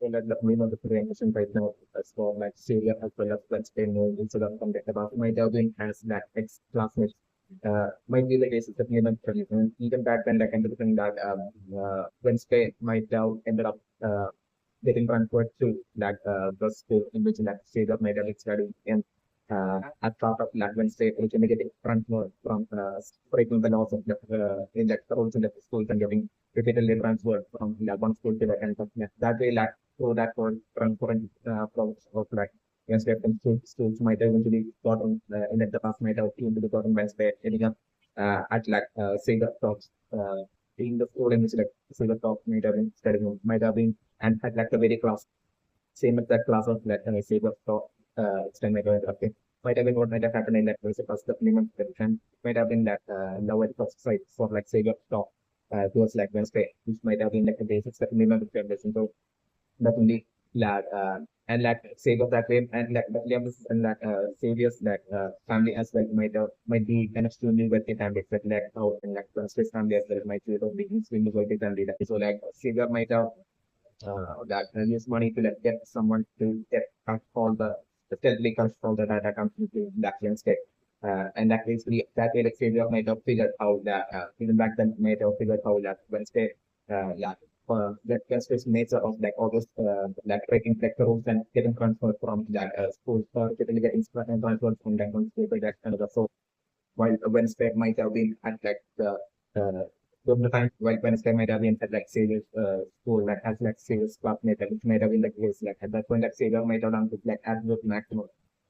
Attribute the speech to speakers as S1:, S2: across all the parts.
S1: and at the main of the presentation right now as for like Syria as well as Wednesday no instead of conduct about might have been as that ex classmates might be the case that you know even back then like understanding that Wednesday might have ended up getting transferred to like the school in which like Syria might have been studying and as part of like Wednesday originally getting transferred from breaking the laws of the in the rules in the schools and getting repeatedly transferred from like one school to the end of that way like through that for transferring process of like Wednesday from schools might have eventually gotten in the past might have into the gotten Wednesday ending up at like Sega talks in the school in which like Sega talk might have been studying might have been and at like the very class same as that class of like Sega talk extend might have okay might have been what might have happened in that was the first minimum and might have been that low at first sight for like Sega talk towards like Wednesday which might have been like the basics that minimum preparation so definitely like and like sake of that way and like the emphasis and like saviors that family as well might be kind of extremely wealthy families that like out and like Swiss family as well might be a big extremely wealthy family that so like savior might have that use money to like get someone to get control the steadily control the data comes into that landscape. And that basically that way like savior might have figured out that even back then might have figured out that Wednesday yeah that Wednesday's nature of like all those like breaking like the rules and getting transferred from that schools or getting transferred from that one school to that another so while Wednesday might have been at like uh, the time while Wednesday might have been at like Savior's school, like as like Savior's classmate, which might have been the case, like at that point, like Savior might have done with like absolute maximum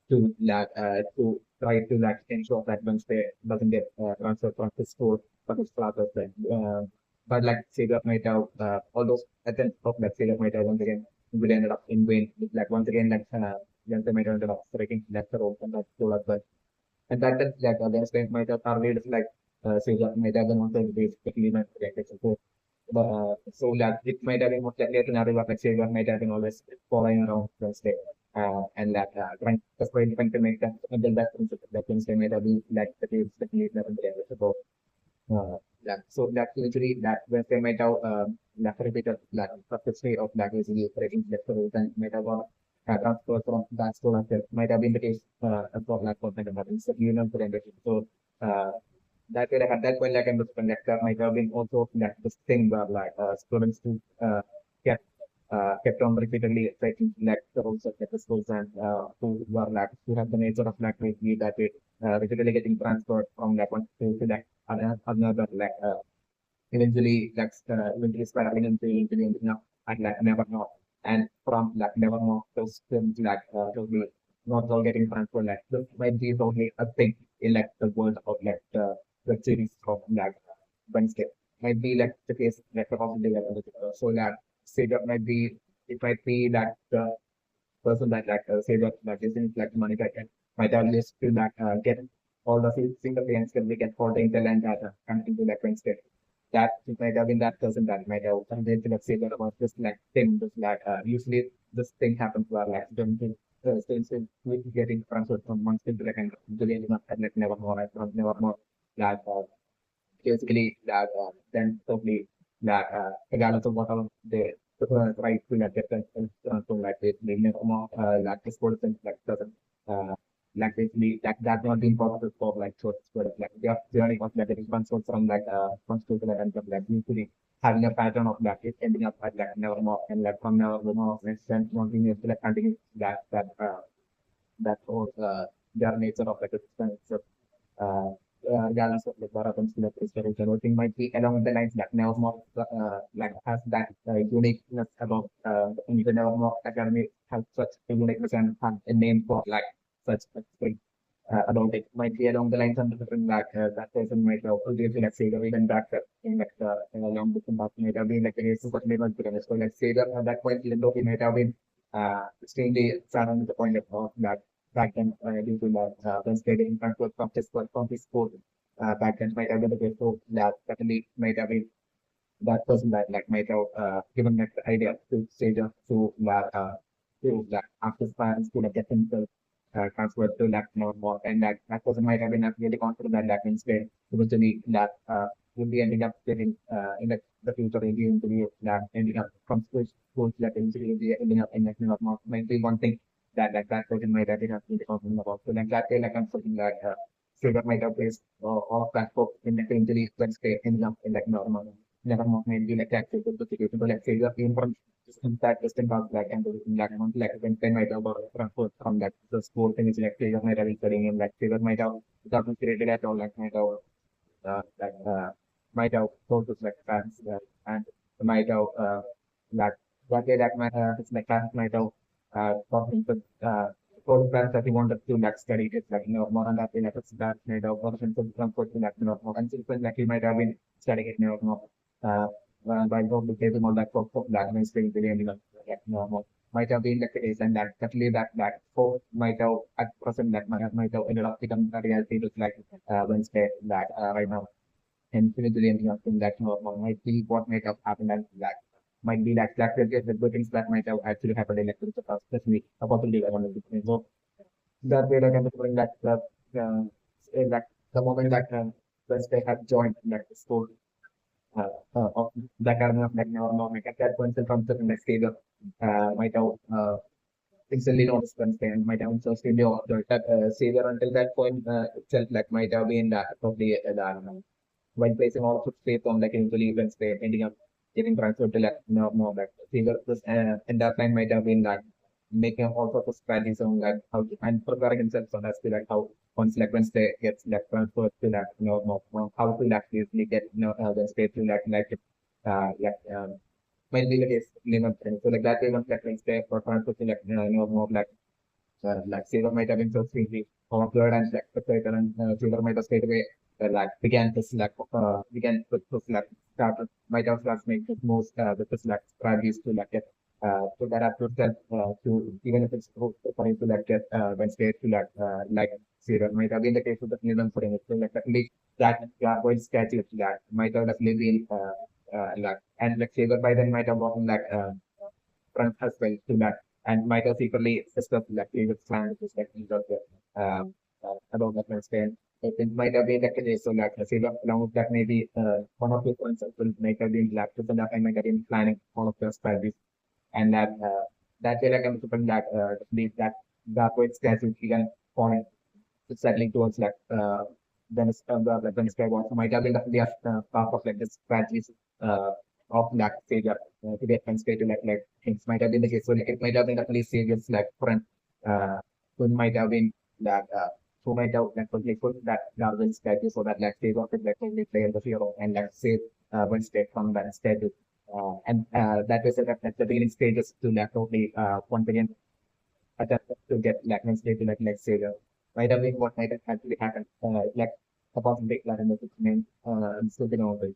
S1: to try to like ensure that Wednesday doesn't get transferred from his school for his classes. But like Savior might have all those attempts of like Savior might have once again would ended up in vain. Like once again, like Wednesday might have ended up breaking that role from that school as well and that is like against it might have targeted like say that might have been also basically not protected. So that it might have been most likely a scenario where like say that might have been always following around the state and that trying just trying to make that build that principle that things they might have been like the case that you never did so that so that eventually that when they might have like repeated like history of that basically operating sectors and might have transfer from that store as well. Might have been the case for like for the buttons that you know presentation. So that way at that point like I'm just conductor might have been also like this thing where like students who kept kept on repeatedly taking like the rules of like the schools and who were like who have the nature of like basically that it repeatedly getting transferred from like one school to like another like eventually spiraling into ending up at like never know and from like never know those films like those will not all getting transferred like this might be only a thing in like the world of like the web series of like Wednesday might be like the case like the possibility so that say that might be it might be that the person that like say that isn't like money that can might have list to like get all the single payments can we get for the intel and data coming into like Wednesday that it might have been that person that might have something to like say that about just like thing just like usually this thing happens where like don't think things is getting transferred from one skill to like and to the end of like never more right never more like basically that then totally that regardless of what all the right to like get so like basically never more like this person like doesn't uh like basically that not being possible for like short sort of like the only was like getting transferred from like one school to the end of like usually having a pattern of that it ending up at like never more and like from never more and then continues to like continue that whole their nature of like a system itself regardless of like what happens to the historical voting might be along the lines that Nevermore like has that uniqueness about the Nevermore Academy has such a uniqueness and have a name for like such a thing about it might be along the lines of different like that person might have obviously like say even back in like along with the past might have been like a race but never to so like say that at that point even though he might have been extremely sad on the point of that back then due to that when stating control from his sport back then might have been the case so that certainly might have been that person that like might have given that idea to stage to that after parents to like get himself transferred to that more and that person might have been really confident that that means they eventually that will be ending up getting in the future will be into the that ending up from schools that eventually ending up in like not might be one thing that person might have been talking about. So like that way like I'm something that Silver might have placed all of that hope in like eventually when stay ending up in like normal never more maybe like that the situation. But like Silver came from that distant past like and like amount like when might have transferred from that the school thing is like Silver might have been studying in like Silver might have not created at all like might have like might have told us like fans and might have like what day that might it's like fans might have talking to told fans that he wanted to like study it like more on that like it's that made of version to comfort to like and since then like he might have been studying it more uh by going to table all that for that means being really like more might have been the case and that definitely that hope might have at present that might have ended up becoming a reality just like Wednesday that right now and individually ending up in that might be what might have happened and that might be like that the good things that might have actually happened in like the past especially a possibility I wanted to say. So that way like I'm bring that the moment that Wednesday had joined like the school of the academy of like neuronomic at that point from the next stage of might have instantly noticed Wednesday and might have also still that savior until that point itself like might have been that probably while placing all of its faith on like eventually Wednesday ending up getting transferred to like no like figure this and that time might have been like making all sorts of strategies on like how to and preparing himself so that's to like how once like Wednesday gets like transferred to like how to like easily get Wednesday to might be the case limit so like that way once like Wednesday for transferred to like more like Sailor might have been so sweetly awkward and like frustrated and Sailor might have straight away began to select began to select started might have started making most with the select strategies to like get to that up yourself to even if it's for you to like get Wednesday to like Sailor might have been the case with the Newland putting it so like definitely that going sketchy that might have definitely been like and like Sailor by then might have gotten like front as well to that and might have secretly discussed like previous plan with respect to the about that understand. It might have been that case so like say along with that maybe one of the points that will make have been left to the I might have been planning all of the strategies and that way like I'm to that believe that the point schedule even point settling towards like the Wednesday one. So might have been the part of like the strategies of that savior to get Wednesday to like things might have been the case. So like, it might have been definitely saviors like friend who might have been that who might have like put that Darwin statue so that like savior could like only play in the hero and like save Wednesday from that statue. That was at the beginning stages to like totally once again attempt to get like Wednesday to like savior might have been what might have actually happened. Like about the big Latin name, slipping over.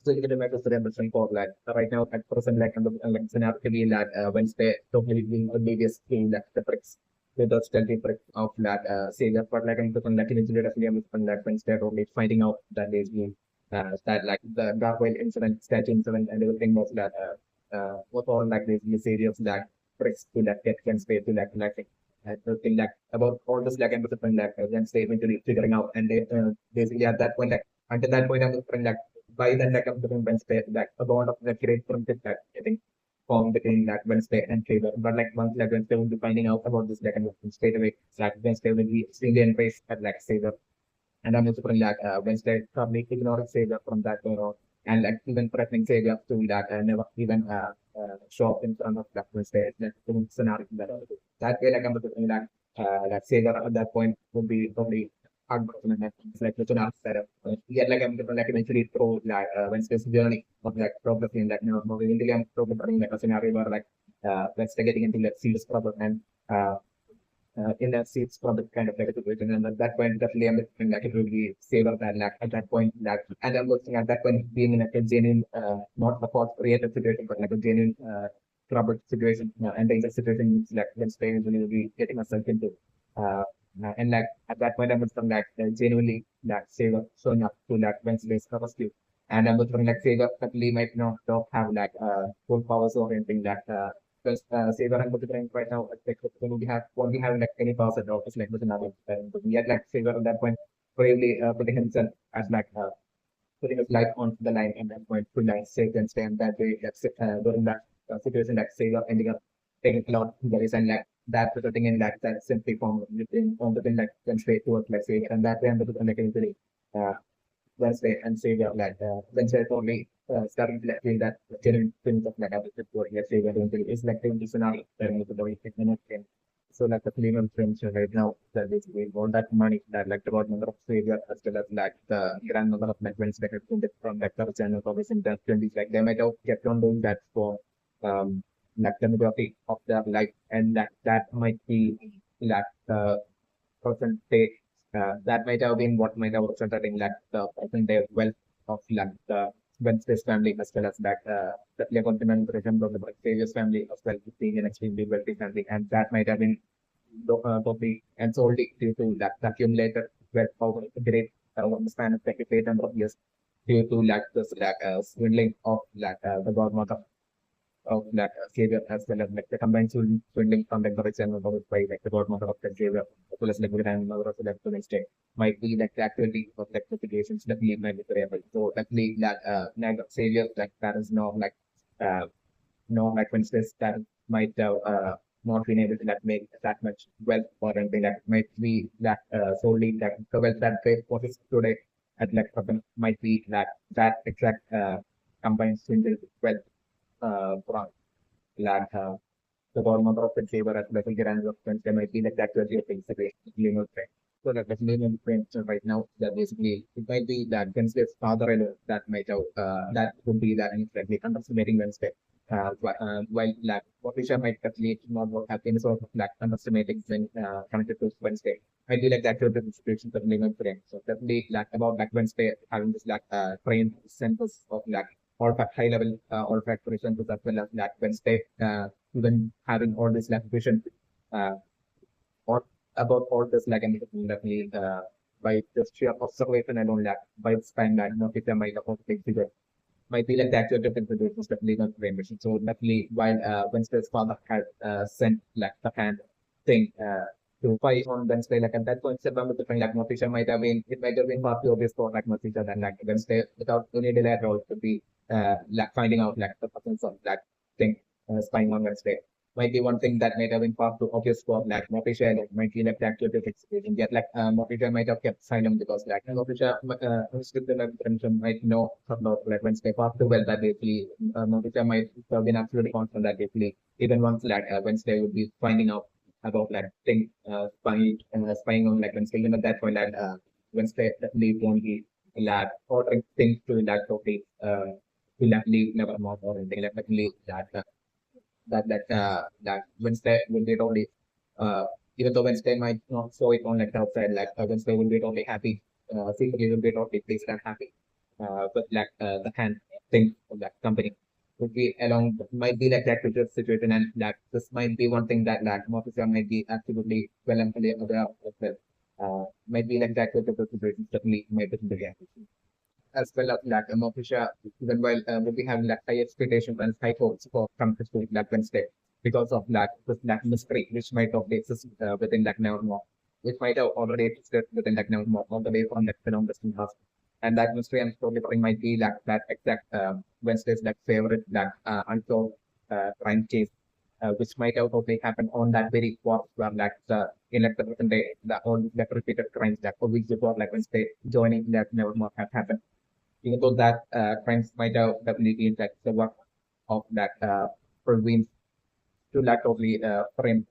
S1: So you can remember the revolution for like right now at present like on the like scenario to be that Wednesday totally being the biggest thing that the bricks with the stealthy brick of that savior but like I'm like eventually definitely I'm that Wednesday totally finding out that there's been that like the dark whale incident, statue incident and everything was that was all like these areas that bricks to that get Wednesday to like the thing like about all this like and different like Wednesday eventually figuring out and they basically at that point like until that point I'm different like by then like I'm doing Wednesday that a bond of the great friendship that I think formed between that Wednesday and Taylor. But like once like Wednesday will be finding out about this like and straight away like Wednesday will be extremely embraced at like Taylor. And I'm also putting like Wednesday probably ignoring Savior from that point on and like even threatening Savior to that and never even show up in front of that Wednesday like scenario that way like I'm putting like Savior at that point would be probably heartbroken and it's like the scenario setup. Yeah, like I'm like eventually through like Wednesday's journey of like progressing in that moving into I'm progressing like a scenario where like Wednesday getting into like serious problem and uh in that seats from the kind of like a situation. And at that point, definitely I'm looking like it will be safer than like at that point that and I'm looking at that point being in like a genuine not a false creative situation, but like a genuine troubled situation, and the situation like when Spain will be getting myself into. Uh, and like at that point, I'm looking like genuinely like saver showing up to like Wednesday's rescue. And I'm looking like saver definitely might not don't have like full powers or anything that because say what I'm considering right now, like when we have won't be having like any powers at all, it's like with another but yet like Saver at that point bravely putting himself as like putting his life on the line and then going to like save Wednesday, and that way that's during that situation like Savior ending up taking a lot of injuries and like that resulting in like that simply from within like Wednesday towards like Savior, and that way ended up like injury. Uh, Wednesday and Savior like Wednesday only starting to like feel that genuine things of like everything for yes Savior is like the scenario that with the way it. So like the female friends right now that basically want that money that like the godmother of Savior as well as like the grandmother of like Wednesday from like the channel always in their twenties like they might have kept on doing that for um like the majority of their life, and that might be like percentage that might have been what might have resulted in like the percentage wealth of like the Wednesday's family as well as that the continental region of the previous family as well as being an extremely wealthy family, and that might have been probably and solely due to that accumulated wealth over a great over the span of like a great number of years due to like this like swindling of like the godmother of that Xavier as well as like the combined swindling from like the rich and the by like the godmother of the Xavier as well as like the grandmother of the next day might be like the activity of like the situations that lead might be variable. So definitely that like Xavier like that is no like uh no like for instance that might not been able to like make that much wealth or anything that might be that solely like the wealth that they possess today at like might be that exact combined swindle wealth from like the government of the favor as well as the grand of friends, there might be like that really things against lineal trend. So like the lineal trend right now that basically it might be that Wednesday's father that might have that would be that like underestimating Wednesday. While like Patricia might definitely not work have any sort of like underestimating when connected to Wednesday. I do like that sort of situations of lineal trend. So definitely like about like Wednesday having this like trained centers of like high level olfactory centers as well as like Wednesday even having all this like vision uh, or about all this like anything that we by just sheer observation alone like by the spine like not if might about big figure might be like the actual difference between most definitely not brain machine. So definitely while Wednesday's father had sent like the hand thing to fight on Wednesday like at that point September with the thing like Motisha might have been it might have been far too obvious for like Motisha than like Wednesday without any delay at all to be like finding out like the presence of that thing spying on Wednesday might be one thing that might have been far too obvious for like Motisha and might be like the actual situation. Yet like Motisha might have kept silent because like Motisha who's with the attention might know about like Wednesday far too well that basically Motisha might have been absolutely confident that basically even once like Wednesday would be finding out about like thing spying on like Wednesday even at that point that Wednesday definitely won't be like ordering things to like totally to like leave never more or anything like definitely that Wednesday will be totally even though Wednesday might not show it on like the outside, like Wednesday will be totally happy. Secretly will be totally pleased and happy. But like the hand thing of that company would be along might be like that future situation, and that this might be one thing that like officer might be absolutely well and fully aware of it. Might be like that future situation certainly might be the reality as well as like Mofisha, even while we'll be having like high expectations and high hopes for from this week, like Wednesday, because of like this like mystery which might have exist within like Nevermore, which might have already existed within like Nevermore all the way from that film Western House. And that mystery and storytelling might be like that exact Wednesday's like favorite like unsolved crime case, which might have totally happened on that very spot where like in like the present day, the all like repeated crimes like a week before like Wednesday joining that Nevermore have happened even though that crimes might have definitely been like the work of that province to like totally frame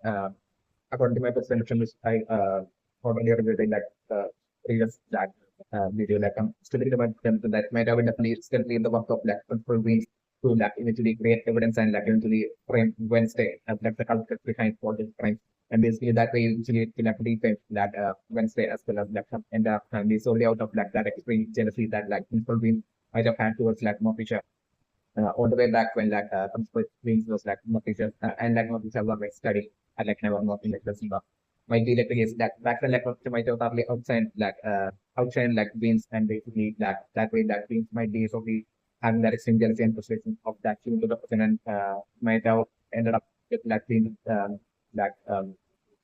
S1: according to my perception which I already reviewed in that previous that video like I'm still thinking about them that might have definitely still be in the work of like province to like eventually create evidence and like eventually frame Wednesday as like the culprit behind all these crimes. And basically that way usually it can like defend that Wednesday as well as like some and family solely out of like that extreme jealousy that like people being might have had towards like Mofisha all the way back when like some Queens was like Mofisha and like Mofisha was like studying at like never not in like the Simba. Might be like the case that back then like Mofisha might have totally outshine like Queens and basically that way that Queens might be totally having that extreme jealousy and frustration of that to the person and might have ended up with like being like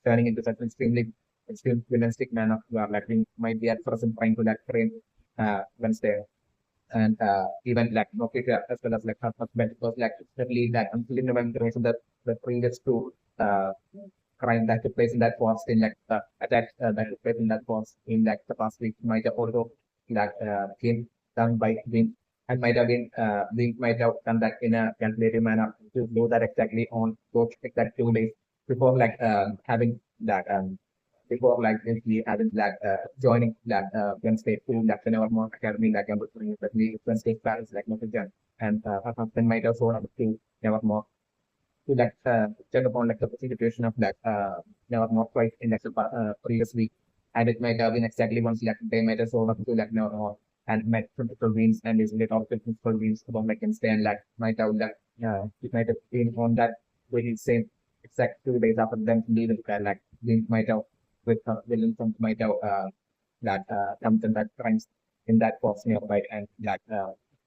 S1: turning into such an extreme villanistic man of like we might be at present trying to like frame Wednesday. and even like Nokita as well as like her husband was like certainly that until November the previous two crime that took place in that was in like attack that took place in that was in like the past week might have also like been done by Wing and might have been Wing might have done that in a calculated manner to do that exactly on those exact 2 days before like having that before like basically having that joining that Wednesday to like the Nevermore Academy like I'm referring to the Wednesday class like Notijan and her husband might also have to Nevermore to like check upon like the situation of like Nevermore twice in like the previous week and it might have been exactly once like they might have sold up to like Nevermore and met principal Greens and is lit off the principal Greens about like Wednesday and like might have like it might have been on that very same exact 2 days after them leaving like Greens might have with villains might have that comes in that crimes in that box nearby and like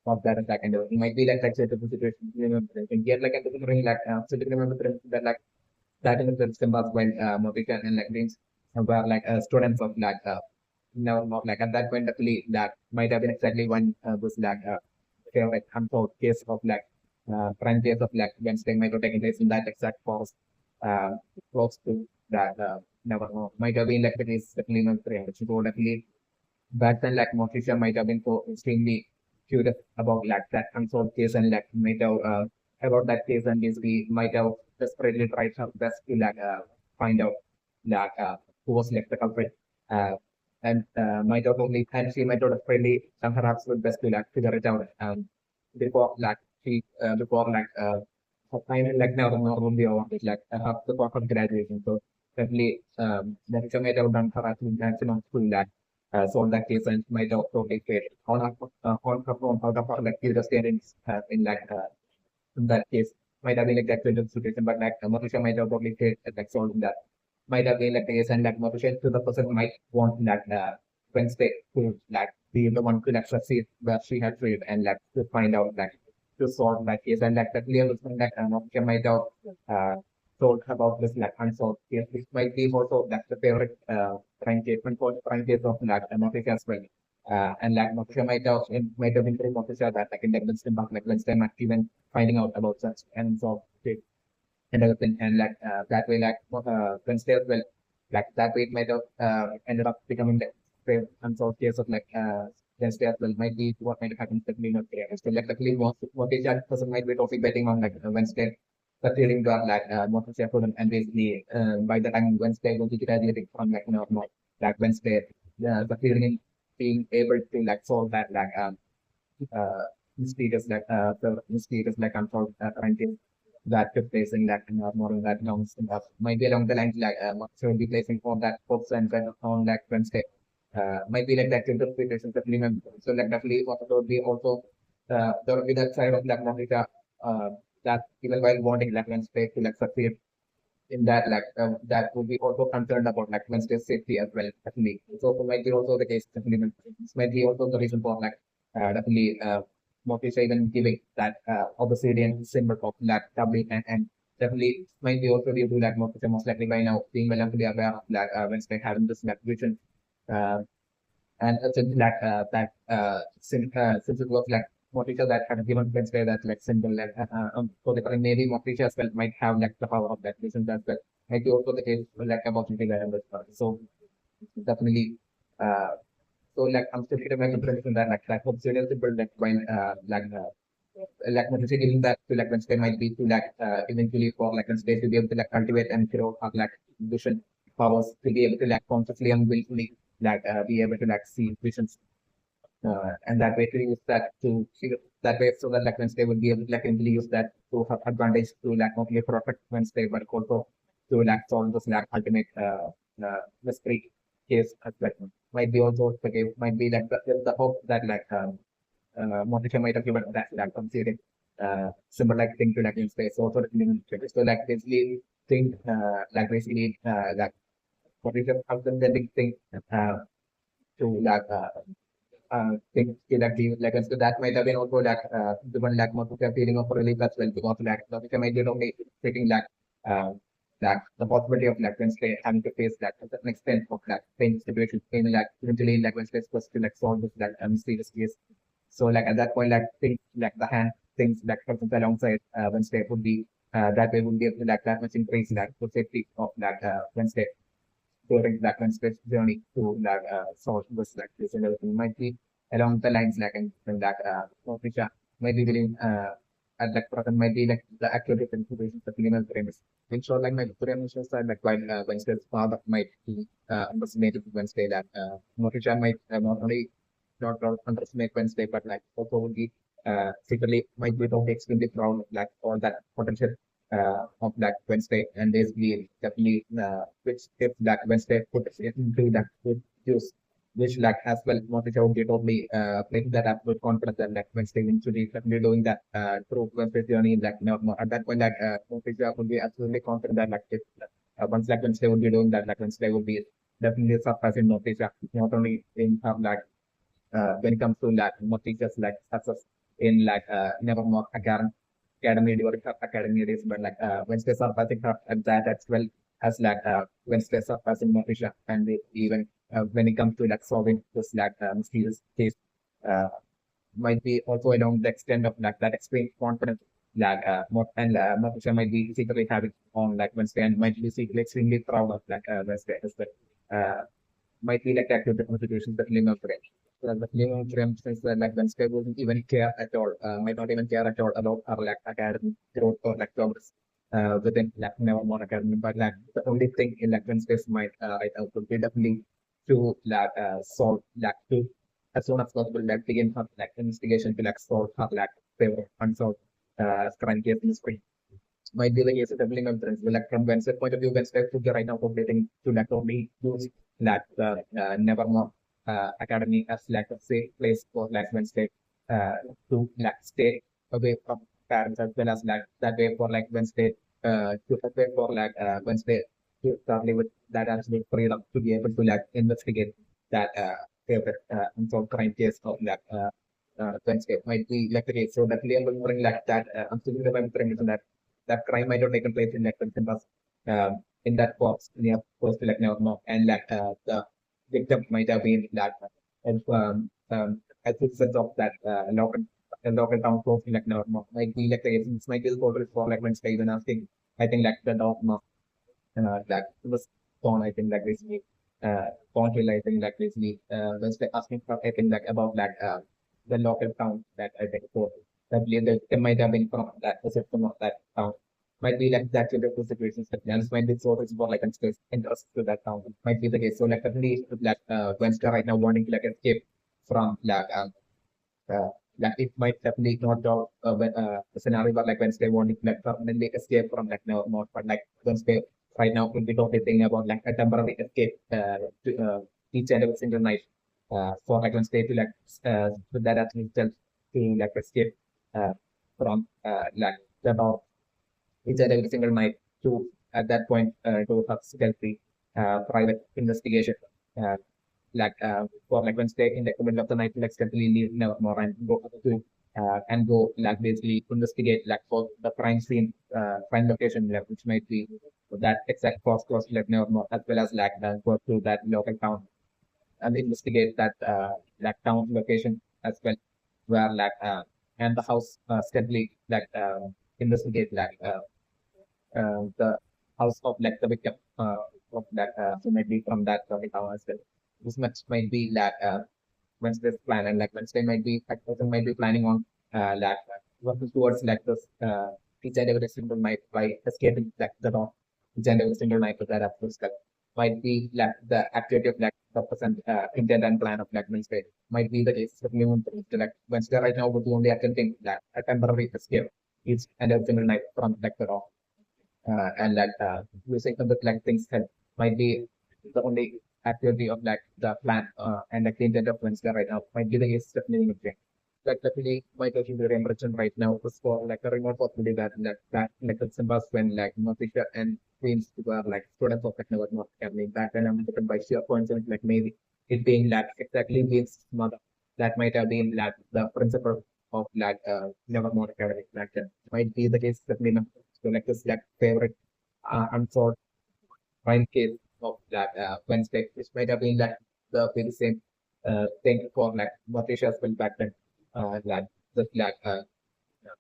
S1: of that attack and it might be like that sort of situation you know and yet like at the beginning like so do you remember that like that in the symbols when Motica and like Greens were like students of like no not like at that point actually that might have been exactly one was like favorite unsolved case of like crime case of like Wednesday might have taken place in that exact force uh close to that never know might have been like the case definitely not three which would definitely back then like Motisha might have been so extremely curious about like that unsolved case and like might have about that case and basically might have desperately tried her best to like find out like who was like the culprit and might have only and she might have desperately done her absolute best to like figure it out before like she before like her time in like now will be over with like before her graduation so definitely Motisha might have done her absolute maximum to like solve that case and might have totally failed on her own out of her like the students in like in that case might have been like that kind of situation, but like Marisha might have probably failed at like solving that. Might have been like the case and like Marisha to the person might want that Wednesday to like be the one to like succeed where she had failed and like to find out like to solve that case and like that clear understand that Marisha might have uh told about this like unsolved case. This might be also like the favorite crime case, for crime case of like Marisha as well. And like Marisha might have been very Marisha that like in the instant back like Wednesday might even finding out about such and so and everything and like that way like Wednesday as well like that way it might have ended up becoming the same unsolved case of like Wednesday as well might be what might have happened to me not clear. So like luckily what the judge person might be totally betting on like Wednesday but feeling got like what was happened and basically by the time Wednesday will be graduating from like not like Wednesday the feeling being able to like solve that like uh, mysterious like mysterious like unsolved crime that took place in that more in that long might be along the lines like so will be placing for that folks and kind of on like Wednesday might be like that interpretation definitely so like definitely what would be also there will be that side of like Monica that even while wanting like Wednesday to like succeed in that like that would be also concerned about like Wednesday's safety as well definitely so might be also the case definitely this might be also the reason for like definitely Morpheus even giving that obsidian symbol of that doubling and definitely might be also due to that Morpheus most likely by now being well enough to be aware of that Wednesday having this like vision uh, and since like since it was like Motisha that had given Wednesday that like symbol and so the maybe Motisha as well might have like the power of that vision as well. Might be also the case like about something like that. So definitely so like I'm still getting my impression that like obsidian symbol like when like Motisha giving that to like Wednesday might be to like eventually for like Wednesday to be able to like cultivate and grow her like vision powers to be able to like consciously and willfully like be able to like see visions and that way to use that to figure that way so that like Wednesday will be able to like easily use that to her advantage to like not only protect Wednesday but also to like solve this like ultimate mystery case as well. Might be also the case, might be like the hope that like Monica might have given that like considering similar like thing to like Wednesday. So like basically think like basically like what is the outstanding thing uh, to like things that we like so that might have been also like the one like more feeling of relief as well because like Monica might be only taking uh like the possibility of like Wednesday having to face like to an extent of like pain situation pain like eventually like Wednesday's supposed to like solve this like mysterious case So like at that point, like things like the hand things like present alongside Wednesday would be that way would be like that much increase like the safety of like Wednesday during that Wednesday journey to like solve this like this and everything might be along the lines like and that Patricia might be willing at that present might be like the accurate information that minimal premise. In short, like my premise are like while Wednesday's father might be underestimated Wednesday that Patricia might not only not underestimate Wednesday but like also would be secretly might be totally extremely proud of like all that potential of Black Wednesday, and basically definitely which if Black Wednesday put into that good use, which like as well Monica would be totally playing that up with confidence that Black Wednesday will be definitely doing that through Wednesday journey. Like no, at that point, like Monica would be absolutely confident that like if once Black Wednesday would be doing that, Black Wednesday would be definitely surpassing Monica, not only in her like when it comes to like more teachers like success in like never more academy during her academy days, but like Wednesday surpassing her at that as well as like Wednesday surpassing Marisha, and even when it comes to like solving this like mysterious case, uh, might be also along the extent of like that extreme confidence like and Marisha might be secretly having on like Wednesday and might be secretly extremely proud of like Wednesday as well. Uh, might be like active contributions that limit range. The limit range is that like Wednesday wouldn't even care at all, might not even care at all about our like academic growth or like progress within like never more academy. But like the only thing in like Wednesday's mind right now would be definitely to like solve like to as soon as possible like begin her like investigation to like solve her like favorite unsolved crime case mystery might be the case of definitely members. Well, like from Wednesday point of view, Wednesday to the right now completing to like only use that Nevermore Academy as like a safe place for like Wednesday to like stay away from parents as well as like that way for like Wednesday to prepare for like Wednesday to family with that absolute freedom to be able to like investigate that favorite unsolved crime case of like Wednesday might be like the case. So that remembering like that, I'm still remembering that that crime might have taken place in like September, in that box near post like no, and like the victim might have been that and as a result of that local town close like no, might be like the case. Might be the photo for like Wednesday even asking I think like the dog that was gone I think like recently gone to I think like recently Wednesday asking for I think like about like the local town that I think for that they might have been from that system of that town. Might be like that in the situations that Janus might be sort of more like interest to that town. Might be the case. So like definitely like Wednesday right now wanting to like escape from uh, like it might definitely not go a scenario where like Wednesday wanting to like permanently escape from like no more but like Wednesday right now could be totally thinking about like a temporary escape to each and every single night for like Wednesday to like with that as itself to like escape from like about each and every single night to at that point to have stealthy private investigation uh, like for like Wednesday in the middle of the night like stealthily leave Nevermore and go up to and go like basically investigate like for the crime scene crime location like, which might be that exact cost was like Nevermore as well as like go to that local town and investigate that town location as well where like and the house steadily like investigate like the house of like the victim of that so maybe from that topic as well. This much might be like Wednesday's plan and like Wednesday might be that person might be planning on like working towards like this each and every single night by escaping like the dawn each and every single night with that approach like might be like the activity of like the person intent and plan of like Wednesday might be the case of new like Wednesday right now would be only attempting like a temporary escape each and every single night from like the dawn and like using a bit like things that might be the only activity of like the plan and like the intent of Wednesday right now might be the case definitely thing. Like definitely might actually be emergent right now was for like a remote possibility that like the symbols when like Northeast and Queens were like students of like North Academy back then I'm taken by sheer coincidence like maybe it being like exactly Queen's mother that might have been like the principal of like Nevermore Academy back then might be the case definitely so like this like favorite unsolved crime case of that Wednesday, which might have been like the very same thing for like Mauritius as well back then. like the like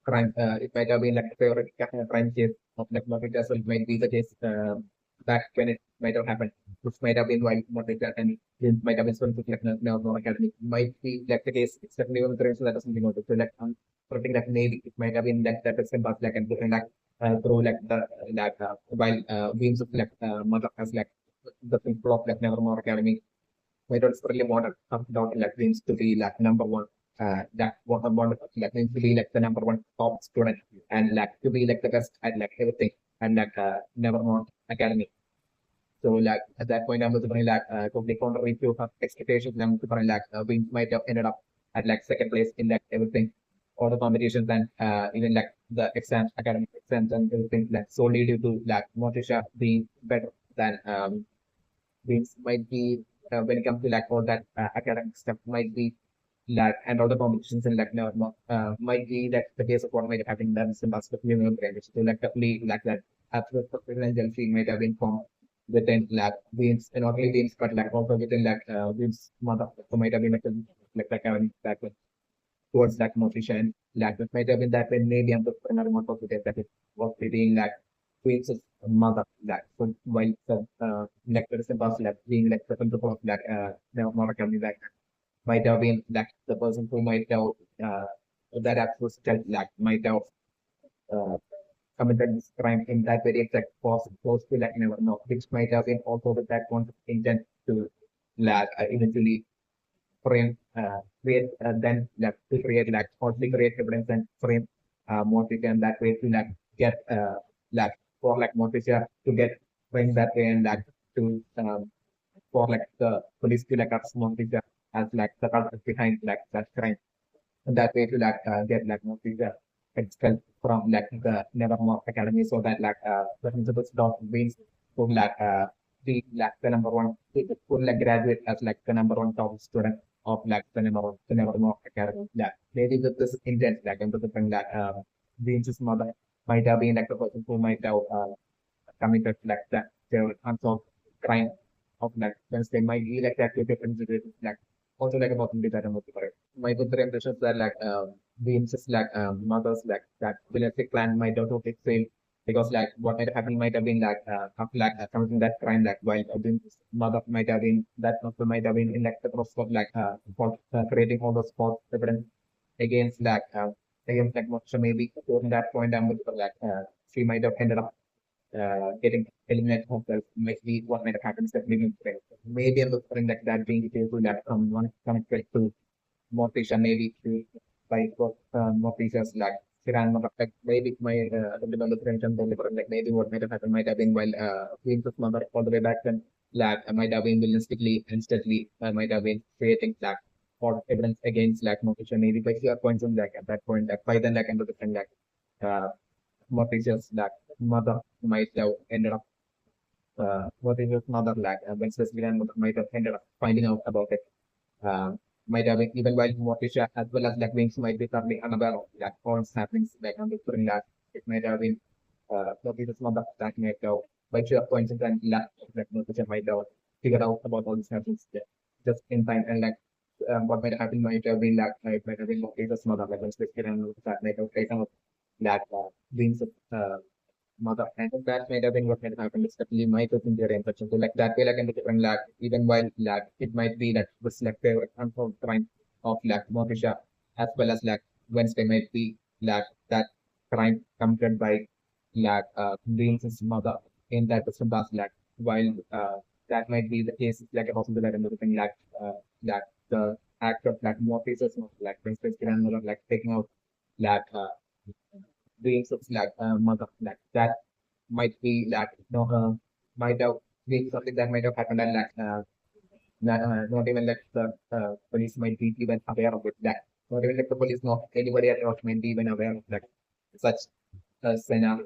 S1: crime. It might have been like a favorite crime case of like Monica as well. It might be the case back when it might have happened, which might have been while Monica and it might have been sort of like no academy. Might be like the case. It's definitely one of the reasons that doesn't know. So like something like maybe it might have been like that person but like and different like through like the like while beams of like mother has like the people of like Nevermore Academy might not really want to come down to like dreams to be like number one. That what I want like means to be like the number one top student and like to be like the best at like everything and like never more academic. So like at that point, I was going like totally contrary to her expectations. I'm going like we might have ended up at like second place in like everything, all the competitions and even like the exams, academic exams and everything like solely due to like Motisha being better than Vince might be when it comes to like all that academic stuff might be like and all the competitions and like no, might be like the case of what might have happened in the basketball branch. So like definitely like that absolute professional jealousy might have been formed within like Vince and not only Vince but like also within like Vince's mother. So might have been like having that towards that motivation. Like it might have been that when maybe I'm looking for another one positive that it was being like Queen's mother like so while the like the recent past like being like the principal of like the Mama Academy like might have been like the person who might have uh that actual child like might have uh committed this crime in that very exact close to like never know, which might have been also with that one intent to like eventually frame, create, then like to create like falsely create evidence and frame Morticia and that way to like get like for like Morticia to get framed that way and like to for like the police to like arrest Morticia as like the culprit behind like that crime and that way to like get like Morticia expelled from like the Nevermore Academy so that like the principal's daughter wins to like be like the number one could like graduate as like the number one top student of like the Nevermore Academy. Yeah, maybe with this intent like into the thing that Vince's mother might have been like the person who might have committed like that their unsolved crime of like once they might be like that with considered like also like about the that about the my good impressions that like Vince's like mother's like that villainic plan might have totally failed because like what might have happened might have been like after like committing that crime like while Vince's mother might have been that also might have been in like the process of like creating all those false evidence against like Moksha maybe during that point I'm like she might have ended up getting eliminated from the maybe what might have happened is that maybe I'm referring like that being able to that from one connected to Morticia maybe to by what Morticia's like Kiran like maybe my remember the friend like maybe what might have happened might have been while Queen's mother all the way back then like might have been realistically instantly might have been creating like for evidence against like Morticia maybe by your points on like at that point like by then like end of the friend like uh, Morticia's like mother might have ended up what is his mother like Wednesday's grandmother might have ended up finding out about it. Might have been, even while Morticia as well as like Wings might be thoroughly unaware of like what's happening back on the screen that it might have been Morticia's mother that might have by sheer coincidence that Morticia might have figured out about all these happenings just in time and like what might happen might have been like it might have been Morticia's mother like Wednesday's grandmother that might have taken up that Wings mother and that might have been what might have happened is definitely my person their infection. So like that way like in the different like even while like it might be that was like favorite unsolved crime of like Motisha as well as like Wednesday might be like that crime committed by like Greens' mother in that person past like while that might be the case like a possible that and everything like the act of like Mortis's like Wednesday's grandmother like taking out like dreams of like mother like that might be like might have been something that might have happened and like not even like the police might be even aware of it that not even like the police not anybody at all might be even aware of like such a scenario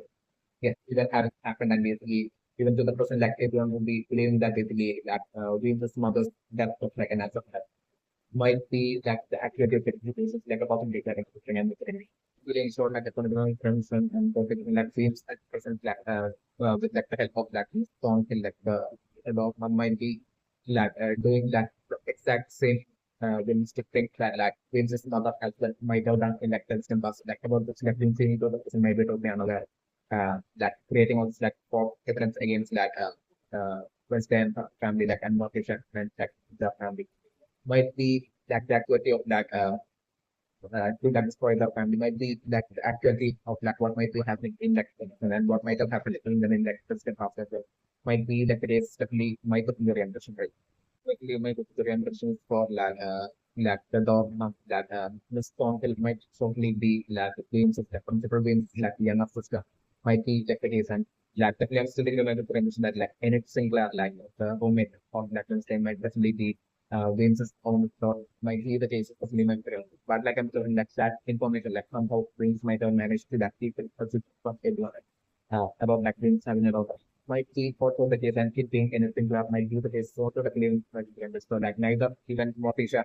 S1: yeah even having happened and basically even to the person like everyone will be believing that basically that dreams mother's death of like an answer might be like the accurate basis like a possibility that existing and really ensure like the economic terms and perfect like seems at present like with like the help of like this song till like the about one might be like doing that exact same when to think that like Vince is another husband might have done in like Princeton bus like about this like Vince to the person maybe totally another like creating also like for evidence against like Western family like and motivation and like the family might be like the activity of like to that destroy the family might be like the activity of like what might be happening in like and what might have happened in like Princeton after might be like it is definitely might be the reaction right quickly my reactions for like the dogma that the strong hill might certainly be like the claims of the principal beings like the younger sister might be the case and like the claims to the united premise that like any singular like the homemade of that they might definitely be Vince's own thought might be the case of Lehman Brothers. But like I'm telling like that information like somehow Vince might have managed to that people from everyone about like Vince having it all might be also the case and it being anything that might be the case so to the claim might be understood like neither even Mortisha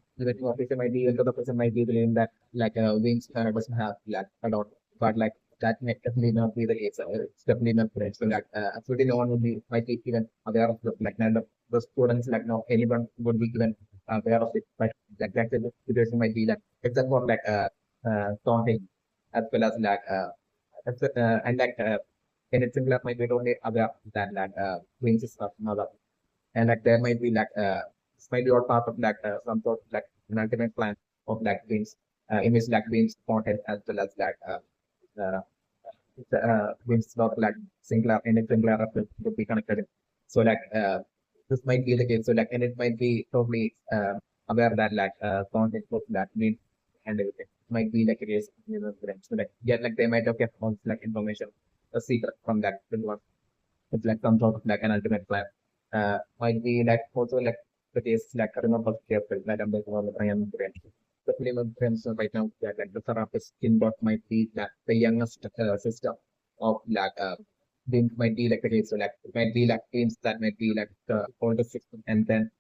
S1: might be the other person might be believing that like Wings doesn't have like a lot but like that may definitely not be the case it's definitely not correct so like absolutely no one would be might be even aware of the like none of the students like no anyone would be even aware of it but like that the situation might be like except for like taunting as well as like and like in its similar might be only other than like wings is of another. And like there might be like this might be all part of like some sort of like an ultimate plan of like wings in which like wings content as well as like uh, wings not like singular and singular would be connected. So like this might be the case. So like and it might be totally aware that like content of that means and everything might be like a case you know, so like yeah like they might have kept all like information a secret from that one. It's like some sort of like an ultimate plan. Might be like also like the case like I remember careful that I'm like one of the young friends. The film of friends right now that like the therapist in what might be that the youngest sister of like Dink might be like the case. So like it might be like games that might be like the older sister and then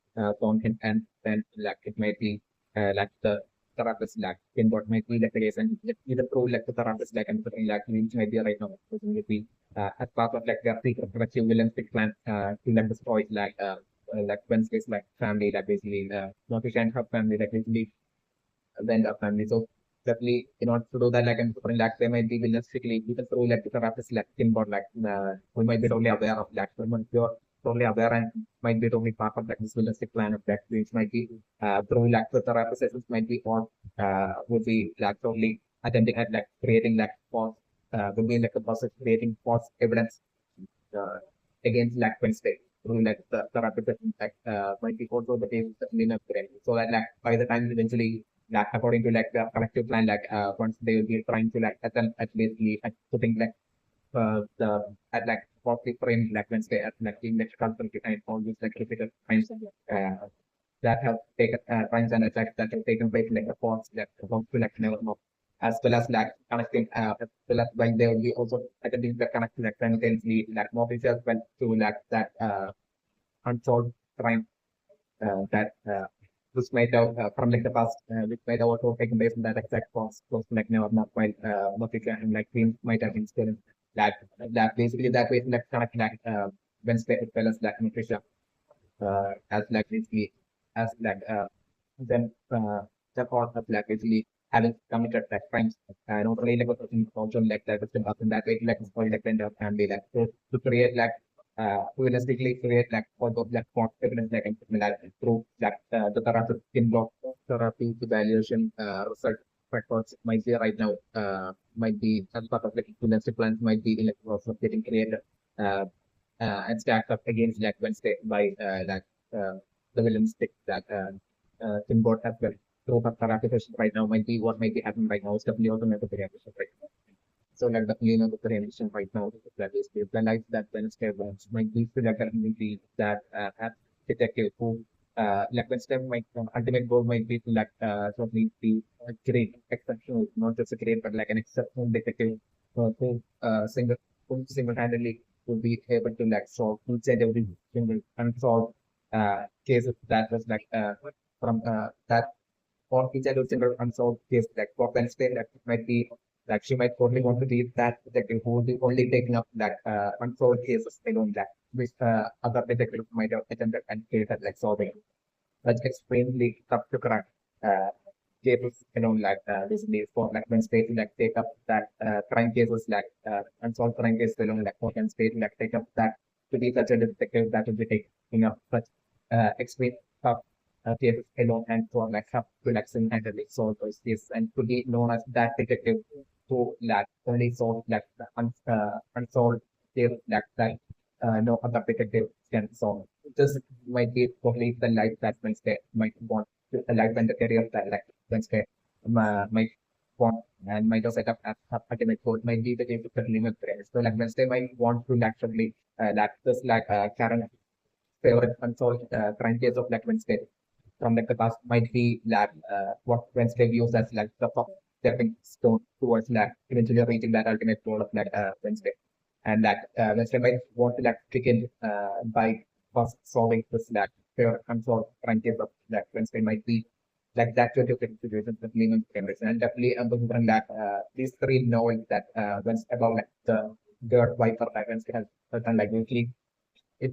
S1: Tonkin and then like it might be like the therapist like in what might be like the case and either pro like the therapist like and something like which might be right now. It be as part of like their secret productive villainous plan to like destroy like Wednesday's like family like basically not to shine her family like basically then the family. So definitely in order to do that like and for like they might be realistically even through like the therapist like in about like we might be totally aware of that. So once you're totally aware and might be totally part of like this realistic plan of that which might be through like the therapist sessions might be all would be like totally attempting at like creating like false would be like a process creating false evidence uh, against like Wednesday through like the rapid testing like might be also the case of Linux brain. So that like by the time eventually like according to like the collective plan like once they will be trying to like attempt at basically at putting like the at like 40 frame like Wednesday at like in like constantly and all these like critical times that have taken times and effects that have taken place like the forms that belong to like never know as well as like connecting as well as when they will be also attending the connecting like simultaneously like more as well to like that unsolved crime that which might have from like the past which might have also taken place in that exact forms close to like never not while Motica and like teams might have been still in that basically that way like connect like Wednesday as well as like Nutrition as like basically as like then the cause of like basically having committed like crimes not only like a person also like that person up in that way like it's called like kind of family like to create like realistically create like all those like false evidence like similarity through like the therapy in block therapy evaluation research records might be right now might be as part of like realistic plans might be in like process of getting created uh, and stacked up against like Wednesday by the villain stick that Tim bought as well. So her therapy session right now might be what might be happening right now. It's definitely also not the therapy session right now. So like definitely not the therapy session right now. That is the life that Wednesday wants might be to like definitely that at detective who like Wednesday might ultimate goal might be to like certainly be a great exceptional, not just a great but like an exceptional detective who who single-handedly would be able to like solve each and every single unsolved cases that was like from that for each and every single unsolved case like for Wednesday that might be like she might only want to be that detective who will be only taking up that unsolved cases alone that which other detectives might have attempted and created like solving. That's extremely tough to crack. uh, cases alone, basically for like when state like take up that crime cases unsolved crime cases alone, like for when state like take up that to be such a detective that will be taking up such extreme tough cases alone and for like have to like single-handedly solve those cases and to be known as that detective who like only solve like the unsolved case that no other detective can solve. This might be probably the life that Wednesday might want to the life and the career that like Wednesday might want and might also set up as ultimate goal might be the case of the limit players. So like Wednesday might want to actually that this like Karen favorite unsolved crime case of like Wednesday from like the past might be like what Wednesday views as like the first stepping stone towards like eventually reaching that ultimate goal of like Wednesday. And that Wednesday might want to like begin by first solving this like fair unsolved crime case of like Wednesday might be like that sort of situation with Lehman Brothers. And definitely considering that these three novels that Wednesday about like the Dirt Viper that Wednesday has written like usually it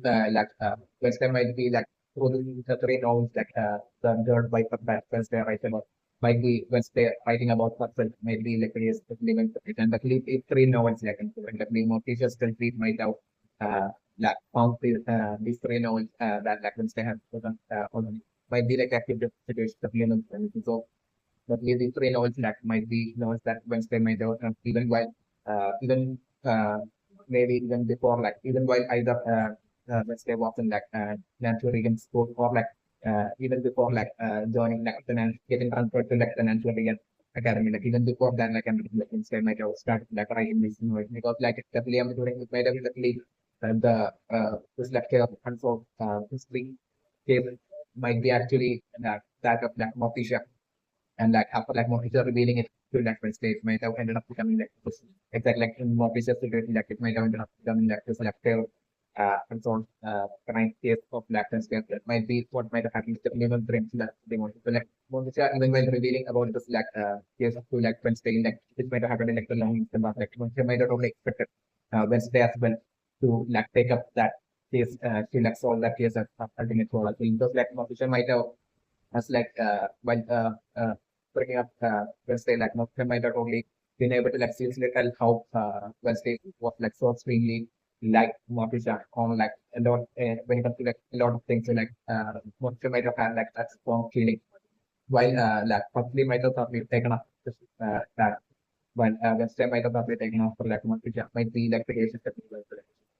S1: Wednesday might be like through the three novels the third wife of that Wednesday writing about might be Wednesday writing about herself maybe like is living and the three novels like and the more teachers can read might have like found these three novels that like Wednesday has on might be like active situation of human so but these three novels that might be novels that Wednesday might have even while even maybe even before like even while either Wednesday was in like natural Reagan school or like even before like joining like getting transferred to like the natural Reagan academy like even before that like I'm like Wednesday might have started like writing these novels because like definitely I'm doing it might have definitely the this lecture of unsolved history case might be actually that of like Morticia and like after like Morticia revealing it to like Wednesday it might have ended up becoming like this exactly like in Morticia's situation like it might have ended up becoming like this lecture and so on crime case of Black Wednesday that might be what might have happened to the even dreams that they wanted to like Morticia even when revealing about this like case of like Wednesday like it might have happened in like the long like Morticia might have only expected Wednesday as well to like take up that case to like solve that case as ultimate role. I think those like Morticia might have as like when bringing up Wednesday, like North might have only been able to like seriously tell how Wednesday was like so extremely like Motisha on like a lot when it comes to like a lot of things. So like Motisha might have had like that strong feeling, while like possibly might have probably taken up just that. But Wednesday might have probably taken off for like Motisha might be like the case of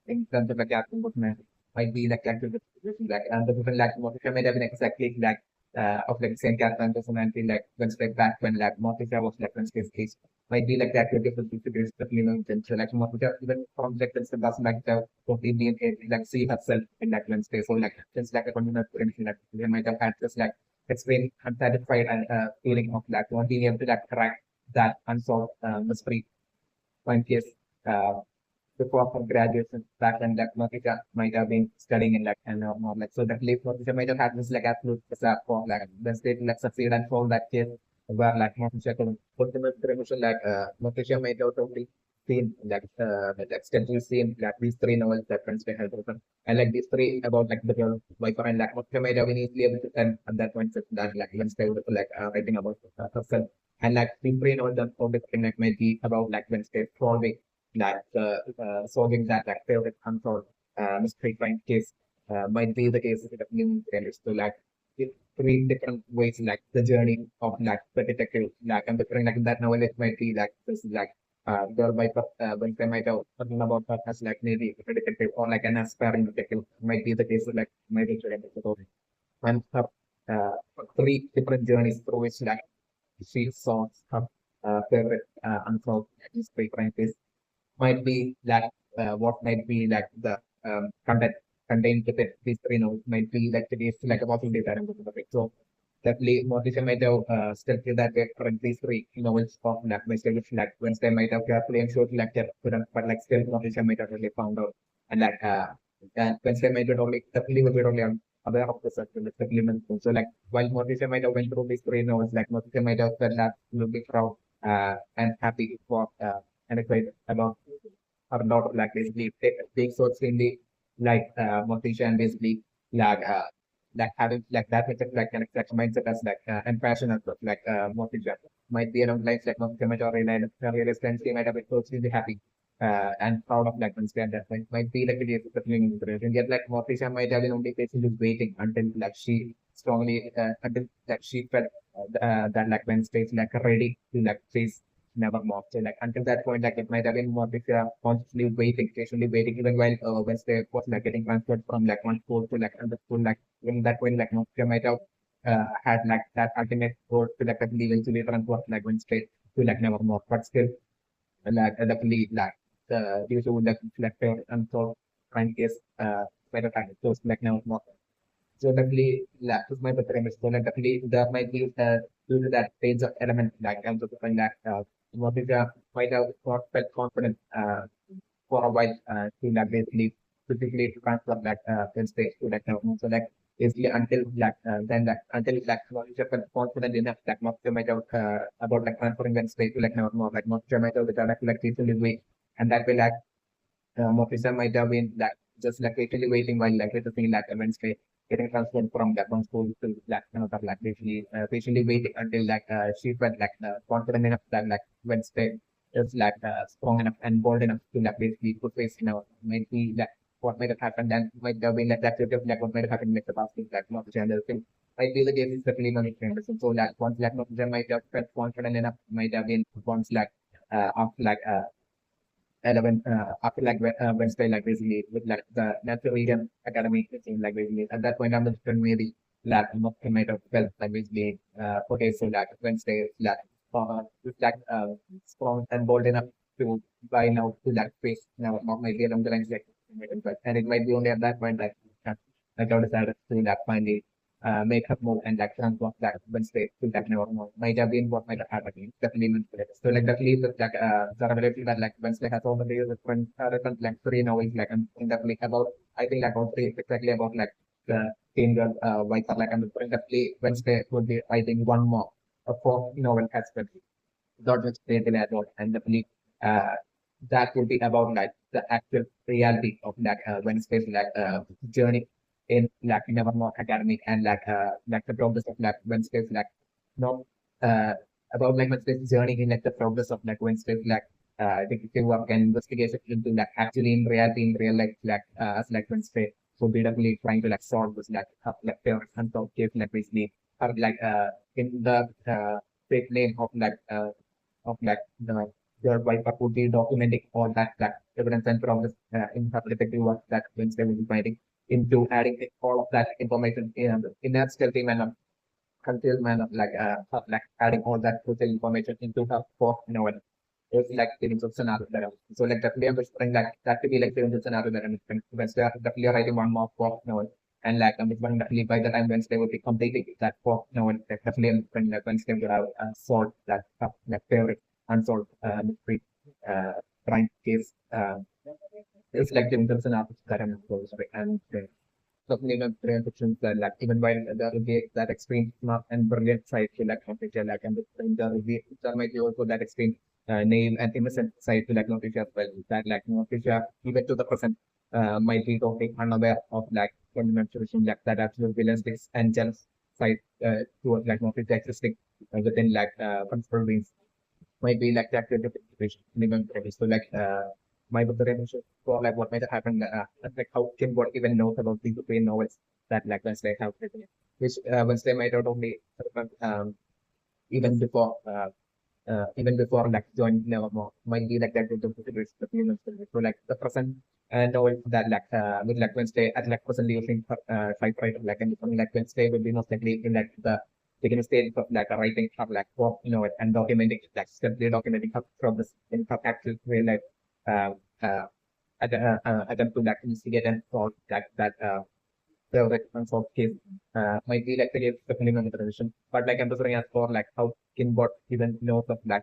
S1: in terms of like acting movement might be like active like and the different like Motisha might have been exactly like of like same character and personality like Wednesday back when like Motisha was like Wednesday's case might be like that different figures that you know then so like Motisha even from like Wednesday doesn't like the of Indian like see herself in like Wednesday so like just like a continuous like they might have had this like extreme unsatisfied and feeling of like not being able to like crack that unsolved mystery one case before her graduation back then like Monica might have been studying in like and more like so that leave Monica might have had this like absolute desire for like the state like succeed and solve that case where like Monica could ultimate remission like Monica might have totally seen like extensively seen like these three novels that Wednesday had written and like these three about like the girl wife and like Monica might have been easily able to tell at that point that like Wednesday was like writing about herself and like these three novels that all the like might be about like Wednesday solving that solving that like favorite unsolved mystery crime case might be the case of new trailers. So like three different ways like the journey of like the detective like and different like that novel it might be like this like girl by when they might have talking about her as like maybe a detective or like an aspiring detective might be the case of like maybe and her three different journeys through which like she saw her favorite unsolved mystery crime case might be like what might be like the content contained within these three nodes might be like it is like a possibility that I'm going to pick. So definitely Morticia might have still feel that way for these three novels of like mystery which like Wednesday might have carefully ensured like that but like still Morticia might have really found out and like and Wednesday might have only definitely will be only aware of the circle the supplement. So like while Morticia might have went through these three novels like Morticia might have felt that a little bit proud and happy for and excited about or not like basically being so extremely like Morticia and basically like like having like that much of like kind of like mindset as like and passion as well, like motivation might be around life like motivation or realized friends they might have been totally happy and proud of like Wednesday at that point might be like really feeling inspiration. Yet like Motisha might have been only patiently waiting until like she strongly until like she felt that like Wednesday is like ready to like face nevermore. So like until that point, like it might have been Motisha constantly waiting, patiently waiting, even while Wednesday was like getting transferred from like one school to like another school. Like in that point, like Motisha might have had like that ultimate goal to like eventually transfer like Wednesday to like nevermore, but still like definitely like due to the reflector and so trying case better time so like now more so definitely like this my better image so like definitely there might be due to that change of element like I'm to find that what is quite a not felt confident for a while to like basically physically to transfer that stage to like now so like basically until like then like until like not just confident enough like not to make out about like transferring that state to like now more like not to make out with like people is way and that will like Mofisa might have been like just like literally waiting while like witnessing like Wednesday getting transferred from that one school to like another like patiently waiting until like she felt like confident enough that like Wednesday is like strong enough and bold enough to like basically put face might be like what might have happened and might have been like that sort of like what might have happened with the past like not gender thing. Might be the case is definitely not different. So like once like Mofisa might have felt confident enough might have been once like after like 11 after like Wednesday, like basically with like the natural region academy team, like basically at that point I'm just maybe like not might have felt like basically okay, so like Wednesday like just like strong and bold enough to by now to like face now not maybe along the lines like but and it might be only at that point like I decided to like finally make her move and like transform that Wednesday to that never more. Might have been what might have happened. Definitely meant for it. So like definitely with like the revelation that like Wednesday has all the different like three novels like and definitely about I think like about three exactly about like the teen girl Viper like and definitely Wednesday would be I think one more a fourth novel has been not just created at all and definitely uh that would be about like the actual reality of like Wednesday's like journey in like Nevermore Academy and like the progress of like Wednesday's like not uh about like Wednesday's journey in like the progress of like Wednesday's like detective work and investigation into like actually in reality in real life like as like Wednesday so be definitely trying to like solve this like parents unsolved case like basically like in the fake name of like the wiper would be documenting all that evidence and progress in her detective work that Wednesday will be finding into adding all of that information in a stealthy manner, concealed manner, like adding all that crucial information into her fourth novel. It's like feelings of scenario that so like definitely I'm whispering like that to be like feelings of scenario that I'm Wednesday definitely writing one more fourth novel. And like I'm whispering definitely by the time Wednesday will be completing that fourth novel, like definitely I'm whispering like Wednesday will have solved that favorite unsolved mystery crime case. It's like feelings of scenario that I'm whispering and certainly not fictions that like even while there will be that extreme smart and brilliant side to like Notisia like and there will be there might be also that extreme naive and innocent side to like Notisia as well. That like Notisia even to the present might be totally unaware of like fundamental like that absolute villainous and jealous side towards like Notisia existing within like principal beings might be like that kind of situation. So like my book relationship for like what might have happened like how can what even knows about these three novels that like Wednesday have written which Wednesday might not only even before even before like joining Nevermore might be like that into the humans. So like the present novel that with like Wednesday at like presently using typewriter like and something like Wednesday will be most likely in like the beginning stage of like a writing of like for and documenting like simply documenting her progress in her actual real life uh, uh, attempt to like investigate and solve the unsolved case might be like the case depending on the tradition. But like I'm just as for like how Kinbot even knows of like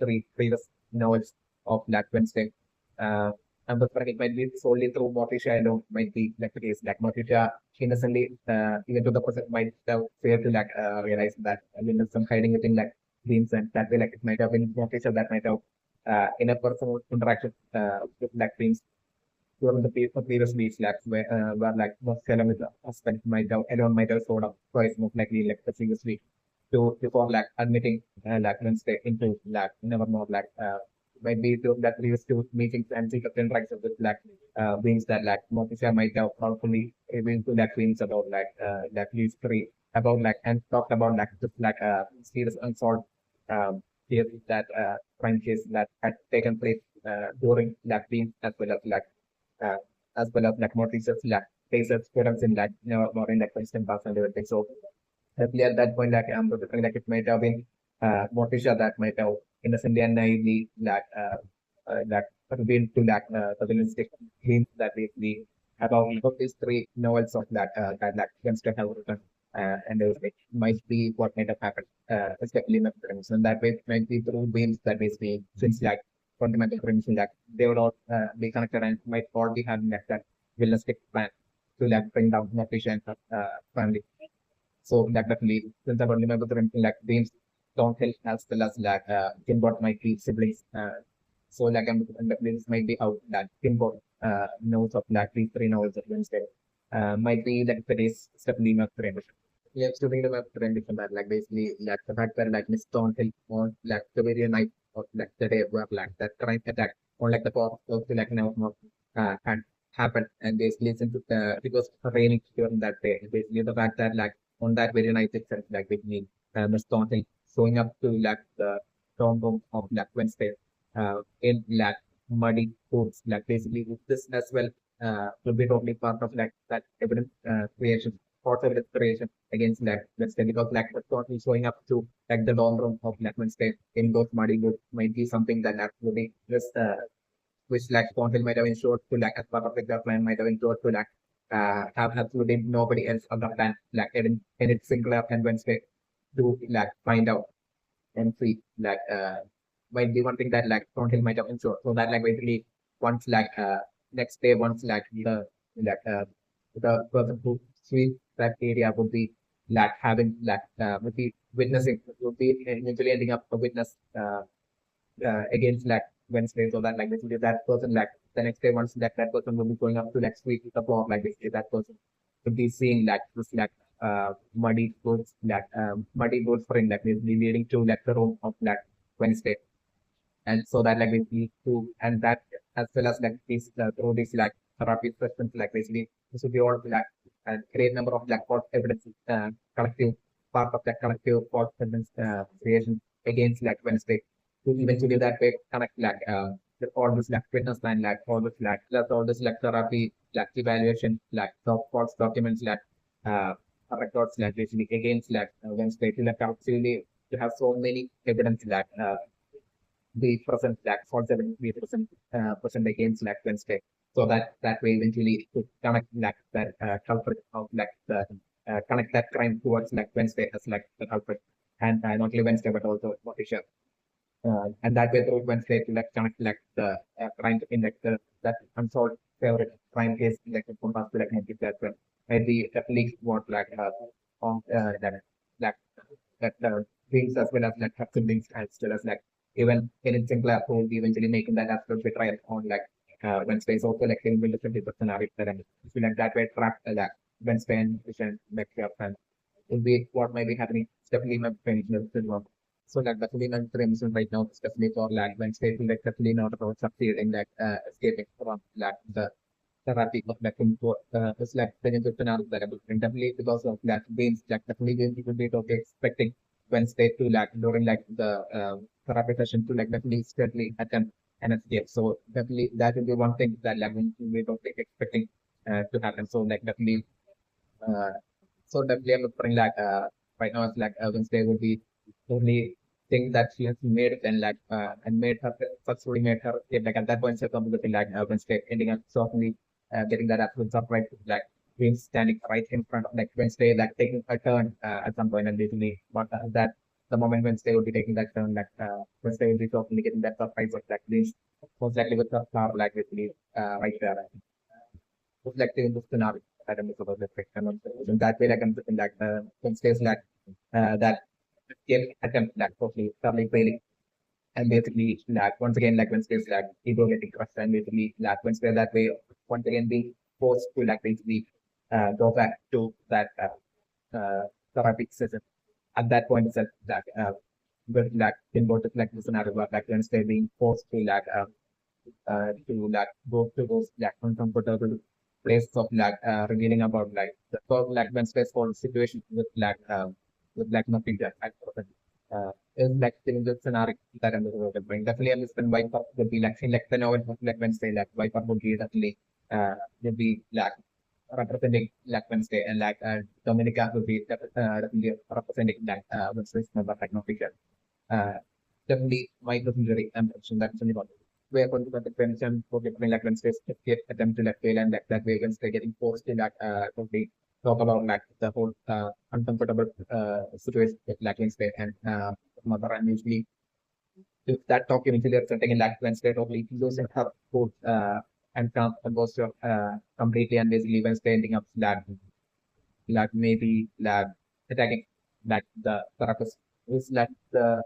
S1: three previous novels of Black Wednesday. Uh, I'm just it might be solely through Morticia alone might be like the case. Like Morticia innocently even to the person might have failed to like realize that some hiding within like dreams and that way like it might have been Morticia that might have in a personal interaction with like dreams during the previous weeks, like where like was along with the husband might have alone might have sort of twice more likely like the previous week to before like admitting like Wednesday into like never more like maybe to that previous two meetings and secret interactions with like beings that like Motisha might have powerfully able to like things about like these three about like and talked about like just like serious unsolved case that crime case that had taken place during that being uh, as well as like more research like cases students in like more in like Western parts and everything. So definitely at that point like I'm looking like it might have been Motisha that might have innocently and naively like been to that surveillanceistic hints that we about these three novels of that like Gangster have written and it might be what might have happened especially in the films and that way it might be through beams that we see since like fundamental crimes like they would all be connected and might all be having that villanistic plan to like bring down Motisha and her family. So that definitely, since I don't remember the like names don't help as well as like Kinbot might be siblings. So like and definitely this might be how that Kinbot knows of like these three novels of Wednesday. Might be like the days definitely not friend. Yeah, so thinking about trend from that, like basically like the fact that like Miss Thornhill on like the very night of like the day where like that crime attack on like the port of the like now had happened and basically since it was raining during that day. Basically the fact that like on that very night itself, like between Miss Thornhill showing up to like the town room of like Wednesday in like muddy boots, like basically this as well will be totally part of like that evidence creation, thoughts evidence creation against like Wednesday because like the thought is showing up to like the dorm room of like Wednesday in those muddy boots might be something that actually just which like Thornhill might have ensured to like as part of like, the plan might have ensured to like have absolutely nobody else on the plan like in its singular and Wednesday to like find out and see like might be one thing that like Thornhill might have ensured. So that like basically once like next day once like like the person who sweep that area would be like having like would be witnessing would be eventually ending up a witness against like Wednesday. So that like basically that person like the next day once that person will be going up to like sweep the floor like basically that person will be seeing like this like muddy roads for like basically leading to like the room of like Wednesday and so that like basically to and that as well as like these through these like therapy sessions like basically this will be all like and create number of like false evidence collective part of that collective false evidence creation against like Wednesday to eventually that way connect like all this like witness line like all this like that's all this like therapy like evaluation like the false documents like uh records like basically against like Wednesday to like actually to have so many evidence like the present like for 73% percent against like Wednesday. So that way eventually to connect like that culprit of like the connect that crime towards like Wednesday as like the culprit and not only Wednesday but also Motisha. And that way through Wednesday to like connect like the crime in like the that unsolved favorite crime case like from past to like motive that well. Maybe at least what like on that that things as well as like have things as well as like even in Sinclair who will be eventually making that absolute betrayal on like Wednesday is also like in the 50% of it that and feel like that way trap like Wednesday and Vision make your friend will be what might be happening. It's definitely my friend so like definitely not remission right now, it's definitely for like Wednesday to like definitely not about succeeding like escaping from like the therapy of like it's like the scenario that and definitely because of that beings like definitely we will be totally expecting Wednesday to like during like the therapy session to like definitely certainly attempt an escape. So definitely that will be one thing that like we will be totally expecting to happen. So like definitely uh, so definitely I'm looking like right now it's like Wednesday would be only thing that she has made it and like and made her successfully made her escape. Like at that point she's completely like Wednesday ending up certainly getting that absolute surprise like being standing right in front of like Wednesday like taking a turn at some point and basically but that the moment Wednesday would be taking that turn like Wednesday would be certainly getting that surprise of like this most likely with the car like basically right there reflective in the scenario that I'm about the effect and in that way like I'm like Wednesday's like that escape attempt like totally failing and basically like once again like Wednesday is like ego getting crushed, and basically like Wednesday that way once again being forced to like basically go back to that therapy session. At that point itself with like in both like the scenario where like Wednesday being forced to like go to those like uncomfortable places of like revealing about like the so, like Wednesday's whole situation with like nothing that I is like in the scenario that I'm going. Definitely understand why Puff would be like the novel of like Wednesday, like why Puff would be definitely would be like representing like Wednesday, and like Dominica would be definitely representing like Wednesday's number like no fiction. Uh, Definitely my documentary mentioned that only one. Where going to the pension for getting like Wednesday's attempt to like fail, and like that way Wednesday getting forced to like totally talk about like the whole uncomfortable situation with like Wednesday and mother, and usually if that talk eventually resulting in like Wednesday totally losing her food and come goes to completely, and basically Wednesday ending up like maybe like attacking like the therapist is like the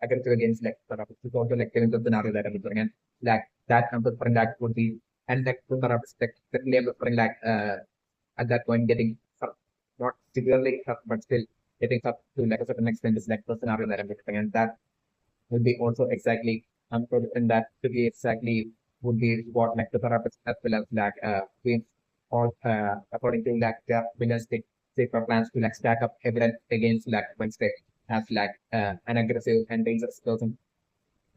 S1: aggressive against like therapist is also like telling the scenario that I'm referring, and like that I'm referring that would be, and like the therapist like certainly I'm referring like at that point getting hurt, not severely hurt but still getting hurt to like a certain extent is like the scenario that I'm referring, and that will be also exactly and that to be exactly would be what like the therapist as well as like we all according to like their realistic safer plans to like stack up evidence against like Wednesday as like an aggressive and dangerous person,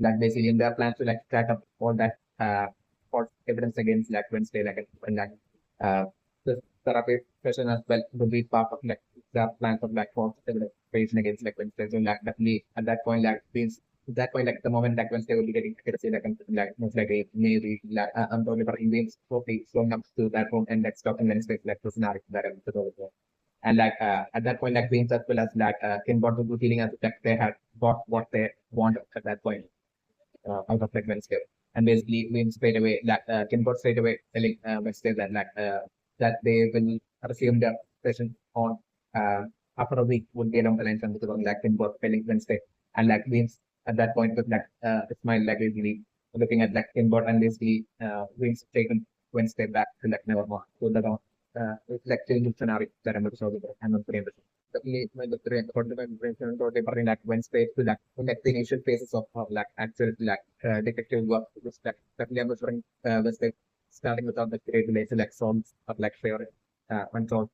S1: like basically in their plans to like stack up all that false evidence against like Wednesday, like and like uh the therapy session as well would be part of like the plans of like false evidence creation against like Wednesday. So like definitely at that point like means at that point like the moment like Wednesday will be getting aggressive like like most likely maybe like I'm talking about Indians probably slowing up to that room and like stopping Wednesday like the scenario that I'm talking about. And like at that point like Queens as well as like Kinbot will be feeling as if like they had got what they want at that point out of like Wednesday. And basically means straight away that can go straight away telling Wednesday that that they will resume their session on uh, after a week would be along the lines and because of like can work telling Wednesday, and like means at that point with like Ismail like basically looking at like inboard and basically Wings taken Wednesday back to like Nevermore. So that it's like changing scenario that I'm going to I'm not putting definitely when the totally parting like Wednesday to like the initial phases of like actual like detective work which like definitely I'm referring Wednesday starting without the great related like songs of like favorite unsolved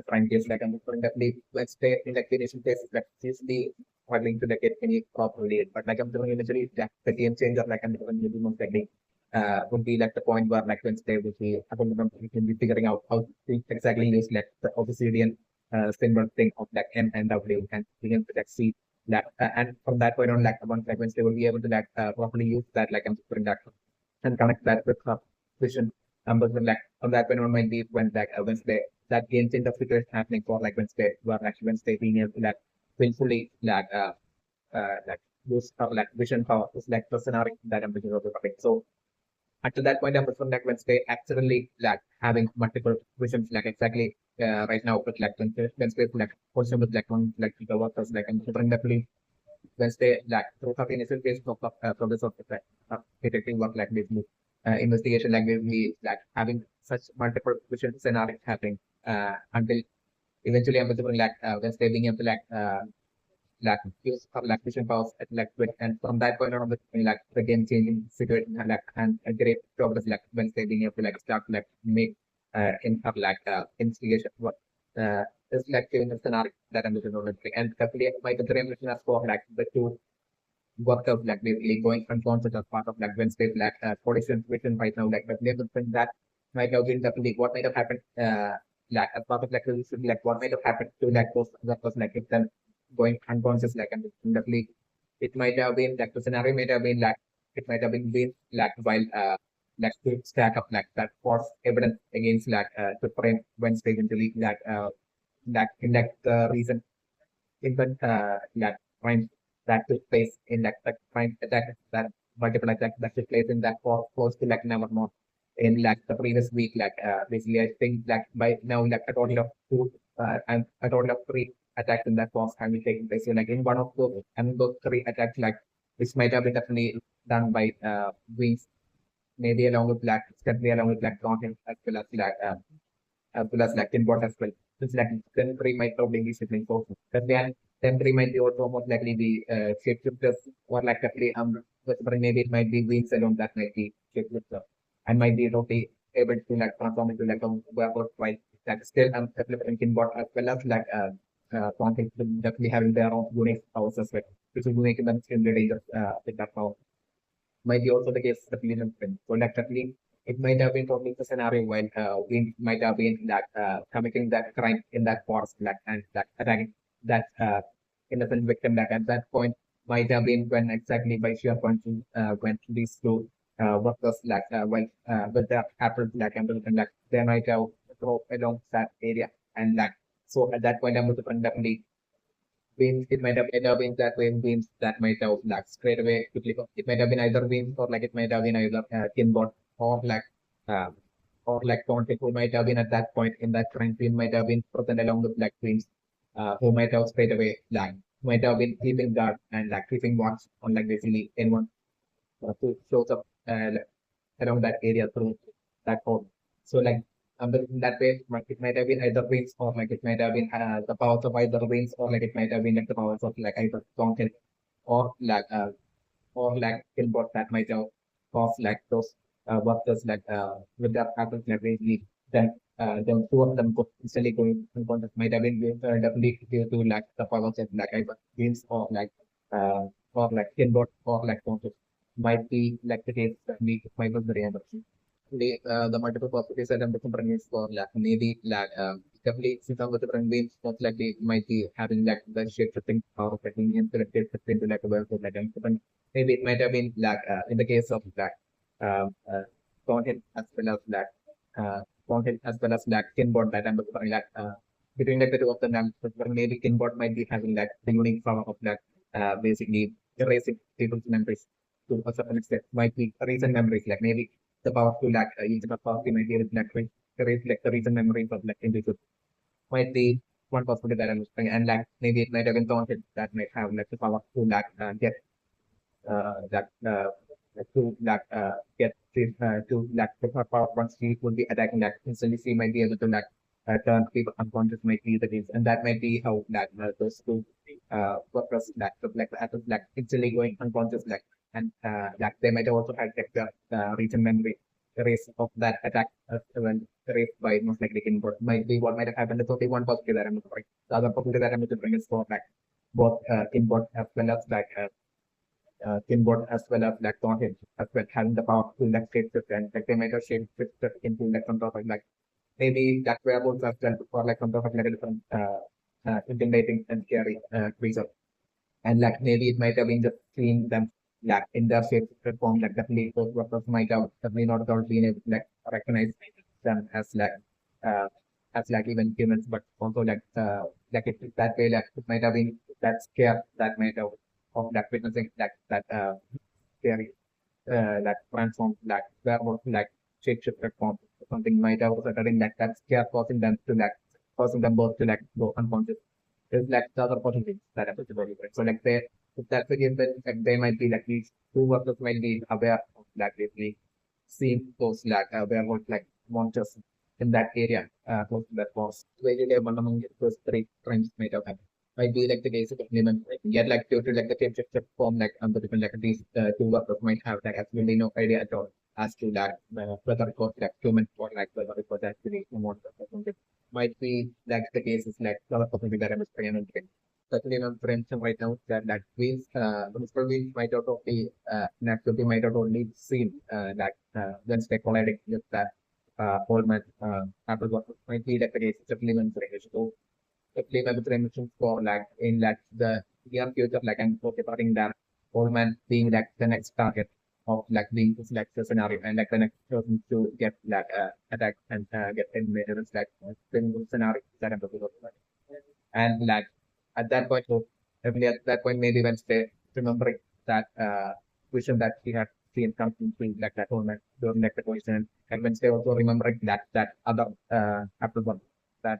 S1: crime case like I'm referring definitely Wednesday in like the initial phases like usually struggling to like get any proper lead, but like I'm doing initially like the game changer like I'm doing maybe most likely would be like the point where like Wednesday would be I don't remember we can be figuring out how to exactly use like the obsidian symbol thing of like M and W and being able to like see that and from that point on like once like Wednesday will be able to like properly use that like I'm putting that and connect that with her vision. But then, like from that point on might be when like Wednesday that game change of situation happening for like Wednesday where actually Wednesday being able to like willfully like use her like vision power is like the scenario that I'm thinking of. So until that point, I was from like Wednesday actually like having multiple visions like exactly right now with like Wednesday like also with like one like the workers like and considering definitely Wednesday like through her initial phase of progress of like detective work like basically investigation like basically like having such multiple vision scenarios happening until eventually I'm like Wednesday being able to like use her like vision powers at like and from that point on like the game changing situation and like and a great progress like Wednesday being able to like start like make in her like investigation what is like giving a scenario that I'm looking forward to and definitely my consideration as for like the two worked out like basically going unconscious as part of like Wednesday like police situation right now like but never think that might have been definitely what might have happened like as part of like this like what might have happened to like those that was like if them going unconscious like and definitely it might have been like the scenario might have been like it might have been like while like to stack up like that false evidence against like to frame Wednesday eventually like in like the reason even like crime that took place in like crime attack that multiple attack that took place in that for close to like Nevermore in like the previous week like basically I think like by now like a total of two and a total of three attacks in that force have been taking place. So like in one of those and those three attacks like which might have been definitely done by wings, maybe along with black, certainly along with black content as well as black as well as like input as well. Since like then three might probably be sibling so but then three might be also most likely be shapeshifters or like definitely but maybe it might be wings alone that might be shapeshifter and might be totally able to like transform into like a werewolf while like still definitely input as well as like content definitely having their own unique powers as well, which will make them in the range of with that power might be also the case with the Cleveland Twins. So definitely, it might have been totally the scenario when we might have been that committing that crime in that forest, like and that attacking that innocent victim. That at that point might have been when exactly by sheer coincidence when these two workers like when with the apple like and like they might have drove along that area and like so at that point I'm definitely beams, it might have either been that way beams that might have like straight away quickly. It might have been either beams or like it might have been either kinbot uh, or like contact who might have been at that point in that crime scene might have been present along with black beams who might have straight away like might have been keeping guard and like keeping watch on like basically anyone who shows up around that area through that hole. So like in that way, it might have been either winds or like it might have been the powers of either winds or like it might have been like the powers of like either Tonkin or like Kilbot that might have caused like those workers like with their patterns like really then two of them could instantly going unconscious might have been definitely due to like the powers of like either winds uh or like Kilbot or like conscious might be like the case that we might was the reality the multiple possibilities that I'm different is for like maybe like definitely since I'm with different beams most likely might be having like the shape shifting power of like Indian selected into like a world of like different maybe it might have been like in the case of like content as well as like content as well as like kinboard that I'm looking like between like the two of them maybe kinboard might be having like the unique power of like basically erasing people's memories to a certain extent might be recent memories like maybe the power to like using a power to maybe erase like the recent memories of like individuals might be one possibility that I'm looking and like maybe it might have been thought that might have like the power to like get that to like to like the power once she would be attacking that instantly she might be able to like turn people unconscious might be the case and that might be how like those two workers like the athletes like instantly going unconscious like and like they might have also had like the recent memory erase of that attack when erased by most likely input might be what might have happened. So the one possibility that I'm looking the other possibility that I'm looking to bring is for like both input as well as like Kinboard as well as like Thornhill as well having the power to like shape shift and like they might have shape shifted into like some sort of like maybe that werewolves as well or like some sort of like a different intimidating and scary creature and like maybe it might have been just seeing them like in their shape shifted form like definitely those workers might have definitely not at all been able to like recognize them uh as like even humans but also like it that way like it might have been that scare that might have of that witnessing that theory that transforms that werewolf like shapeshifter form something might have occurred in that scare causing them to like causing them both to like go unconscious. There's like the other possibilities that are possible. Right? So like they if that's the case then like they might be like these two workers might be aware of that basically seeing those like werewolf like monsters in that area close to that forest. Very one among those three crimes might have happened might be like the case of implement. Yet like due to like the same structure form like the different like these two workers might have like absolutely no idea at all as to that whether it was like human or like whether it was actually someone or something. Might be like the case is like the other possibility that I'm experimenting. Certainly not for instance right now that means the principal means might not only naturally might not only seen that when they colliding with that whole man after what might be like the case of elements so play by the emissions for like in like the near future, like I'm regarding that old man being like the next target of like being this like the scenario and like the next person to get like attacked and get eliminated. It's like the scenario that I'm talking about. And like at that point, so definitely at that point, maybe when they remembering that vision that he had seen something to like that old man during like the position, and when they also remembering that other Apple one that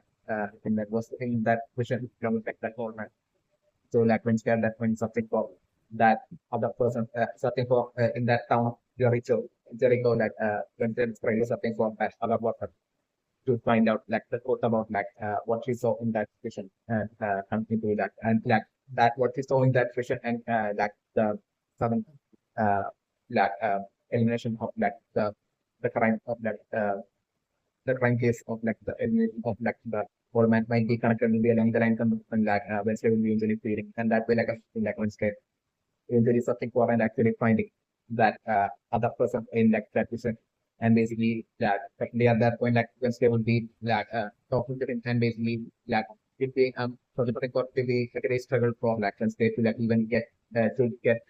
S1: thing that was in that vision from like that old man. So like when scared that when something for that other person searching for in that town of Jericho, like when they're searching for that other worker to find out like the truth about like what she saw in that vision and something to that and like that what she saw in that vision and like the sudden uh, like elimination of like the crime of like the crime case of like the elimination of like the old man might be connected to be along the line and like Wednesday will be usually feeding and that way like a like Wednesday usually something for and actually finding that other person in like that vision. And basically that they at that point like Wednesday will be like talking to him and basically like it being so the record to be like a struggle for like Wednesday to like even get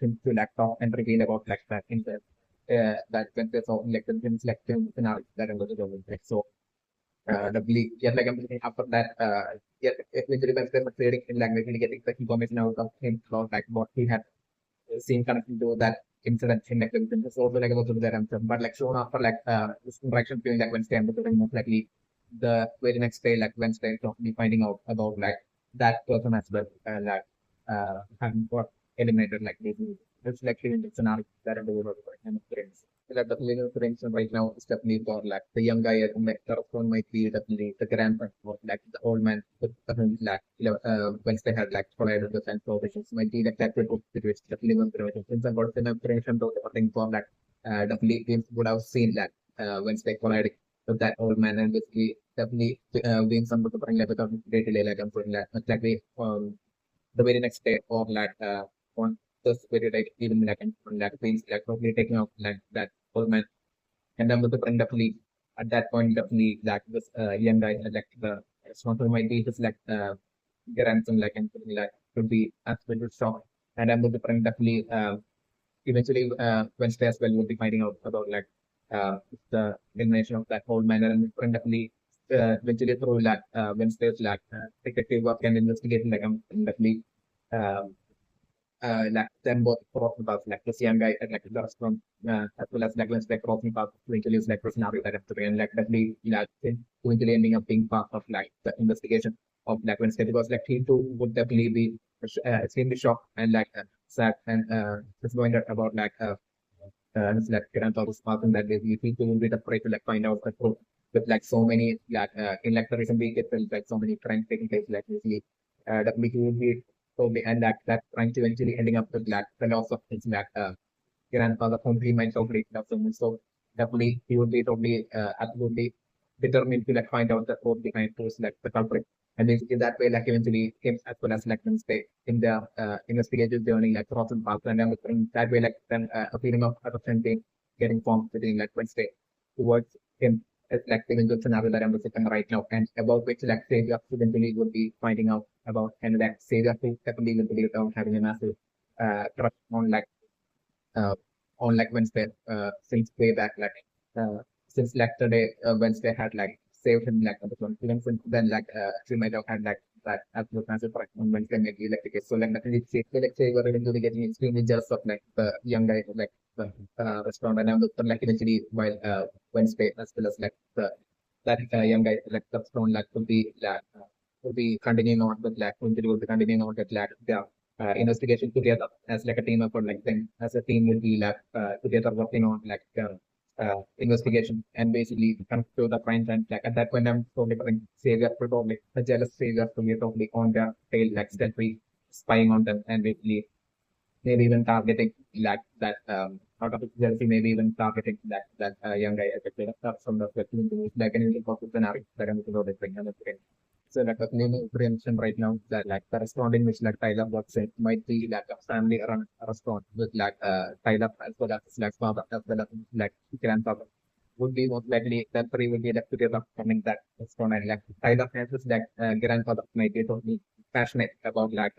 S1: him to like talk and reveal about like that in the that Wednesday so like the things like the scenario that I'm going to go with. So the belief, yet like I'm thinking after that yet eventually Wednesday was trading in language really getting the information out of him about like what he had seen connecting to that incident in like it's also like about that answer. But like soon after like this interaction between like Wednesday and the most likely the very next day, like Wednesday be finding out about like that person as well, like having got eliminated like this. It's like the scenario that I'm doing and friends. Like the legal friends right now is definitely for like the young guy at the restaurant might be definitely the grandpa or like the old man with like Wednesday had like collided with and so which is might be like that type of situation definitely one situation. Since I got the information though I think for like definitely games would have seen that Wednesday colliding with that old man and basically definitely being some of the like because day to day like I'm putting like we the very next day or like on this very like even like like things like probably taking off like that old man and then with the friend definitely at that point definitely like this young guy like the responsible might be his like grandson like and something like could be as well as shocked and then with the friend definitely eventually Wednesday as well will be finding out about like the elimination of that old man and friend definitely eventually through like Wednesday's like detective work and investigation like definitely um like them both crossing paths, like this young guy and like the restaurant, as well as like let's like crossing paths eventually is like personality that have to be and like definitely like eventually ending up being part of like the investigation of like Wednesday because like he too would definitely be extremely shocked and like sad and disappointed about like it's like grandfather's path and that they people will be afraid to like find out the truth with like so many like in like the recent week it felt like so many crimes taking place like we see definitely he will be totally and that trying to eventually ending up with like the loss of his like grandfather whom he might totally love so much. So definitely he would be totally absolutely determined to like find out the truth behind who's like the culprit. And in that way, like eventually him as well as like Wednesday in the investigative journey, like crossing paths and everything. That way, like then a feeling of affection being getting formed between like Wednesday towards him. It's like the good scenario that I'm sitting right now, and about which like Savior eventually would be finding out about, and like Savior definitely will be later having a massive crush uh, on like Wednesday since way back uh, since like today Wednesday had like saved him like on the phone. Even since then like she might have had like that absolute massive crush on Wednesday maybe like the case. So like definitely like say we're eventually getting extremely jealous of like the young guy like the restaurant and but like eventually while Wednesday as well as like the that young guy like the restaurant like will be continuing on with like will be continuing on with like the investigation together as like a team effort, like then as a team will be like together working on like investigation and basically come to the crime and like at that point I'm totally putting Savior probably the jealous Savior to be totally on their tail like stealthily spying on them and basically maybe even targeting like that out of jealousy, maybe even targeting that young guy affected from the 15 to like an impossible scenario that I'm going to bring on the screen. So like a new preemption right now that like the restaurant in which like Tyler works in might be like a family run restaurant with like Tyler as well as his like father as well as like grandfather would be most likely that three will be like together coming that restaurant and like Tyler has his like grandfather might be totally passionate about like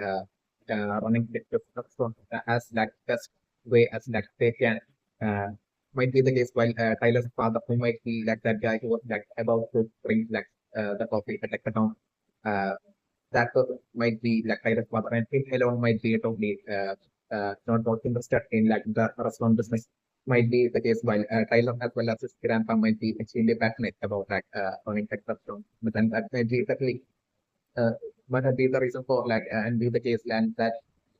S1: running the restaurant as like best way as like they can. Uh, might be the case while Tyler's father who might be like that guy who was like about to bring like the coffee at like the town. Uh, that person might be like Tyler's father and him alone might be totally not interested in like the restaurant business. Might be the case while Tyler as well as his grandpa might be extremely passionate about like running tech restaurant. But then that might be definitely uh, might have been the reason for like and be the case and that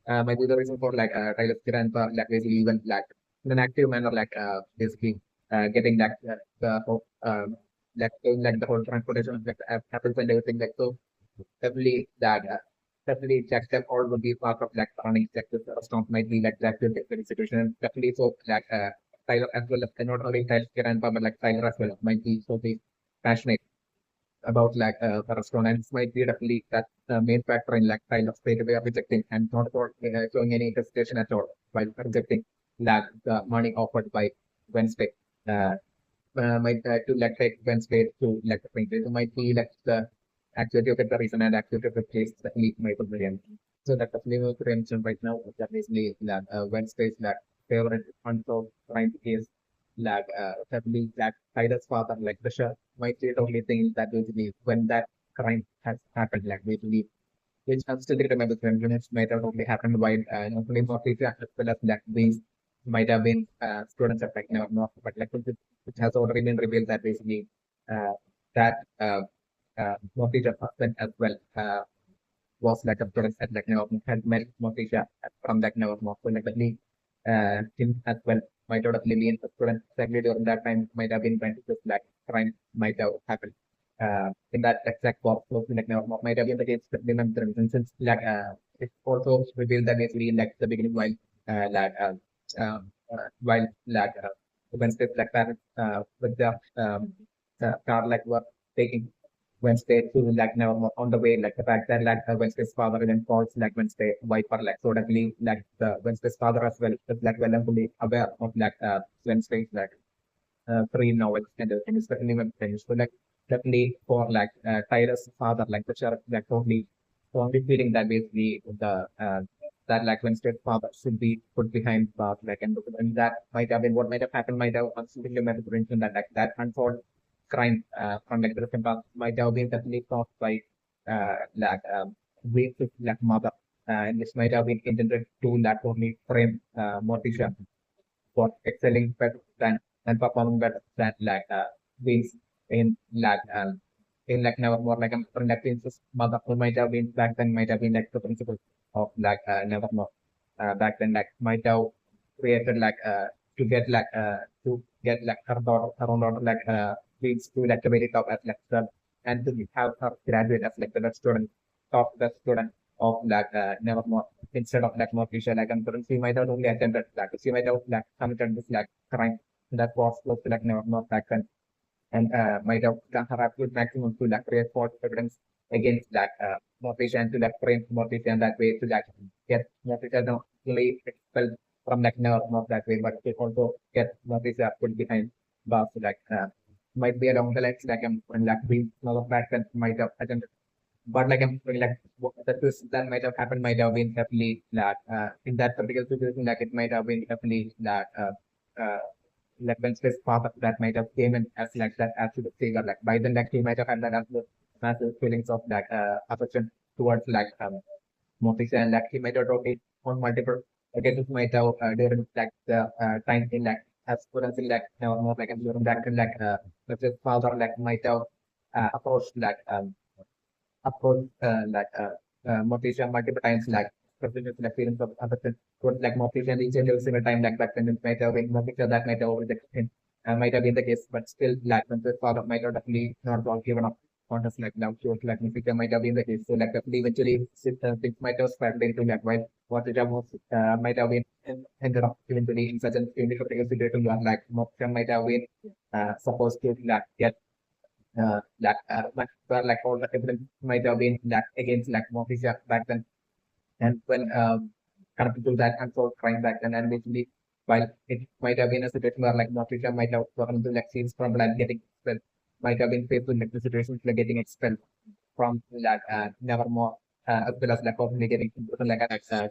S1: might be the reason for like Tyler's grandpa like basically even like in an active manner like basically getting like the whole like doing like the whole transportation like happens and everything like so definitely that definitely Jack Step all would be part of like running like this restaurant might be like that the situation definitely so like Tyler as well as not only Tyler's grandpa but like Tyler as well might be so be passionate about like the restaurant and it might be definitely that main factor in like kind of straight away rejecting and not for showing any hesitation at all while rejecting like the money offered by Wednesday. Uh, might to like take Wednesday to like the print. It might be like the actuality of the reason and actuality of the case that we might be brilliant. So that the flavor prevention right now that basically that Wednesday's like favorite unsolved crime case like family like Tyler's father like the chef might be the only thing that basically when that crime has happened like basically which I'm still remember the incidents might have only happened while not only Morticia as well as like these might have been students at like never not but like which has already been revealed that basically uh, that Morticia husband as well was like a student at like never had met Morticia from like never more so like the him as well might have been a student exactly during that time might have been trying to just like crime might have happened in that exact box of like never might have been the case that remember and since like it also revealed that basically like the beginning like while like Wednesday like parents with the car like were taking Wednesday to like never on the way like the fact that like Wednesday's father then calls like Wednesday wife or like so definitely like the Wednesday's father as well is like well and fully aware of like Wednesday's like three novels and everything is definitely when finished. So like definitely for like Tyler's father, like the sheriff, like totally feeling that basically the that like Wednesday's father should be put behind bars, like and that might have been what might have happened, might have constantly mentioned that like that unsolved crime from like the different past might have been definitely caused by like racist like mother. And this might have been intended to like only frame Morticia for excelling better than and performing better than like ways in like never more like like Princess mother who might have been back then might have been like the principal of like never more back then like might have created like to get like her own daughter like beings to like the very top as lecturer and to have her graduate as like the best student top best student of like Nevermore instead of like Morticia like and she might have only attended like she might have like committed this like crime that was close to like Nevermore back then and might have done her absolute maximum to like create false evidence against like Morticia and to like frame Morticia in that way to like get Morticia not only expelled from like Nevermore that way but it also get Morticia put behind bars like might be along the lines like when like we know back then might have attended but like I'm feeling like the twist that might have happened might have been definitely that in that particular situation, like it might have been definitely that like Wednesday's father that might have came in as like that absolute figure. Like by then, like he might have had that absolute massive feelings of like affection towards like Moses and like he might have wrote it on multiple occasions might have during like the time in like as students in like more like during that like Wednesday's father like might have approached like approach motivation multiple times like continuous appearance of other towards like motivation each and every single time like that and it might have been motivation that might have already might have been the case but still like when the father might have definitely not all given up on us like now towards like motivation might have been the case so like definitely eventually things might have spiraled into like while what it was might have been ended up eventually in such an critical situation where like motivation might have been supposed to like get but like all the evidence might have been that against like Morticia back then. And when coming to that unsolved crime back then, and basically, while it might have been a situation where like Morticia might have gotten to like scenes from like getting expelled, might have been faced with like the situations like getting expelled from like Nevermore. As well as like obviously getting like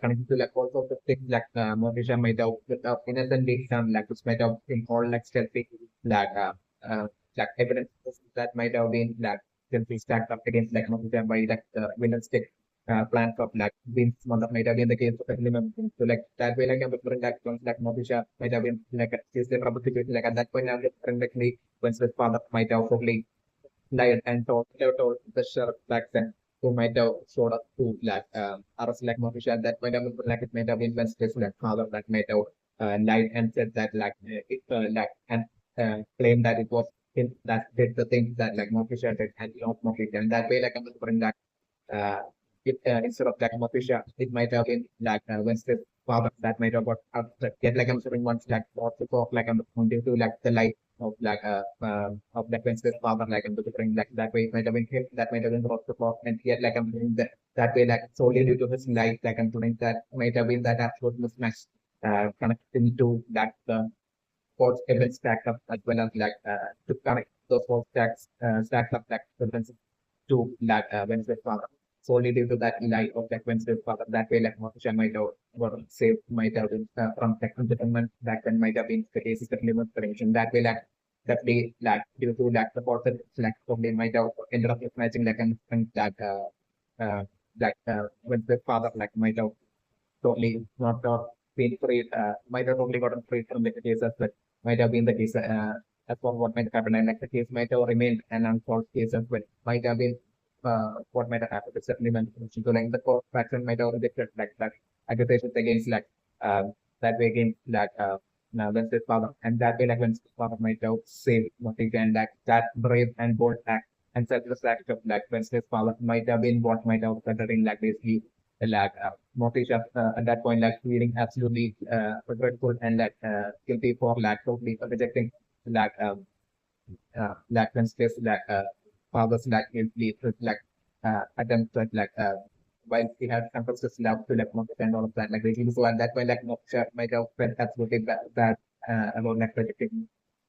S1: connected to like also the things like Morticia might have with innocently done like which might have been all like stealthy like uh, like evidence that might have been like stealthy stacked up against like Morticia by like the villain's stick plans of like Vince mother might have been the case of element. So like that way like I'm referring like once like Morticia might have been like a she's the trouble situation like at that point I'm referring like me once the father might have probably lied and told the sheriff back then who might have showed up to like arrest like Motisha at that point. I mean, like it might have been Wednesday's like father that might have lied and said that like it like and claimed that it was him that did the things that like Motisha did and not Motisha. And that way, like I'm remembering that uh, it, instead of like Motisha, it might have been like Wednesday's father that might have got upset. Yet like I'm saying once like what's the talk like I'm pointing to like the light of like Wednesday's father like I'm bring like that way it might have been him that might have been brought to talk and yet like I'm doing that way like solely due to his light like I'm doing that might have been that absolute mismatch connecting to that sports events stacked up as well as like to connect those sports stacked up like events to that Wednesday father. Solely due to that light of that Wednesday father, that way like Motisha might have were saved, might have been from tech entertainment back then might have been the cases that limit prevention. That way like that day like due to like the person like probably might have ended up matching like and that Wednesday father like might have totally not been free, might have totally gotten free from the cases, but might have been the case as for what might have happened. And like the case might have remained an unsolved case as well. Might have been what might have happened. It's certainly mentioned. So like the court faction might have rejected like that accusations against like that way against like Wednesday's father. And that way like Wednesday's father might have saved Monica and like that brave and bold act and selfless act of like Wednesday's father might have been what might have resulted in like basically like Motisha at that point like feeling absolutely regretful and like guilty for like totally rejecting like like Wednesday's like father's like guilty like attempt at like while he had confessed his love to like Motisha and all of that like basically so at that point like Motisha might have felt absolutely bad about like rejecting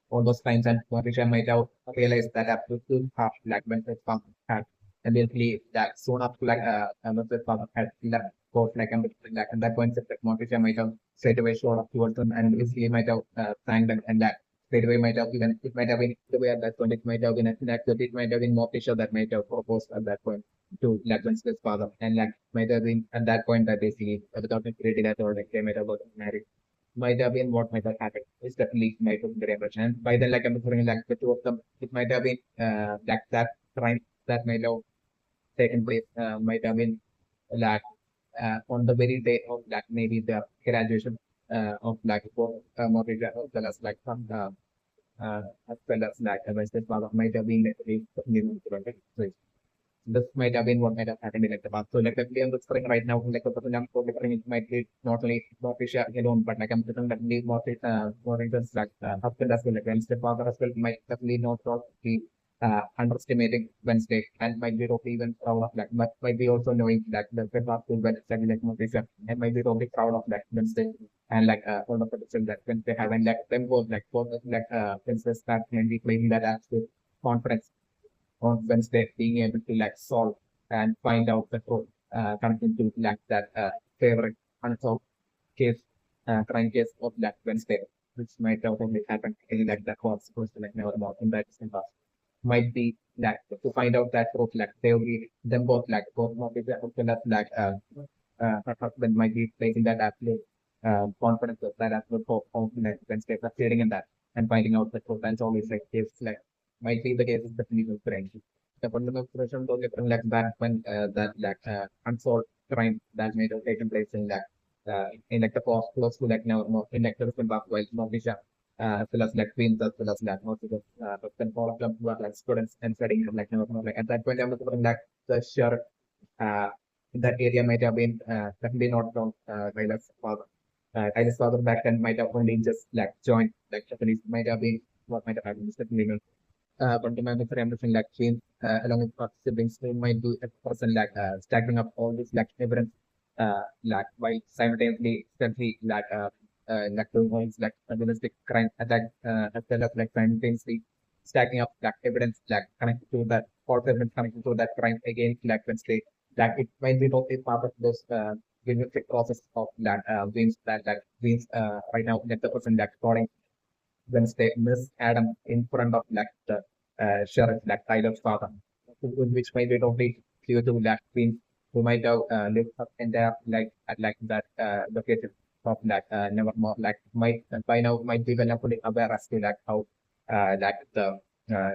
S1: all those times and Motisha might have realized that absolutely half like Wednesday's father had and basically that soon after like Wednesday's father had left court like and like at that point like Motisha might have straight away showed up towards them and basically might have thanked them and that straight away might have even it might have been the way at that point it might have been enacted it might have been Motisha that might have proposed at that point to like Wednesday's father and like might have been at that point that basically without creating that or like they might have gotten married might have been what might have happened. It's definitely might have been very much. And by then, like I'm referring like the two of them, it might have been like that crime that might have taken place, might have been like on the very day of like maybe the graduation of like both Mortgage as well as like from as well as like a Wednesday's father might have been like this might have been what might have happened in like the past. So like definitely I'm whispering right now, like the person I'm whispering it might be not only Morticia alone, but like I'm thinking that the Mortica's like husband as well, like Wednesday father as well might definitely not be underestimating Wednesday and might be totally even proud of that. But might be also knowing that the past will Wednesday like Morticia and might be totally proud of that Wednesday and like all of the decisions that Wednesday have and like them both like both like Wednesday start maybe claiming that absolute confidence on Wednesday being able to like solve and find out the truth connecting to like that favorite unsolved case, crime case of that Wednesday, which might have only happened in like that was supposed to like never about in that distant past. Might be that to find out that truth, like they will be them both like both motives as well as like her husband might be placing that absolute confidence of that absolute hope of like Wednesday succeeding in that and finding out the truth. And it's always like case like might be the case is definitely French. The fundamental question was different like back when that like unsolved crime that may have taken place in like the past close to like now in like the different while Monisha as well as like Queens as well as like most of the but then all of them were like students and studying like never like at that point I was like the sure uh that area might have been definitely not from Tyler's father. Tyler's father back then might have only just like joined like Japanese might have been what might have happened is definitely continuing for everything like change along with our siblings who might do a person like stacking up all these like evidence like while simultaneously steadily like doing all these like domestic crime attack as well as like simultaneously stacking up like evidence like connected to that false evidence connected to that crime against like Wednesday like it might be totally part of those linguistic process of that wins right now let the person like calling Wednesday, Miss Adam in front of like the sheriff, like Tyler's father, which might be totally clear to like Queen, who might have lived up in there like at like that location of like Nevermore, like might by now might be well fully aware as to like how like the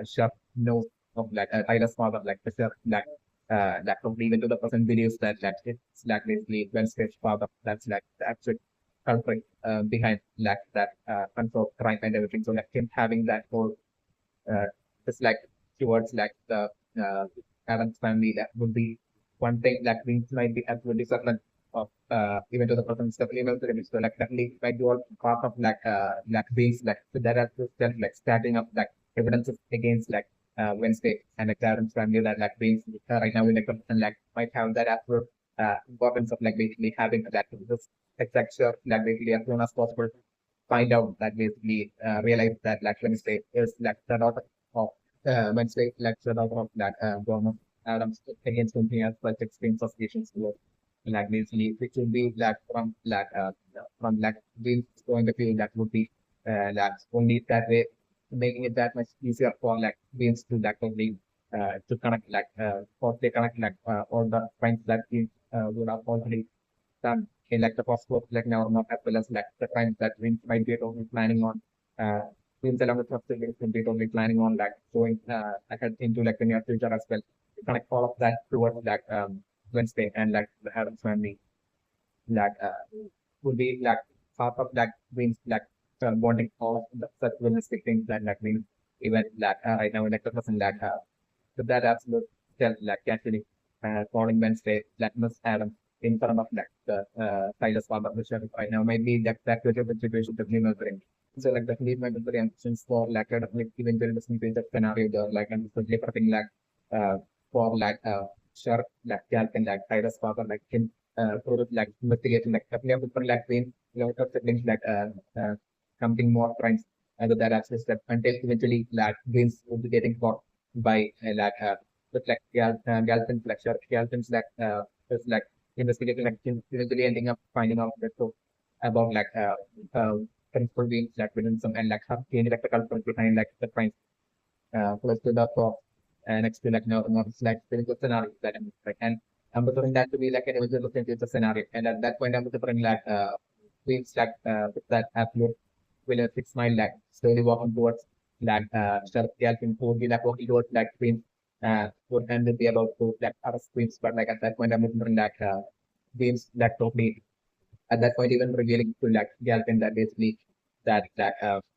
S1: sheriff knows of like Tyler's father, like the sheriff, like that probably even to the person believes that it's like basically Wednesday's father. That's like the actual culprit behind like that unsolved crime and everything. So like him having that whole just like towards like the uh, Adams family, that would be one thing that we might be absolutely certain of even to the person stuff email to them. So like definitely might be all part of like these like so that are just like starting up like evidences against like Wednesday and like the Adams family that like beings right now in the and like might have that absolute importance of like basically having that this exact sure like basically as soon as possible find out that basically realize that like Wednesday is like the daughter of Wednesday like the daughter of that Governor Adams against whom he has such extreme suspicions towards like basically which would be like from like being going to feel that would be like only that way making it that much easier for like beings to like only to connect like or they connect like all the points that we would have already done in like the possible like now not as well as like the crimes that we might be totally planning on teams along with trusted links will be totally planning on like going ahead into like the near future as well. Connect all of that towards like Wednesday and like the Adams family like would be like part of that means like bonding all of the such realistic things that like means even like right now like the person like so that absolute self like actually following Wednesday like Miss Adam in front of like the Silas father which right now maybe that critical situation that we must bring. So like definitely my very ambitions for like definitely even during the that scenario there like and especially prepping like uh for like sure like Cal and like Silas father like him sort of like investigating like definitely different like being lot of siblings like something more crimes and that access that until eventually like Vince will be getting caught by with like Galpin's lecture. Galpin's like is like investigating like eventually ending up finding out that so about uh principal being like within some and like have gained like the culprit behind like the crimes plus to the top and next to like no it's like very good scenario that I'm like and I'm preferring that to be like an individual into the scenario and at that point I'm preferring like beings like with that absolute will a 6 mile like slowly walking towards like start helping to be like walking towards like queens would and will be about to like arrest queens but like at that point I'm preferring like games that totally at that point even revealing to like Galpin that basically that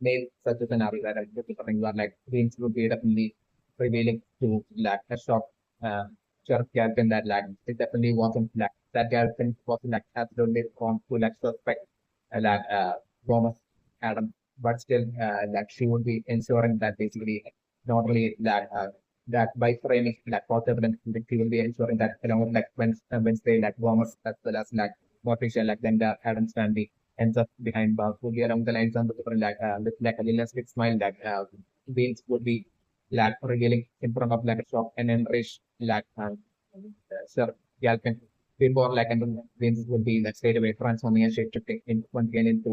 S1: made such a scenario that I'm looking something where like Greens would be definitely revealing to like a shock Sheriff Galpin that like it definitely wasn't like that Galpin wasn't like absolutely wrong to like suspect like Thomas Adam but still like she would be ensuring that basically not only that by framing like false evidence like, she will be ensuring that along with like Wednesday like Thomas as well as like motivation like then the Adams family ends up behind bars would be along the lines of the different with like a realistic smile that Beans would be like revealing in front of like a shop and enraged like Sir Galpin before like and then Beans would be like straight away transforming and shape shifting in once again into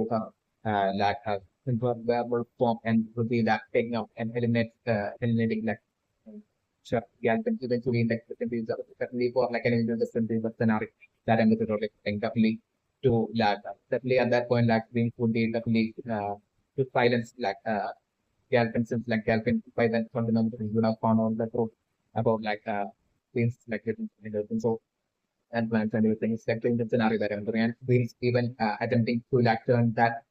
S1: into a werewolf form and would be like taking up and eliminating like sure. Yeah, and eventually like the things are certainly for like an individual different scenario that I'm looking like definitely to like definitely at that point like being would be definitely to silence like Galpin since like Galpin by then fundamentally would have found out the truth about like things like different so and plans and everything is like the scenario that I'm doing and he's even attempting to like turn that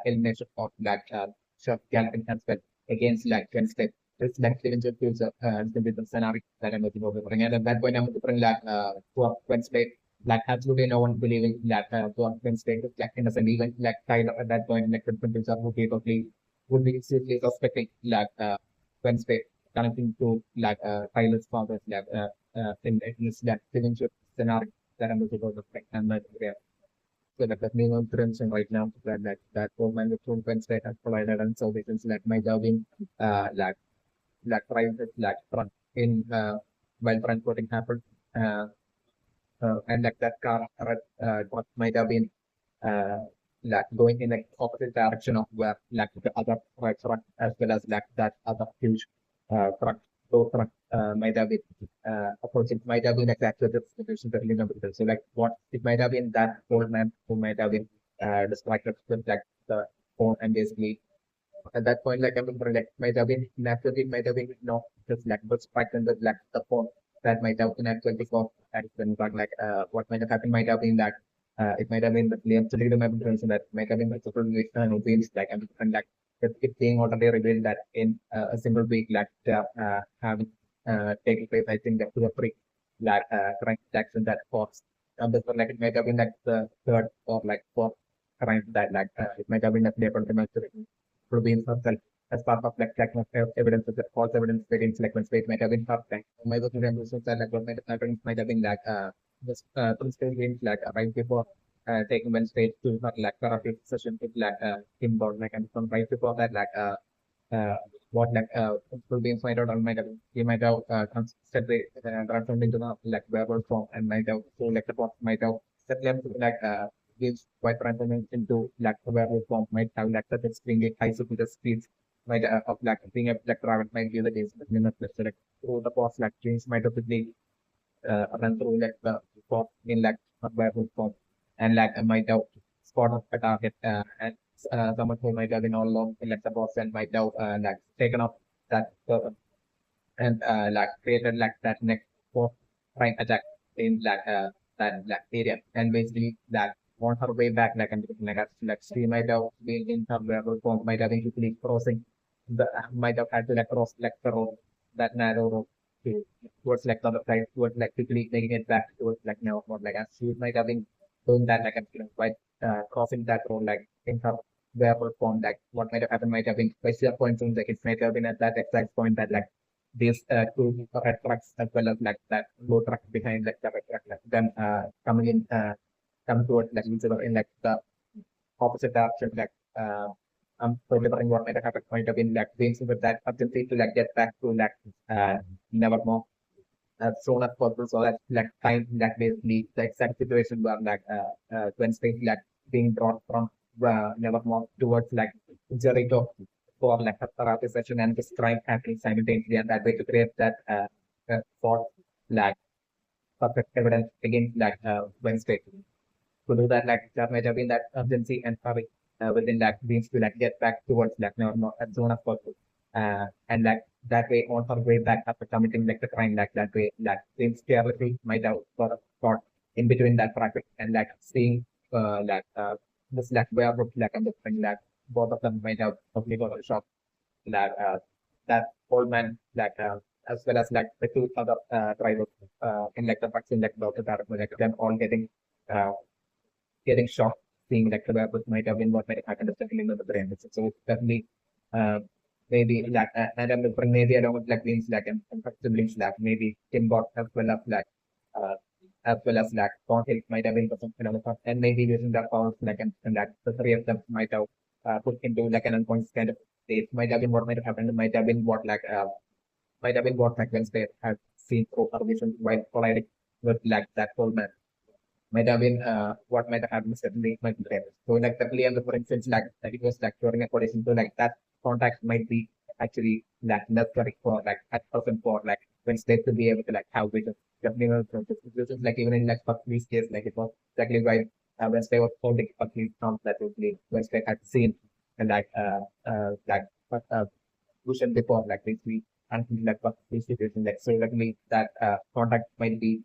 S1: elimination of like Chef Galpin as well against like Wednesday. It's like even just feels the scenario that I'm looking over. And at that point I'm looking like for Wednesday like absolutely no one believing that for Wednesday is like innocent even like kind of at that point like the printers are would be seriously suspecting like Wednesday connecting to like Tyler's father's like in this like scenario that I'm looking for the fact and that yeah. So that the minimum prevention right now that for my improvements that have provided and solutions like my jobbing like private like front in while transporting happened uh, and like that car what might have been uh, like going in the opposite direction of where like the other right truck as well as like that other huge truck. So truck might have been approaching might have been exactly the distribution that you know. So like what it might have been that old man who might have been distracted with like the phone and basically at that point like I remember like might have been naturally might have been just like distracted with like the phone that might have been at 24 at but what might have happened might have been that it might have been the claim to remember that might have been the super opinions and like it being already revealed that in a single week having taken place, I think that to a free crime action that cost before like it might have been like the third or like fourth crime that it might have been a labor to be in circle as part of like evidence of the false evidence against like when state might have been half time. My working revolution that like what might have been this principal games right before taking when state to not like therapy session with inbound like and from right before that what will be find out on might have he might have constantly transformed into the like werewolf form and might have so like the boss might have set them to gives quite transforming into like the werewolf form might have like such extremely high super speeds might of like being a like travel might be the case but not let's say like through the boss like change might have quickly run through like the form in like a werewolf form and like might have spot of a target someone who might have been all along in like the boss and might have taken off that and created like that next for trying attack in that area and basically on her way back and she might have been in her werewolf form might have been quickly crossing the might have had to cross like the road that narrow road to, towards like the other side towards like quickly making it back towards like now or as she might have been doing that quite crossing that road in her werewolf form what might have happened might have been by sheer coincidence it might have been at that exact point that these two red trucks as well as that blue truck behind the red truck then coming in come towards each other in the opposite direction I'm remembering what might have happened might have been being with that urgency to get back to nevermore as soon as possible so that time basically the exact situation where when space being brought from nevermore towards Jericho for a therapy session and this crime happening simultaneously and that way to create that for like perfect evidence against Wednesday. To do that, that might have been that urgency and hurry within means to get back towards nevermore as soon as possible. And that way on her way back after committing the crime that way seems carelessly might have sort of caught in between that traffic and seeing this werewolf and the thing both of them might have probably got a shock that old man as well as the two other drivers in the trucks in Dr. Tarak them all uh, getting shocked seeing the werewolf might have been what might have happened to settling in the brain. So definitely uh, maybe and I'm looking maybe along with means and siblings maybe Tim Bot as well as uh, Tom Hill might have been some phenomenon and maybe using their powers and the three of them might have put into an unconscious kind of state might have been what might have happened might have been what might have been what Wednesday had seen through her vision while colliding with that old man might have been what might have happened certainly might be there. So definitely and for instance that it was during a collision so that contact might be actually necessary for at person for Wednesday to be able to have vision. Definitely this is even in Buckley's case it was exactly why Wednesday was holding Buckley from that Wednesday had seen and vision before this week and Buckley's situation so definitely that contact might be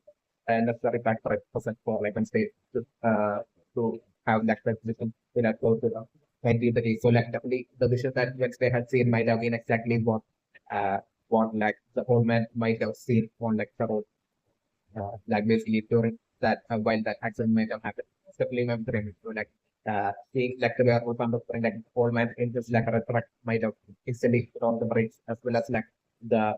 S1: necessary factor at present for Wednesday to have that position in a close to might be the case. So definitely the vision that Wednesday had seen might have been exactly uh what the old man might have seen on the road basically during that while that accident might have happened. Definitely remembering so seeing the werewolf on the old man in this a truck might have instantly put on the brakes as well as the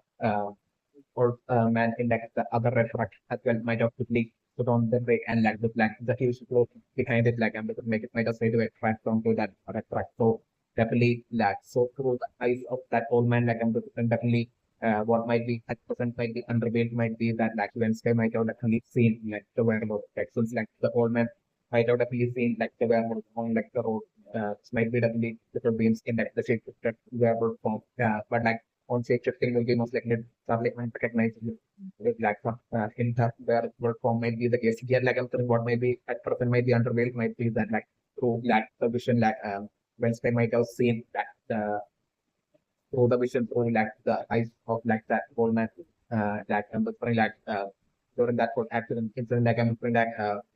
S1: or man in the other red truck as well might have quickly put on the brake and the huge float behind it and to make it might have straight away crash onto that red truck. So definitely so through the eyes of that old man and definitely what might be at present might be unrevealed might be that Wednesday might have definitely seen the werewolf since the old man might have definitely seen the werewolf on the road might be definitely different beings in the shape of that werewolf form but on shape shifting will be most likely probably unrecognizable with in that where work form might be the case. Here I'm saying what might be at present might be underveiled might be that through the vision Wednesday might have seen through the vision through the eyes of that whole man like I'm referring like during that whole accident incident, like I'm referring like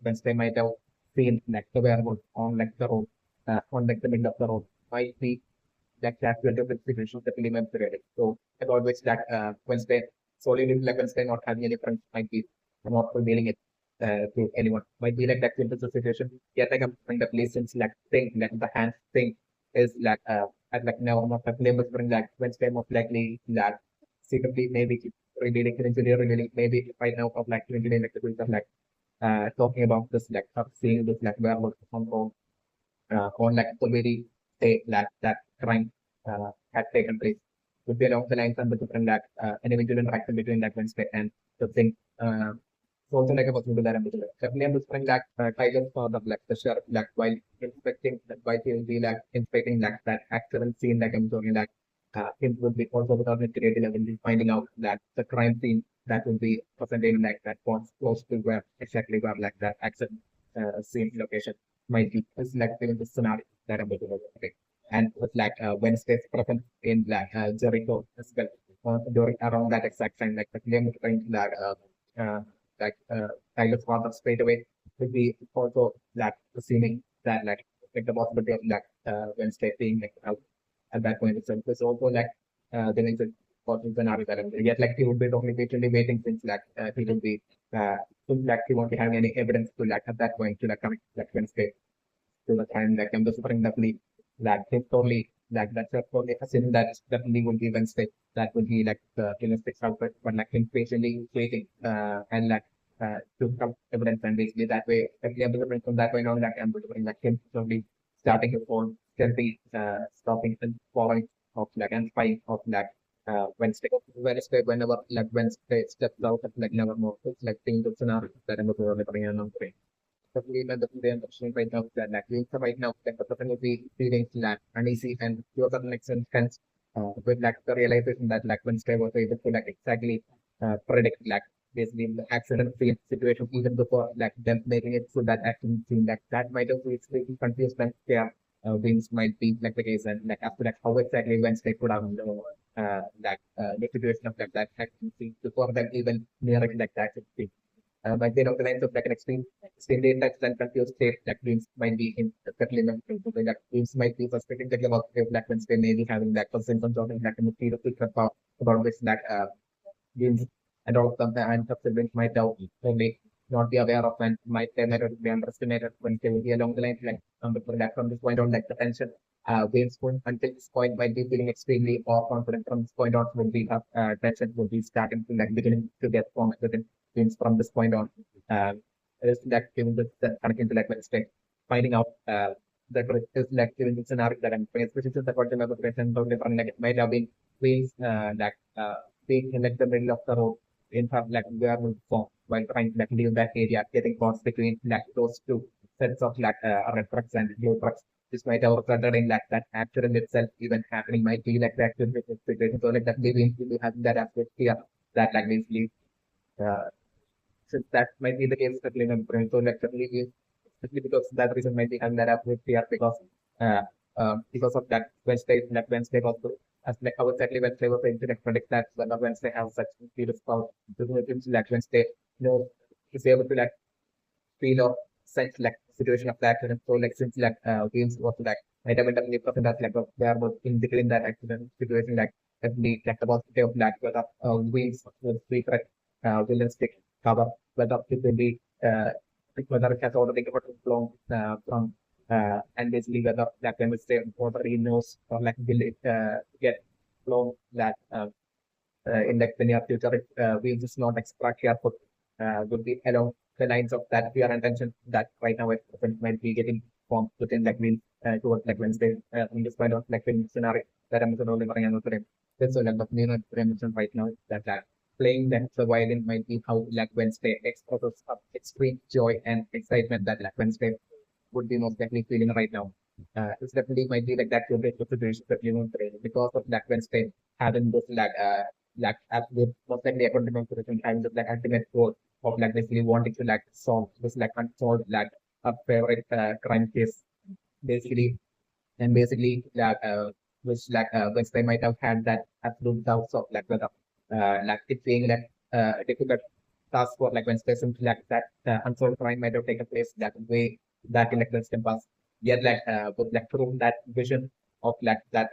S1: Wednesday might have seen like the werewolf on like the road, on like the middle of the road, might be like that to the situation that we remember it. So as always that Wednesday solely like Wednesday not having any friends might be not revealing it to anyone. Might be like that simple situation. Yet like I'm trying the lessons like thing like the hand thing is like at like now not like labels bring like Wednesday most likely that secretly maybe revealing eventually revealing maybe right now of like eventually like the truth of like talking about this like of seeing this like werewolf on like already say that crime had taken place. Would be along the lines of the different like an individual interaction between that Wednesday and the thing. So also like a possible that ambiguous. Definitely I'm whispering like Tiger's father like the sheriff like while inspecting that while he will be like inspecting like that actual scene like I'm talking like him would be also without creative level finding out that the crime scene that will be presented like that was close to where exactly where like that accident scene location might be selected in the scenario that I'm looking at. And with like Wednesday's presence in like Jericho as well during around that exact time, like the claim trying that like Tyler's father straight away would be also like assuming that like the possibility of like Wednesday being like out at that point itself is also like there is a possible scenario that yet like he would be only patiently waiting since like he will be uh since like he won't be having any evidence to like at that point to like coming like Wednesday to the time like I'm just suffering definitely like it's totally like that's a totally assume that definitely will be Wednesday. That would be like the realistic output, but like him patiently waiting and like to come evidence and basically that way definitely I'm delivering from that point on like I'm delivering like him slowly starting his own stealthy stopping and following of like and spying of like Wednesday. Wednesday whenever like Wednesday steps out of like never more it's like things of scenario that I'm delivering on definitely not the understanding right now that like doing so right now like the person will be feeling like uneasy and to a certain extent hence with like the realization that like Wednesday was able to like exactly predict like basically the accident scene situation even before like them making it so that accident scene like that might have really confused them yeah things might be like the case and like after that how exactly Wednesday could have the situation of like that accident scene before them even nearing like that scene but then on the lines of like an extreme data and confused state that dreams might be in settlement that dreams might be suspecting that about if that means they may be having that person from something that can be about which that dreams and all of them and subsequent might have only not be aware of and might they might be underestimated when they will be along the line like before that from this point on like the tension waves point until this point might be feeling extremely confident from this point on will be tension will be starting to like beginning to get formed within means from this point on, is like giving this connecting to like Wednesday, finding out that is like giving the scenario that I'm facing, which is the question of the question totally different. Like it might have been ways being in like the middle of the road in fact like where we form while trying to like leave that area, getting caught between like those two sets of like red trucks and blue trucks. This might have resulted in like that accident itself even happening might be like that situation. So like that maybe we have that aspect here that like basically uh, since that might be the case with Lincoln Print. So like certainly especially because that reason might be having that up with PR uh, because of that Wednesday also as like how exactly Wednesday was able to like predict that whether Wednesday has such serious power to like Wednesday is able to like feel or sense like situation of the accident. So like since like games was like might have been person that's like where was in between that accident situation like definitely like the possibility of like whether wheels will be correct will stick cover whether it will be whether it has already got flown from and basically whether that can stay already knows or like will it get flown that in like the near future if we just not extra careful would be along the lines of that fear and tension that right now it might be getting formed within like means towards like Wednesday in this kind of like film scenario that I'm only running on the so like the new mention right now is that playing the violin might be how like Wednesday expresses of extreme joy and excitement that like Wednesday would be most likely feeling right now. It's definitely might be like that situation that you know because of that Wednesday having this like absolute most likely according to the having this like ultimate goal of like basically wanting to like solve this like unsolved like a favorite crime case basically and basically like which like Wednesday might have had that absolute doubts of like whether like it being like difficult task for like Wednesday, simply like that unsolved crime might have taken place that way that in like Wednesday past. Yet like would like through that vision of like that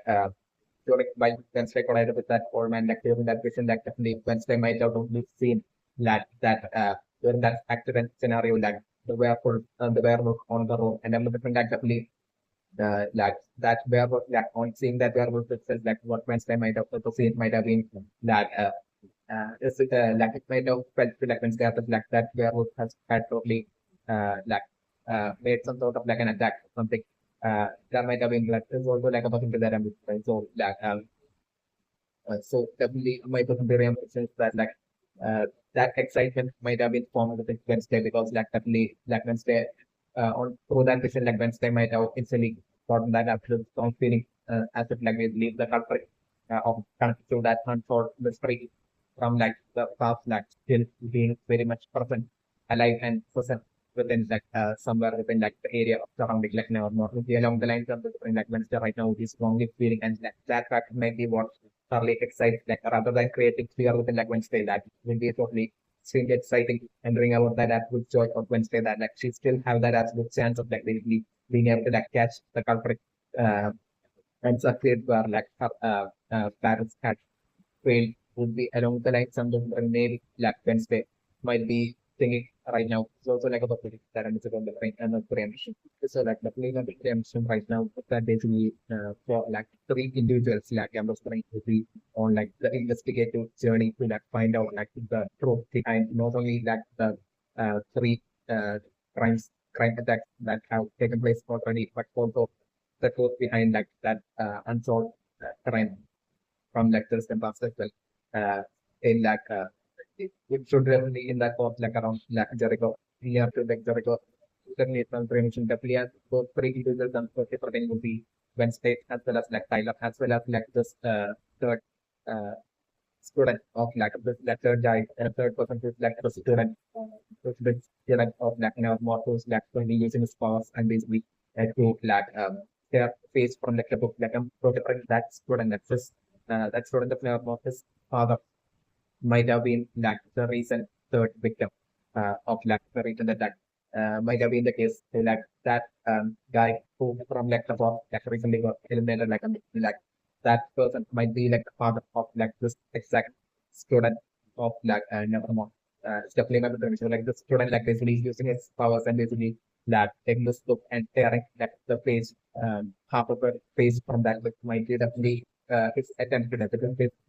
S1: during by Wednesday collided with that old man like during that vision like definitely Wednesday might have only seen like that during that accident scenario like the werewolf on the road and everything like definitely like that werewolf like on seeing that werewolf itself like what Wednesday might have also seen might have been that is it like it might have felt like Wednesday after like that werewolf has had totally like made some sort of like an attack or something that might have been like there's also like a possibility that I'm right? So like so definitely my personal impression is that like that excitement might have been formed with Wednesday because like definitely like Wednesday on through that vision like Wednesday might have instantly gotten that absolute strong feeling as if like we leave the culprit of connected to that unsolved mystery from like the past like still being very much present, alive and present within like somewhere within like the area of surrounding like now not really along the lines of the like Wednesday right now is strongly feeling and like that fact might be what thoroughly excited like rather than creating fear within like Wednesday that will be totally extremely exciting and bring about that absolute joy of Wednesday that like she still have that absolute chance of like really being able to like catch the culprit uh, and succeed where like her parents had failed would be along the lines something maybe like Wednesday might be thinking right now. It's also like about that and it's about the brain and the preemption. So like the plane of the preemption right now that basically for like three individuals like I'm just trying to be on like the investigative journey to like find out like the truth behind not only like the three uh, crime attacks that have taken place already, but also the truth behind like that unsolved crime from lectures and past as well. In like it should definitely in that course like around like Jericho, near to like Jericho, certainly some prevention definitely as both three individuals and pertaining would be Wednesday as well as like Tyler as well as like this third uh, student of like this like third guy and a third person who's like the student of like more who's like going to be using his powers and basically to like their face from like the book like protecting that student that student of his father might have been like the recent third victim of like the recent attack. Might have been the case like that guy who from like the boss like recently got eliminated like that person might be like the father of like this exact student of like Nevermore. It's definitely not the so like the student like basically using his powers and basically like taking this book and tearing like the page half of the page from that book might be definitely his attempt to that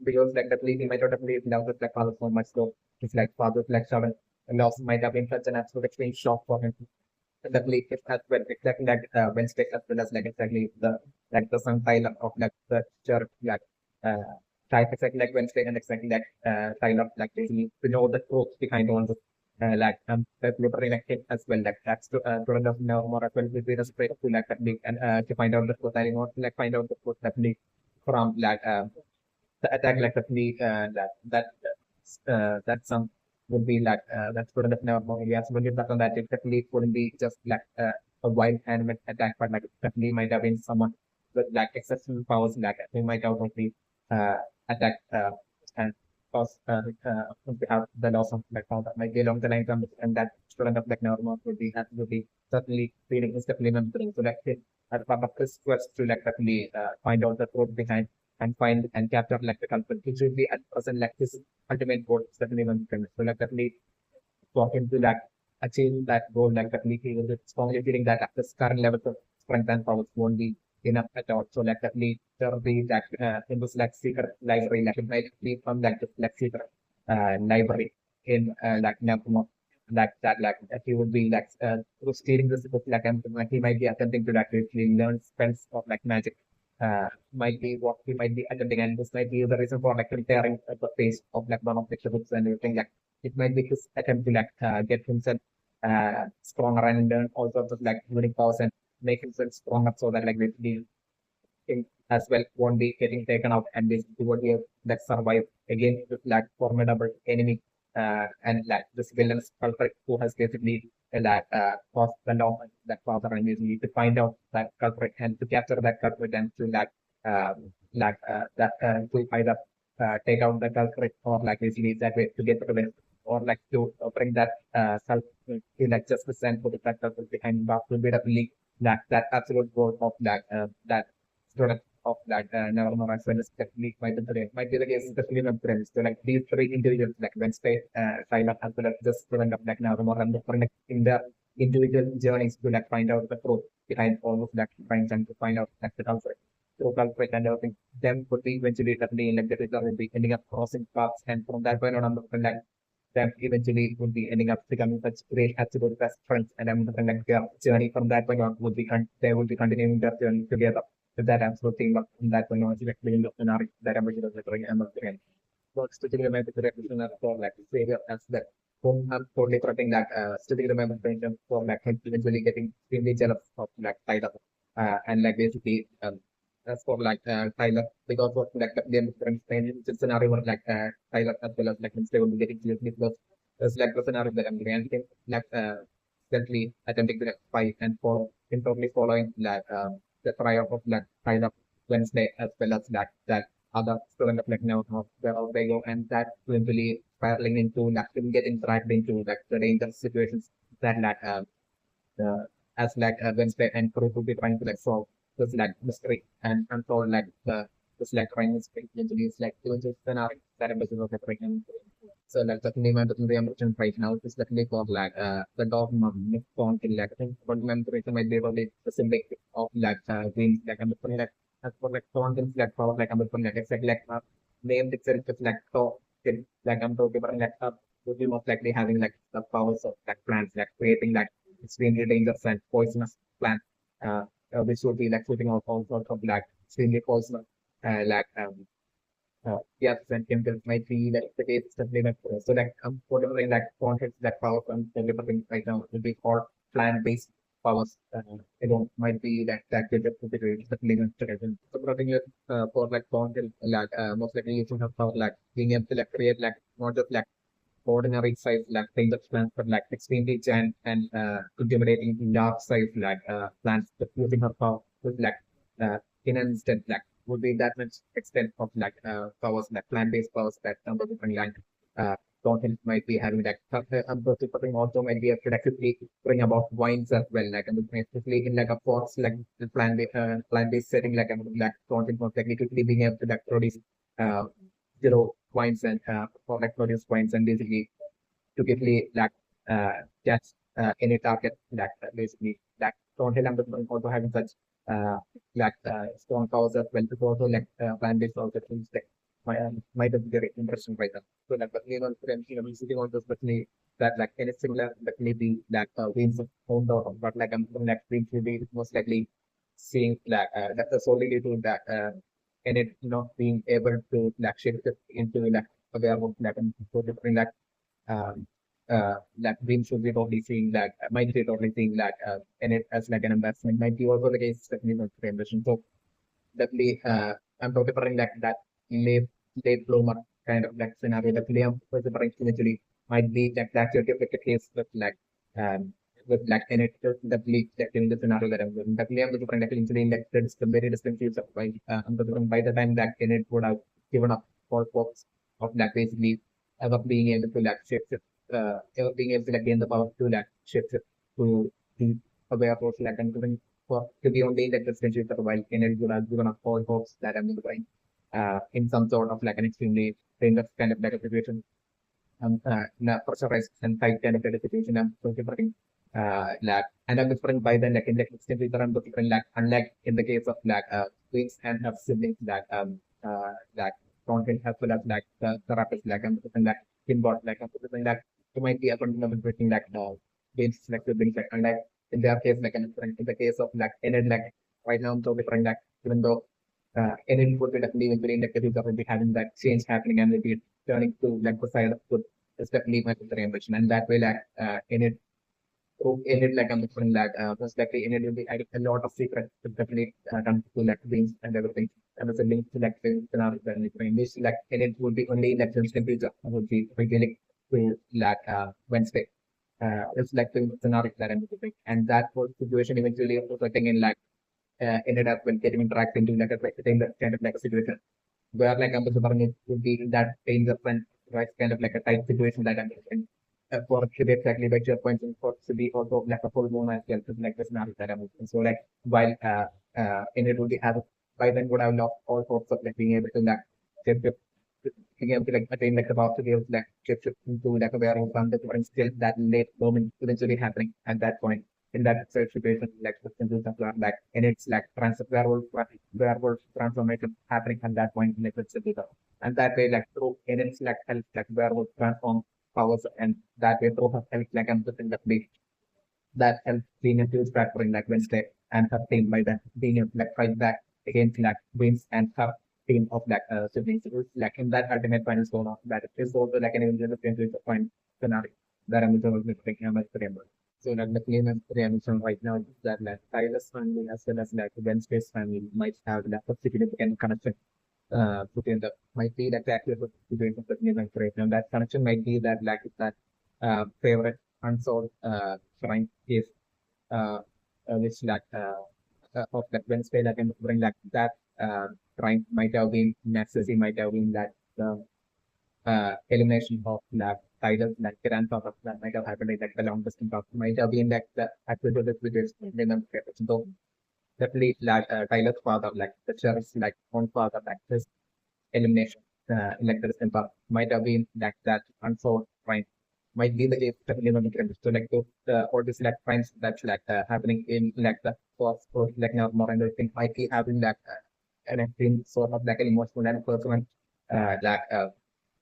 S1: because like definitely he might not have lived love with like father so much so his like father's like seven and also might have been such an absolute extreme shock for him. And definitely it as well exactly like Wednesday as well as like exactly the sun Tyler of like the church like uh type exactly like Wednesday and exactly like Tyler like basically to know the truth behind all this like literally like him as well like that's to know more as well with the straight to like technique and to find out the truth I want to like find out the truth technique from like the attack like definitely that some would be like that's good enough now for yes when you talk on that it definitely wouldn't be just like a wild animal attack but like definitely might have been someone with like excessive powers like who might have only attack and cause on behalf of the loss of like power that might be along the lines of and that student of like normal would be absolutely certainly feeling is definitely remembering to like as part of this quest to like definitely find out the truth behind and find and capture like the culprit, which will be at present like his ultimate goal, certainly one premise. So like definitely walk into that achieve that goal, like definitely he will be strongly feeling that at this current level of strength and powers won't be enough at all. So like definitely there will be that in this like secret library, like it might be from like this like secret library in like Nakumo. Like that, like he would be like stealing this book, like he might be attempting to like actually learn spells of like magic might be what we might be attempting, and this might be the reason for like tearing at the face of like one of the books and everything. Like it might be his attempt to like get himself stronger and learn all sorts of like unique powers and make himself stronger so that like the thing as well won't be getting taken out and basically won't be able to like survive against this like formidable enemy and like this villainous culprit who has basically like caused the law that father and basically to find out that culprit and to capture that culprit and to like that to either take out the culprit or like basically that way to get rid of it or like to bring that self to like justice and put that culprit behind bars will be definitely that absolute goal of that student of that nevermore as well as definitely might be the case especially when friends. So like these three individuals like Wednesday, Tyler as well as this student of like nevermore and different in their individual journeys to like find out the truth behind all of that crimes and to find out like the culprit. So culprit and everything them would be eventually definitely like the result will be ending up crossing paths and from that point on I'm looking like them eventually would be ending up becoming such great absolute best friends and I'm looking like their journey from that point on would be they will be continuing their journey together with that absolute team but from that point on it's like being of scenario that I'm going to end up again. Works to remember the representative for like savior as that whom I'm totally correcting that still remember for like him eventually getting extremely jealous of like Tyler and like basically as for like Tyler because of like the different scenario where like Tyler as well as like Wednesday will be getting seriously because there's like the scenario that I'm doing and him like steadily attempting to like fight and for him totally following like the trial of like Tyler Wednesday as well as that other student of like now where they go and that eventually spiraling into like him getting dragged into like the dangerous situations that uh, as like Wednesday and crew to be trying to like solve this like mystery and unfold like this like crime mystery eventually it's like even just scenario that episode of the crime. So like the name of the emotion right now is definitely for like the dog mom phone in like I think for the memorization might be probably the symbolic of like dreams like I'm looking like as for like phone things like power like I'm looking like exactly like name itself is like so like I'm talking about like would be most likely having like the powers of like plants like creating like extremely dangerous and poisonous plants which would be like shooting out all sorts of like extremely poisonous yes, and chemicals might be like the case definitely like so like whatever in that context that power from delivering right now will be called plant-based powers. It don't might be that good to be really definitely interesting. So putting it for like content like most likely you should have power like being able to like create like not just like ordinary size like dangerous plants but like extremely giant and intimidating large size like plants that using her power with like in an instant like would be that much extent of like powers like plant-based powers that number different like content might be having like putting also might be a productively bring about wines as well like especially in like a forest like the plant-based setting like content most likely quickly being able to like produce uh, wines and for like produce wines and basically to quickly like catch any target that basically that don't hill and also having such uh, strong powers as well to also like plant-based also things like might have very interesting right now. So like but we're sitting on this but that like any similar but maybe that wins of own but like I'm like wins will be most likely seeing that that's solely due to that and it not being able to like shift it into like aware of like and so different um, that dream should be totally seeing that might be totally seeing that in it as like an investment might be also the case definitely not for ambition. So definitely I'm totally preferring that late late bloomer kind of like scenario definitely I'm preferring eventually might be that that's your typical case um with like in it definitely like in the scenario that I'm doing. Definitely I'm preferring definitely eventually like that's the very distant future I'm preferring by the time that in it would have given up for folks of that basically ever being able to like shift it ever being able to like gain the power to like shift it to be aware of like and for to be only like the friendship for a while and it's gonna call hopes that I'm going in some sort of like an extremely dangerous kind of like a situation pressurized and tight kind of a situation I'm so different like and I'm different by then like in like extremely different like unlike in the case of like twins and have siblings like content as well as like the therapist like I'm different like inboard like I'm different like you might be a fundamental between like games like siblings like unlike in their case like in the case of like in it like right now I'm so different like even though and it would be definitely very negative that will be having that change happening and will be turning to like the side of good is definitely my future ambition and that way like in it like I'm different like most likely in it will be adding a lot of secrets to definitely come to like things and everything and it's a link to like the scenario and in this like in it would be only like the future would be revealing to like Wednesday it's like the scenario that I'm doing and that whole situation eventually resulting in like ended up when getting dragged into like a that kind of like a situation where like I'm it would be in that danger front, right? Kind of like a tight situation that I'm in. For it to be exactly by your points and for it to be also like a full moon as well, so like the scenario that I'm in. So like while in it would be have by then would have lost all sorts of like being able to like shift it, being able to like attain like the path to be able to like shift into like a warehouse from the different still that late moment eventually happening at that point in that situation like the simple stuff like and it's like werewolf transformation happening at that point in the city and that way like through and it's like help like werewolf transform powers and that way through her help like I'm within the place that helps being a huge factor in like Wednesday and her team by that being able to like fight back against like wins and her team of like siblings. It was, like in that ultimate final score of that is also like an individual point scenario that I'm thinking I'm remember. So like the claim I'm reaction right now is that like Tyler's family as well as like Wednesday's family might have like a significant connection between the might be that exactly what the situation with me right now. That connection might be that like that favorite unsolved crime case uh, which like of that Wednesday that can bring like that crime might have been necessary, might have been that the elimination of like titles like grandfather that might have happened in like the long distance of might have been like the actual with this so definitely like Tyler's father like the sheriff's like own father like his elimination like the distance of might have been like that unsolved crime might be the case definitely not the case. So like all these like crimes that's like happening in like the first or like now more and I think might be having like an extreme sort of like an emotional and personal like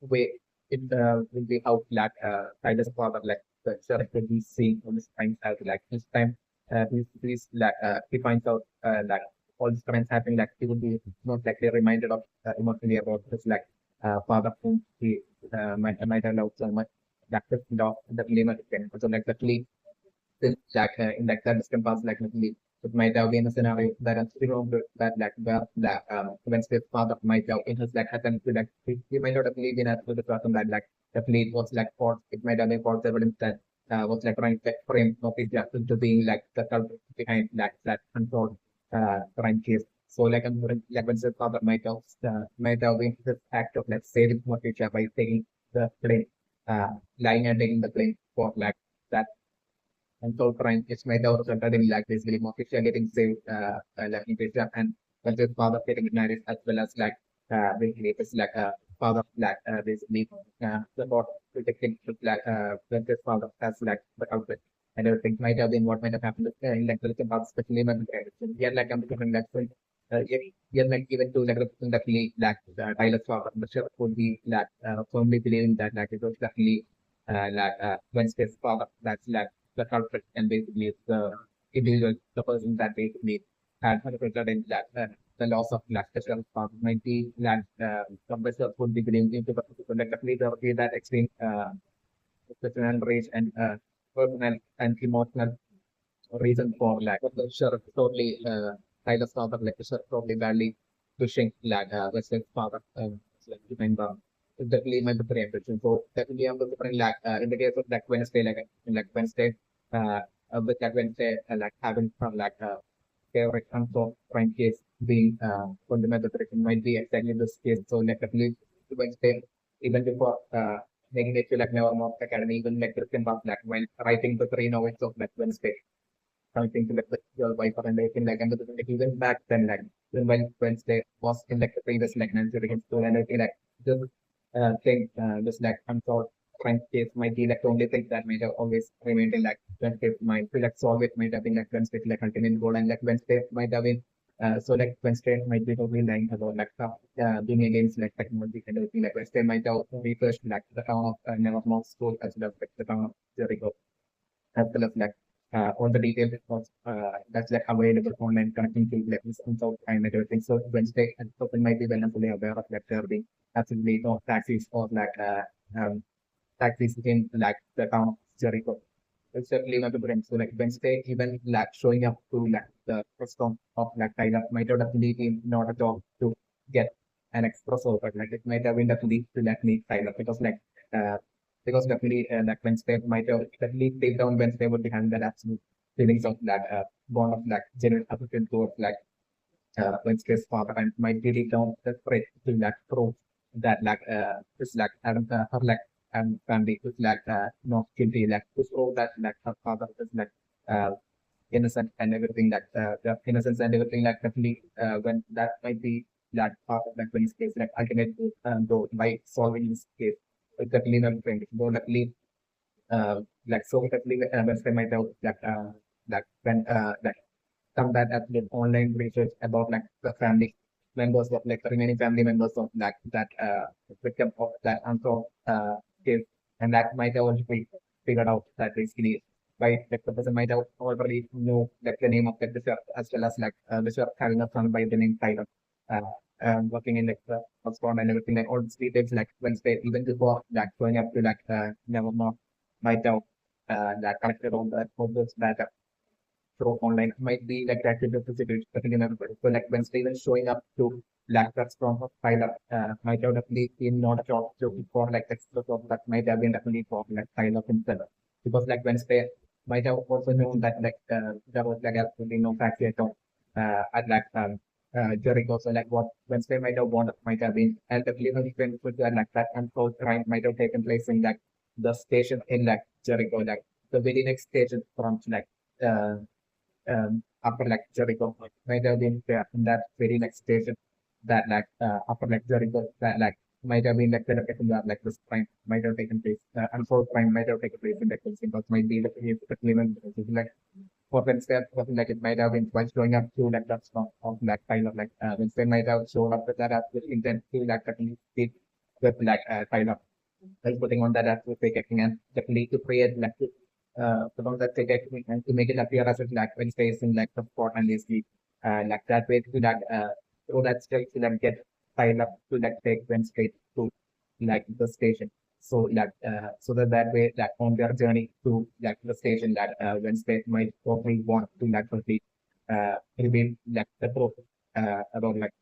S1: way it will be how like Tyler's father like the sheriff will be seeing all these crimes as like this time he's like he finds out like all these crimes happening like he would be not likely reminded of emotionally about his like father whom he might have loved so much that is law the limit again. So like the lead like in like that distant past like literally it might have been a scenario that I'm still on that like where that Wednesday's father might have in his like happened to like he might not have believed in as to the person that like the fleet was like false it might have been false evidence that was like trying to frame of his justice to being like the culprit behind like that unsolved crime case. So like I'm like Wednesday's father might have been this act of like saving Morticia by taking the plane lying and taking the plane for like that and so crime is made out of suddenly like this really official getting saved like in Asia and but the father getting married as well as like basically it's like father like basically support protecting like when this father has like the outfit and everything might have been what might have happened in like the little part especially when yeah like I'm becoming like yeah like even to like represent definitely like Tyler's father the chef would be like firmly believing that like it was definitely like Wednesday's father that's like the culprit and basically the individual, the person that basically had perpetrated in that the loss of like the self might be like some vessels would be believed into the collectively there would be that extreme personal rage and personal and emotional reason for like the sheriff totally Tyler's father like the sheriff totally badly pushing like Wesley's father like behind the definitely my preemption. So definitely I'm different like in the case of like Wednesday like Wednesday uh with like Wednesday like having from like favorite unsolved crime case being fundamental direction might be exactly this case. So like definitely Wednesday even before making it to like never more academy even like Christian Bach like when writing the three novels of like Wednesday something to like your wife and everything like and like even back then like when Wednesday was in like the previous like Nancy Reagan school and everything like just think this like unsolved crime case might be like the only thing that might have always remained in like Wednesday might be like solve it might have been like Wednesday like ultimate goal and like Wednesday might have been so like Wednesday might be totally lying about like being against like technology and everything like Wednesday might have researched like the town of Nevermore school as well as like the town of Jericho as well as like all the details was that's like available online connecting to like this out time and everything. So Wednesday and people might be well and fully aware of like there being absolutely no taxis or like taxis in like the town of Jericho. It's certainly not the brand. So like Wednesday even like showing up to like the restaurant of like Tyler might not have been in order to get an espresso, but like it might have been definitely to like meet Tyler uh definitely like Wednesday might have definitely deep down Wednesday would be having that absolute feelings of that bond of like genuine affection towards like Wednesday's father and might be down the threat to like prove that like it's like her like and family is like not guilty like to prove that like her father is like uh, innocent and everything like the innocence and everything like definitely when that might be that part of like Wednesday's case like ultimately though by solving this case it's definitely not going to go luckily like so definitely Wednesday might have like when like some that did online research about like the family members of like the remaining family members of like that victim of that unsolved case, and that might have already figured out that basically by like the person might have already know like the name of the bishop as well as like bishop having a son by the name Tyler. Uh, Working in like the Oxford and everything, like all these details, like Wednesday, even before like going up to like never more might have that connected on this data through online might be like active physical so like when Steven showing up to laptops from a pilot might have definitely been not a job to for like extra job that might have been definitely for like pilot himself. Because like Wednesday might have also known that like there was like absolutely no factory at all at like Jericho. So like what Wednesday might have wanted might have been and the cleaner friend with like that unsolved crime might have taken place in like the station in like Jericho, like the very next station from like uh, upper like Jericho might have been there in that very next station that like upper like Jericho that like might have been like the location that like this crime might have taken place unsolved crime might have taken place in like because might be the case the claimant like for instance something like it might have been while showing up to like that song of like Tyler like Winston might have shown up with that as with intent to like actually speak with like Tyler like putting on that as with fake acting and definitely to create like put on that fake acting and to make it appear as if like when it stays in like the spot and they sleep like that way to like through that stage to like get piled up to like take when straight to like the station. So like so that that way like on their journey to like the station that Wednesday might probably want to like proceed reveal like the truth about like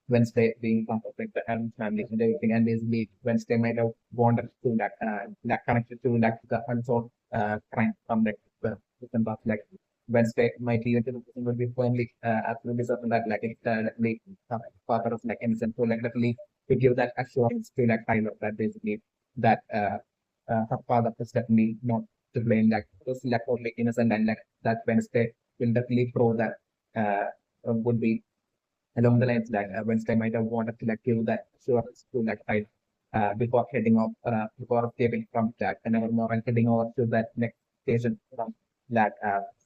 S1: Wednesday being part of like the Adams family and everything, and basically Wednesday might have wanted to that connected to like the unsolved crime from like the victim of like Wednesday might even to the person would be firmly absolutely certain that like it's like father of like innocent, so like definitely to give that assurance to like Tyler that basically that her father is definitely not to blame, like was like totally innocent, and like that Wednesday will definitely prove that would be along the lines that Wednesday might have wanted to like give that assurance to like side before heading off before escaping from that and more and heading over to that next station from that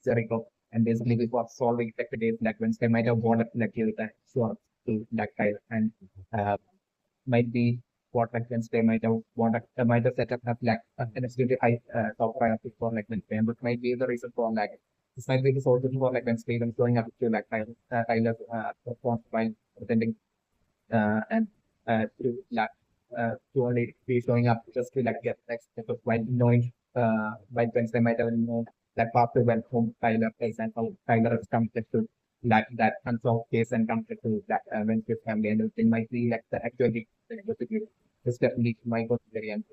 S1: Jericho and basically before solving like the days like Wednesday might have wanted to like give that assurance to that side and uh, might be what like Wednesday might have wanted might have set up as like an extremely high top priority for like Wednesday, and which might be the reason for like this might be the source for like Wednesday even showing up to like Tyler's response while pretending and to only be showing up just to like get next step of while knowing by Wednesday might have known that after went home Tyler is and how Tyler is committed to like that unsolved case and committed to that Wednesday's family and everything might be like the actually this definitely my very and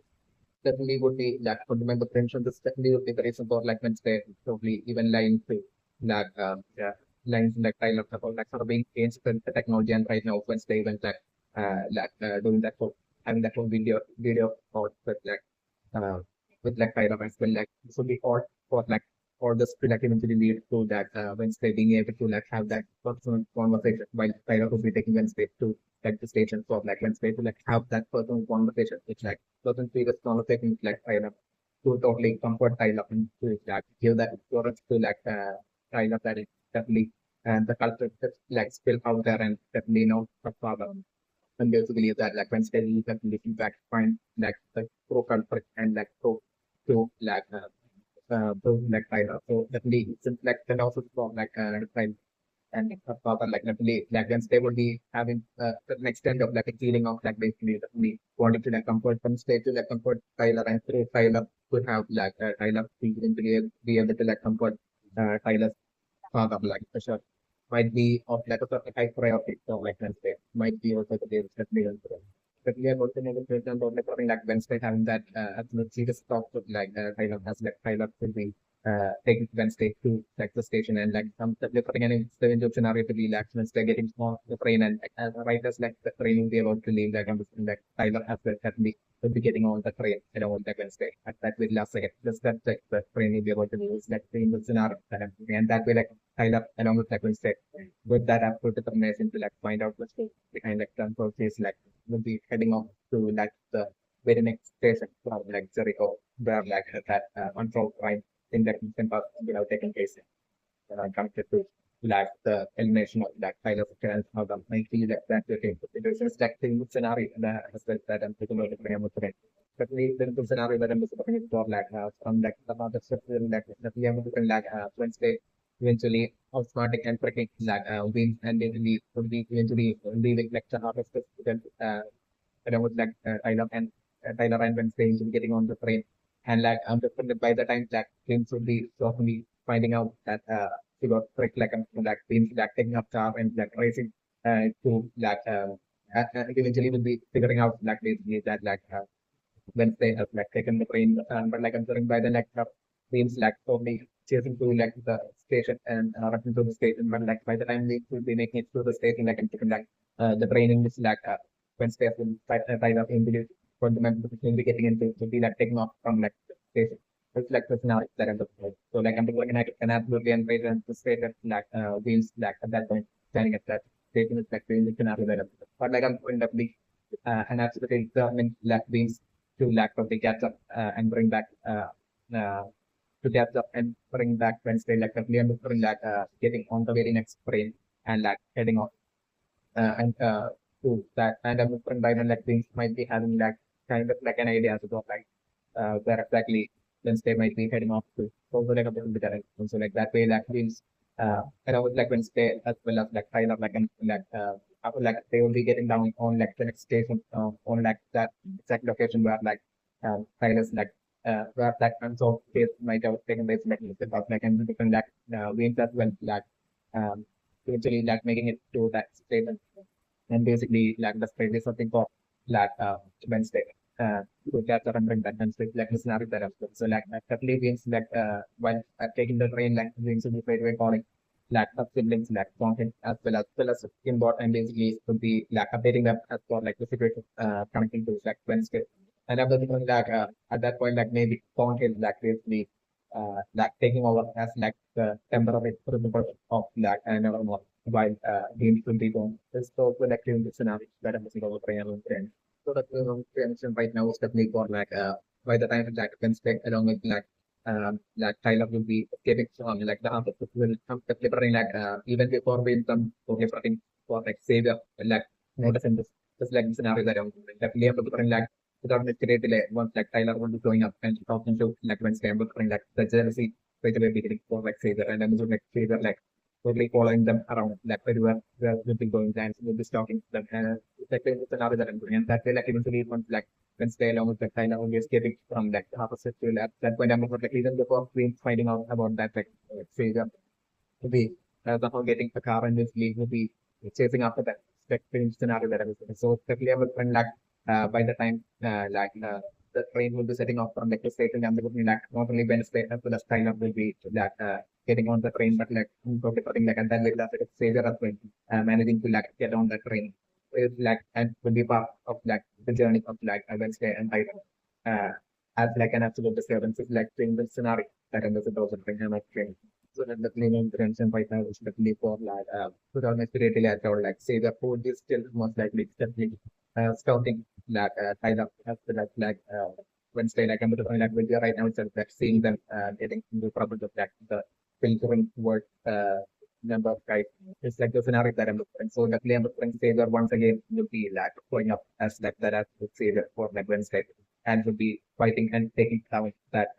S1: definitely would be that fundamental potential. This definitely would be the reason for like Wednesday probably even lying to that yeah lines like Tyler about like sort of being changed with the technology and right now Wednesday even doing that for having that whole video out uh, with like Tyler as well. Like this would be odd for like or this to like eventually lead to that Wednesday being able to like have that personal conversation while Tyler would be taking Wednesday to like the station for like Wednesday to like have that personal conversation which like certain previous conversations like Tyler to totally comfort Tyler and to like give that assurance to like Tyler that it's definitely and the culture just like spill out there and definitely know the problem and basically that like Wednesday is definitely in fact find like the pro culprit and like pro to like to like Tyler. So definitely since like and also from like Tyler and proper like definitely like Wednesday would be having an extent of like a feeling of like basically definitely wanting to like comfort from state to like comfort Tyler and through Tyler could have like Tyler feeling to be able to like comfort Tyler's father like for sure might be of like a sort of high priority so like Wednesday might be also the case definitely but we are also able to about like something like Wednesday having that absolute serious talk with like Tyler as like Tyler will be taking Wednesday to like the station and like some different and it's the scenario to be like Wednesday getting on the train and like, right as like the train will be about to leave like I'm just like Tyler has to will be getting on the train along with like Wednesday at that very last second. Just that like the train will be about to leave is like the scenario that I'm thinking. And that way like Tyler along with like Wednesday with that absolute determination to like find out what's behind like transport is like will be heading off to like the very next station from like Jericho where like that unsolved crime in that instant past without taking place connected to like the elimination of like Tyler and how that might feel that okay. It is just like the scenario that has that I'm taking over the today. But the scenario that I'm looking for like from like the other stuff like that we have to like Wednesday eventually outsmarting and breaking like wins and eventually would be eventually leaving like the harvest along with like Tyler and Wednesday will be getting on the train. And like by the time that James will be probably finding out that he got tricked like James like taking up car and like racing to like eventually will be figuring out like basically that like Wednesday has like taken the train but like considering by the like James like probably chasing to like the station and rushing to the station but like by the time they will be making it to the station like and like the training is like Wednesday will try to for the members will be getting into to be like taking off from like the station. It's like the scenario that I'm looking at. So like I'm looking at an absolutely and to state that like wheels like at that point standing at that station is like the scenario that I'm looking at. But like I'm going to be an absolutely determined like wheels to like probably catch up and bring back uh to catch up and bring back Wednesday like definitely I'm looking like getting on the very next train and like heading off and to that and I'm different by like things might be having like kind of like an idea as well like where exactly Wednesday might be heading off to. So like a bit direction. So like that way that means and I would like Wednesday as well as like Tyler like and like I would like they will be getting down on like the next station on like that exact location where like Tyler's like where that unsolved case might have taken place like and different like ways as well like um eventually like making it to that station and basically like the spread is something for like Wednesday. To capture and bring that Wednesday like the scenario that I've put. So like definitely means like while taking the train like doing some way calling like siblings like content as well as inboard and basically to be like updating them as for like the situation connecting to like Wednesday. And other thing like at that point like maybe content like basically like taking over as like the temporary principle of like another one while games will be gone. This also like in the scenario that I'm missing over train and train. So that prevention right now is definitely for like by the time that Wednesday along with like Tyler will be getting from like the after will come delivering like even before we come for delivering for like savior like notice in this just like the scenario that I'm definitely I'm delivering like without much great delay once like Tyler will be going up and talking to like Wednesday I'm delivering like the jealousy right away beginning for like savior and then like savior like totally following them around like everywhere where we'll be going and we'll be stalking them and like it's another that I'm doing and that way like eventually once like Wednesday along with the kind of only escaping from like half a set to at that point I'm like even before we finding out about that like Savior to be somehow getting a car and basically will be chasing after that spectrum scenario that I was in. So definitely I was when like by the time the train will be setting off from like the station and will be like not only Wednesday as well as China will be like getting on the train but like probably putting like and then with that Savior as well managing to like get on the train is like and will be part of like the journey of like Wednesday and China as like an absolute disturbance is like in the scenario that I'm supposed to bring him train. So that the cleaning prevention right now is definitely for like without necessarily like or like say the food is still most likely definitely scouting like kind of as the like Wednesday like I'm looking like with right now it's like seeing them getting into trouble of like the filtering word number of guys. It's like the scenario that I'm looking. So definitely I'm looking Savior once again will be like going up as like that as Savior for like Wednesday and will be fighting and taking down that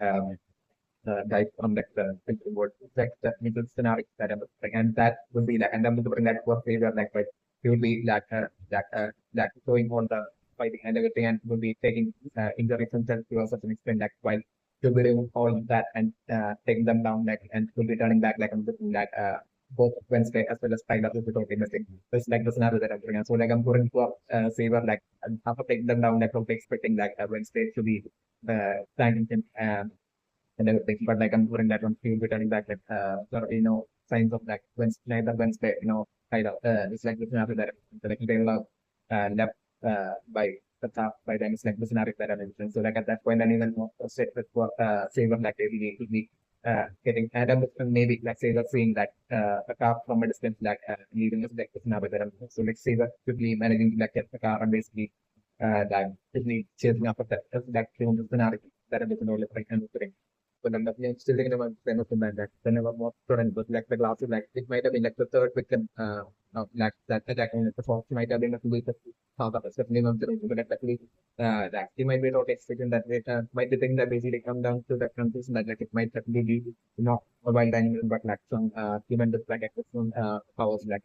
S1: guy from like the filter board. It's like the middle scenario that I'm looking and that will be like and I'm looking that for Savior like right. He will be like showing all the fighting and everything and will be taking injuries himself to a certain extent like while he'll be doing all of that and taking them down like and will be turning back like I'm looking like both Wednesday as well as Tyler will be totally missing. So it's like the scenario that I'm doing. So like I'm going for Saver like after taking them down like probably expecting like Wednesday to be thanking him and everything. But like I'm during that one, he'll be telling that like signs of like when neither Wednesday, kind of it's like looking after that like they love left by the top by then it's like the scenario that I mentioned. So like at that point, anyone more set with favor like they will be getting and maybe like say that seeing that a car from a distance like leaving us like the scenario that I mentioned. So like say that quickly managing to like get the car and basically that quickly chasing after that scenario that I mentioned earlier like and but I'm definitely still thinking about famous man that whenever more student but like the glass is like it might have been like the third victim of like that attacking the fourth might have been a week thought of definitely not but actually that he might be not expecting that it might be thing that basically come down to that conclusion that like it might definitely be not mobile dining but like some human just like access some powers like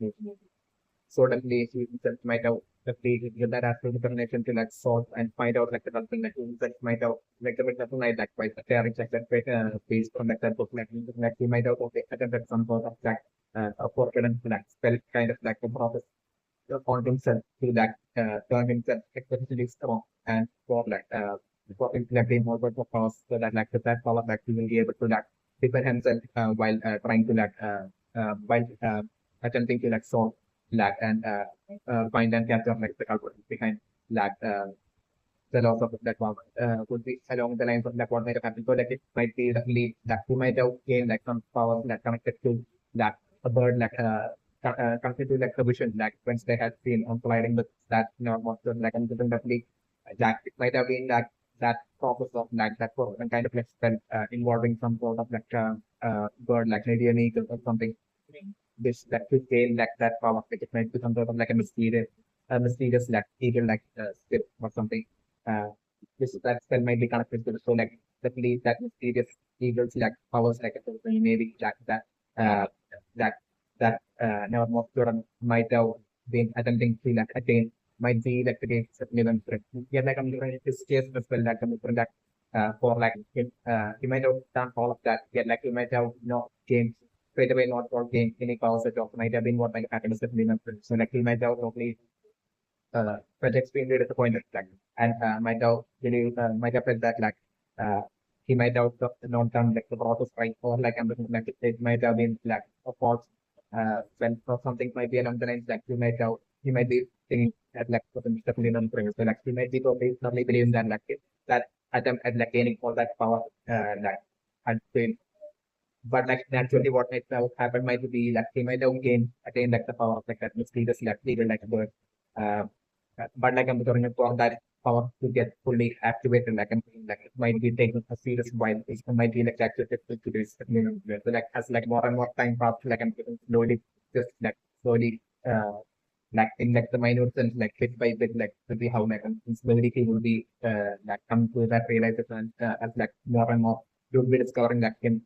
S1: so definitely he himself might have definitely get that as determination to like sort and find out like the something that he himself might have like the nothing like that by sharing like that based on like that book like he might have okay, attempted some sort of like a forbidden like spell kind of like a process on himself to that turn himself especially strong and for implementing more work of course so that like that power that he will be able to like defend himself while trying to like while attempting to like solve like and find and capture like the culprit behind like the loss of that power would be along the lines of like what might have happened. So like it might be roughly that he might have gained like some power that connected to that a bird like connected to like the vision like once they had been on colliding with that monster like and definitely that it might have been that process of like that kind of like spell involving some sort of like bird like maybe an eagle or something this that could gain like that power like it might be some sort of like a mysterious like eagle like spirit or something uh, this that spell might be connected to the so like definitely that mysterious eagles like powers like maybe like uh that never more student might have been attempting to like attain might be like the case of Niven Fred. Yeah, like I'm doing this case as well like I'm different that for like him he might have done all of that. Yeah, like he might have gained straight away not for gain any powers at all. Might have been what might have happened to Niven Fred. So like he might have totally but extremely disappointed like and might have felt that like uh, he might have not done like the process right or like everything like it might have been like a fault when or something might be along the lines like he might be thinking at like definitely non premise so like he might be totally believing that like that attempt at like gaining all that power like had failed but like naturally what might have happened might be like he might have attained like the power of like that mysterious like leader like a bird. Uh, but like I'm talking about that power to get fully activated like it might be taking a serious while it might be like activated to this so like as like more and more time passes like I'm getting slowly just like slowly like in like the minor sense like bit by bit like to see how like slowly he will be like come to that realization as like more and more you'll be discovering that in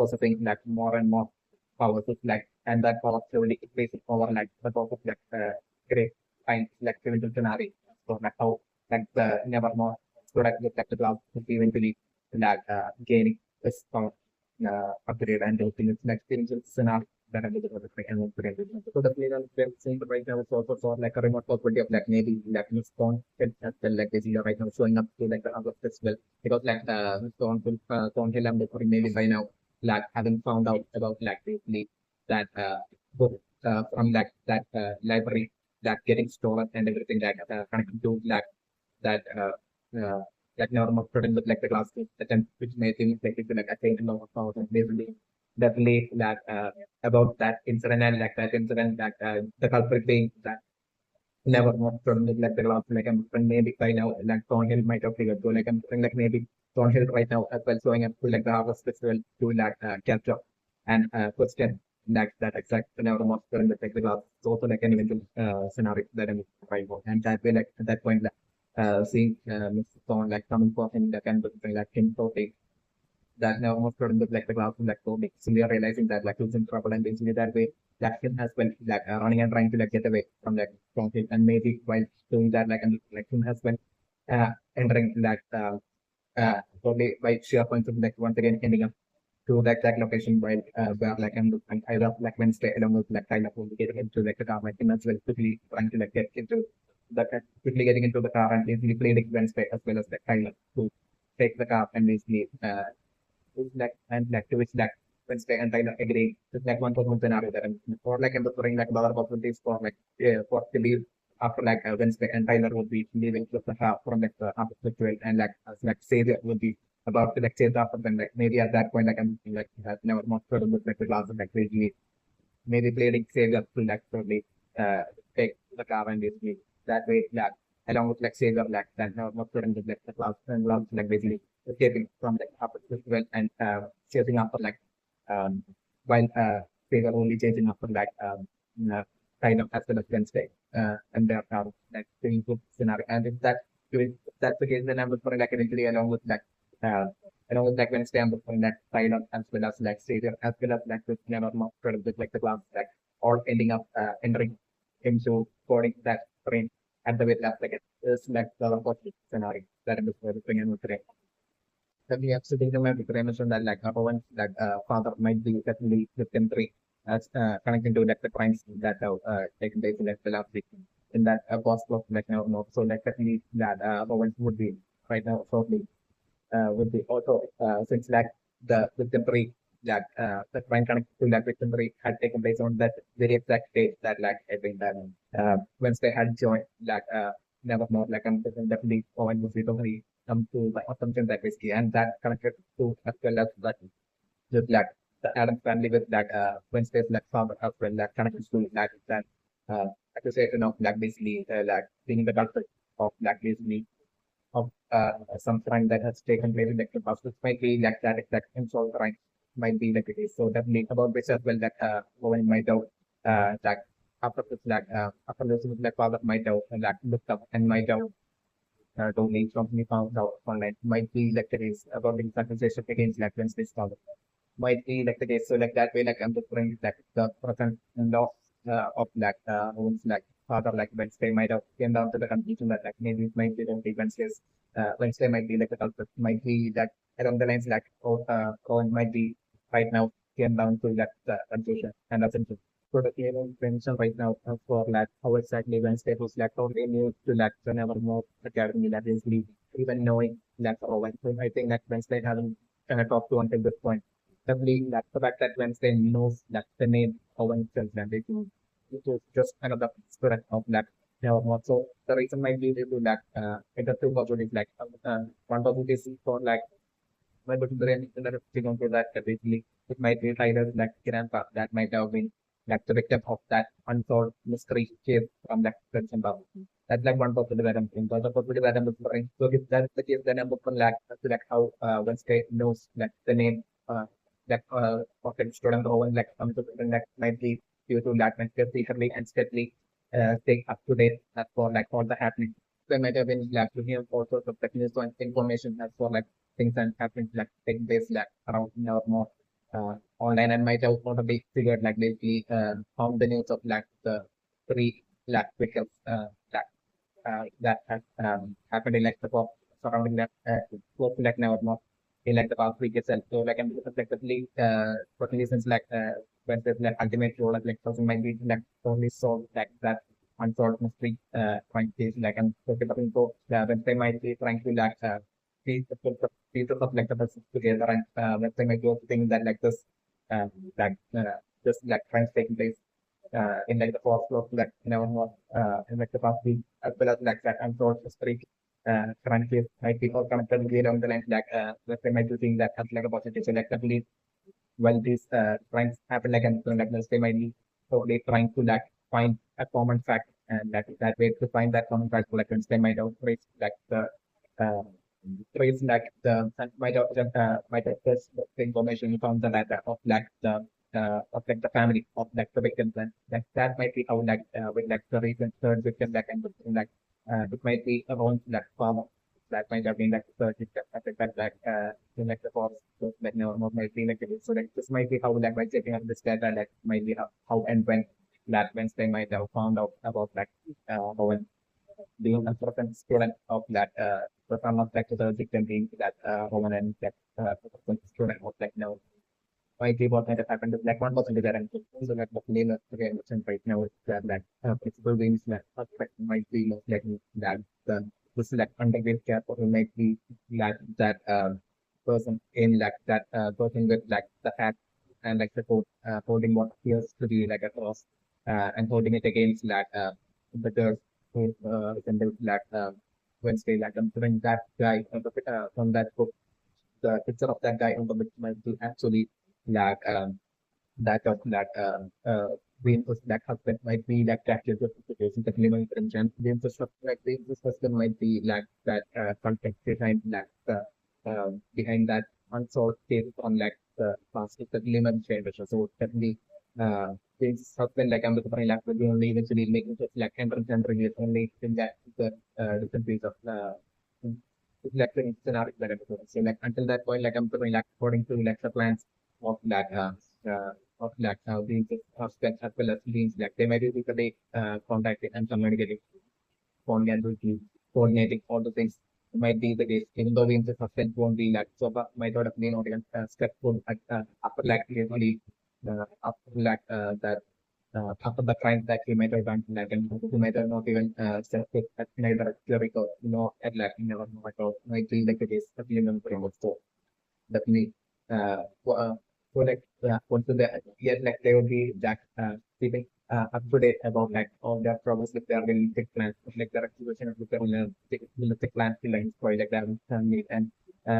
S1: possessing like more and more powers like and that power slowly increases over like the power of like great kind like civil scenario. So like how like the never more so like the cloud will be eventually like gaining this power upgrade and those things like civil scenario that are the like and so the player is saying right now is also for like a remote possibility of like maybe like stone as well like this right now showing up to like the other festival because like stone hill and maybe by now like haven't found out about like basically that book from like that library that getting stolen and everything that connected to like that that normal student with like the class attempt which made things like it's like attain a lot of powers and basically definitely that about that incident and like that incident that the culprit being that never not from like the last like I'm maybe by now like Thornhill might have figured so like I'm saying like maybe Thornhill right now as well showing up to like the harvest festival to like capture and question that exact never most during the like the class it's also like an eventual scenario that I'm trying for and that way like at that point like seeing Mr. Thorn like coming for him like and like him talking that now almost got into like the class like so basically realizing that like he's in trouble and basically that way that him as well like running and trying to like get away from him and maybe while doing that like and like him as well entering that probably by sheer points of like once again ending up to the exact location while where like and either like Wednesday along with like kind of getting into like the car like him as well quickly trying to like get into the quickly getting into the car and basically playing Wednesday as well as like kind of to take the car and basically is like and like to which like Wednesday and Tyler agree. It's like one possible scenario that or like I'm referring like other possibilities for like for to leave after like Wednesday and Tyler would be leaving with the half from like the after ritual and like as like Savior would be about to like chase after them like maybe at that point like I'm like has never not sure with like the class of like really maybe playing Savior to like probably uh take the car and basically that way like along with like Savior like then not sure with like the class and loves like basically escaping from like after ritual and chasing after like um while Savior only chasing after like uh, kind of as well as Wednesday and they're like doing good scenario and if that's the case then I'm looking for like eventually uh along with like Wednesday I'm looking that side of as well as like Savior as well as like this never more with like the class like all ending up entering into boarding that train at the way left like it is like the opposite scenario that I'm looking in with today. Then we have to take the map mentioned that like Rowan that father might be definitely within three as connecting to like the crimes that have taken place in like the last week in that post of like now no so like definitely that Rowan would be right now shortly would be also since like the victim three that the crime connected to that victim three had taken place on that very exact day that like I think that Wednesday had joined like never more like definitely Owen was totally come to the assumption that basically and that connected to as well as that just like the Adams family with that Wednesday's like father as well that connected to that accusation of like basically like being the culprit of like basically of some crime that has taken place in the past. This might be like that exact unsolved crime might be like it is. So definitely about which as well that Rowan might have that after this like after this like father might have like looked up and might have donate company found out online might be like the case about the accusation against like Wednesday's father might be like the case. So like that way, like I'm just bringing like the present law of like Rowan's like father like Wednesday might have came down to the conclusion that like maybe it might be the Wednesday's Wednesday might be like the culprit might be that along the lines like Rowan might be right now came down to that conclusion and essentially. So the clear mention right now for like how exactly Wednesday was like totally new to like the Nevermore Academy that is even knowing like Rowan. So I think that Wednesday hasn't talked to until this point definitely that the fact that Wednesday knows that the name Owen Children, it is just another spirit of that Nevermore. So the reason might be due to that it has two possibilities like one possibility for like my but brain thing onto that basically it might be either like grandpa that might have been like the victim of that unsolved mystery case from that person Babu. That's like one possibility that I'm thinking. The other possibility that I'm referring. So if that's the case, then I'm open like to like how Wednesday knows like the name that of the student or like some student that might be due to that Wednesday secretly and steadily stay up to date as for like all the happening. There might have been like to hear all sorts of technical information as for like things and happened like taking place like around or more online and might have already figured like basically found the news of like the three like vehicles that has happened in like the pop surrounding that close to like now or more in like the past week itself. So like I'm effectively for reasons like when there's like ultimate role like something might be like only solved like that unsolved mystery crime case like I'm looking for when they might be trying to like piece the pieces of like the puzzle together and when they might go think that like this like just like crimes taking place in like the fourth floor like you know what in like the past week as well as like that unsolved mystery crime case might be all connected way down the line like let's say might be seeing that as like a positive so like at least while these crimes happen like and so like they might be totally trying to like find a common fact and that way to find that common fact like they might have traced like the uh, trace like the might have just the information found the data of like the of like the family of like the victims and like that might be how like with like the recent third victim like and like it might be around like farmer that might have been like the third victim I think that like in like the forest so like no more might be like so like this might be how like by checking out this data like might be how and when that Wednesday might have found out about like how and being a certain student of that person of like the victim being that Roman and that student of like no my keyboard might have happened to like 1% there and so that the name of the emotion right now is that like principal beings that aspect might be most likely that the this like undergrad care or might be that that person in like that person with like the act and like the code holding what appears to be like a cross and holding it against like the girl who resembles like Wednesday like considering that guy from that book, the picture of that guy on the book might be actually like that of that reinforced that husband might be like that justification that minimum intention reinforced like this husband might be like that context behind like the behind that unsolved case on like the past is the minimum change. So definitely this husband like I'm looking for like will only eventually making it like entrance and release only in that the different piece of like the scenario that I'm looking. So like until that point like I'm doing like according to like the plans of that of like being husband as well as beings like they might be physically contacting and communicating coordinating all the things might be the case even though being husband won't be like so but might not have been or even stressful after like really after like that after the crime that he might have done like and he might have not even stressful at neither theoretical at like never know at all might be like the case of human brain also definitely so like once the yeah like they will be that keeping up to date about like all their problems with their realistic plans like their execution of their realistic plans like project that family and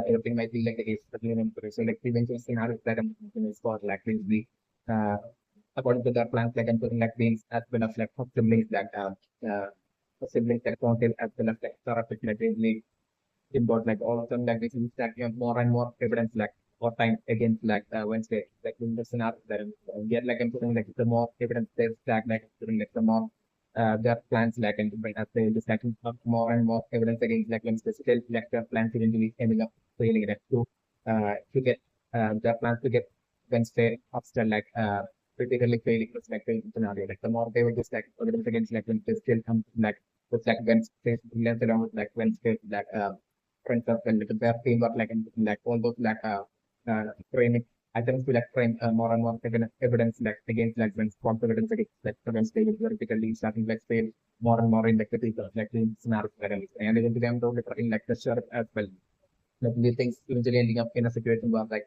S1: everything might be like the case of human brain. So like eventually scenarios that I'm is for like will be uh according to their plans like and putting like beings as well as like siblings that uh siblings that contain as well as like therapeutic like involved like all of them like this is like you have more and more evidence like or time against like Wednesday like in the scenario that get like I'm putting like the more evidence there's like putting like the more their plans like and but as they just like more and more evidence against like Wednesday still like their plans eventually ending up failing it to get their plans to get Wednesday after like critically failing was like the scenario like the more they were just like evidence against like Wednesday still come like with like Wednesday less along with like Wednesday like friends circle, like their teamwork, like all those training items to like frame more and more evidence like against like when confidence against they will theoretically starting like fail more and more in like the people like in scenarios and even to them though like in like the sheriff as well. Like these things eventually ending up in a situation where like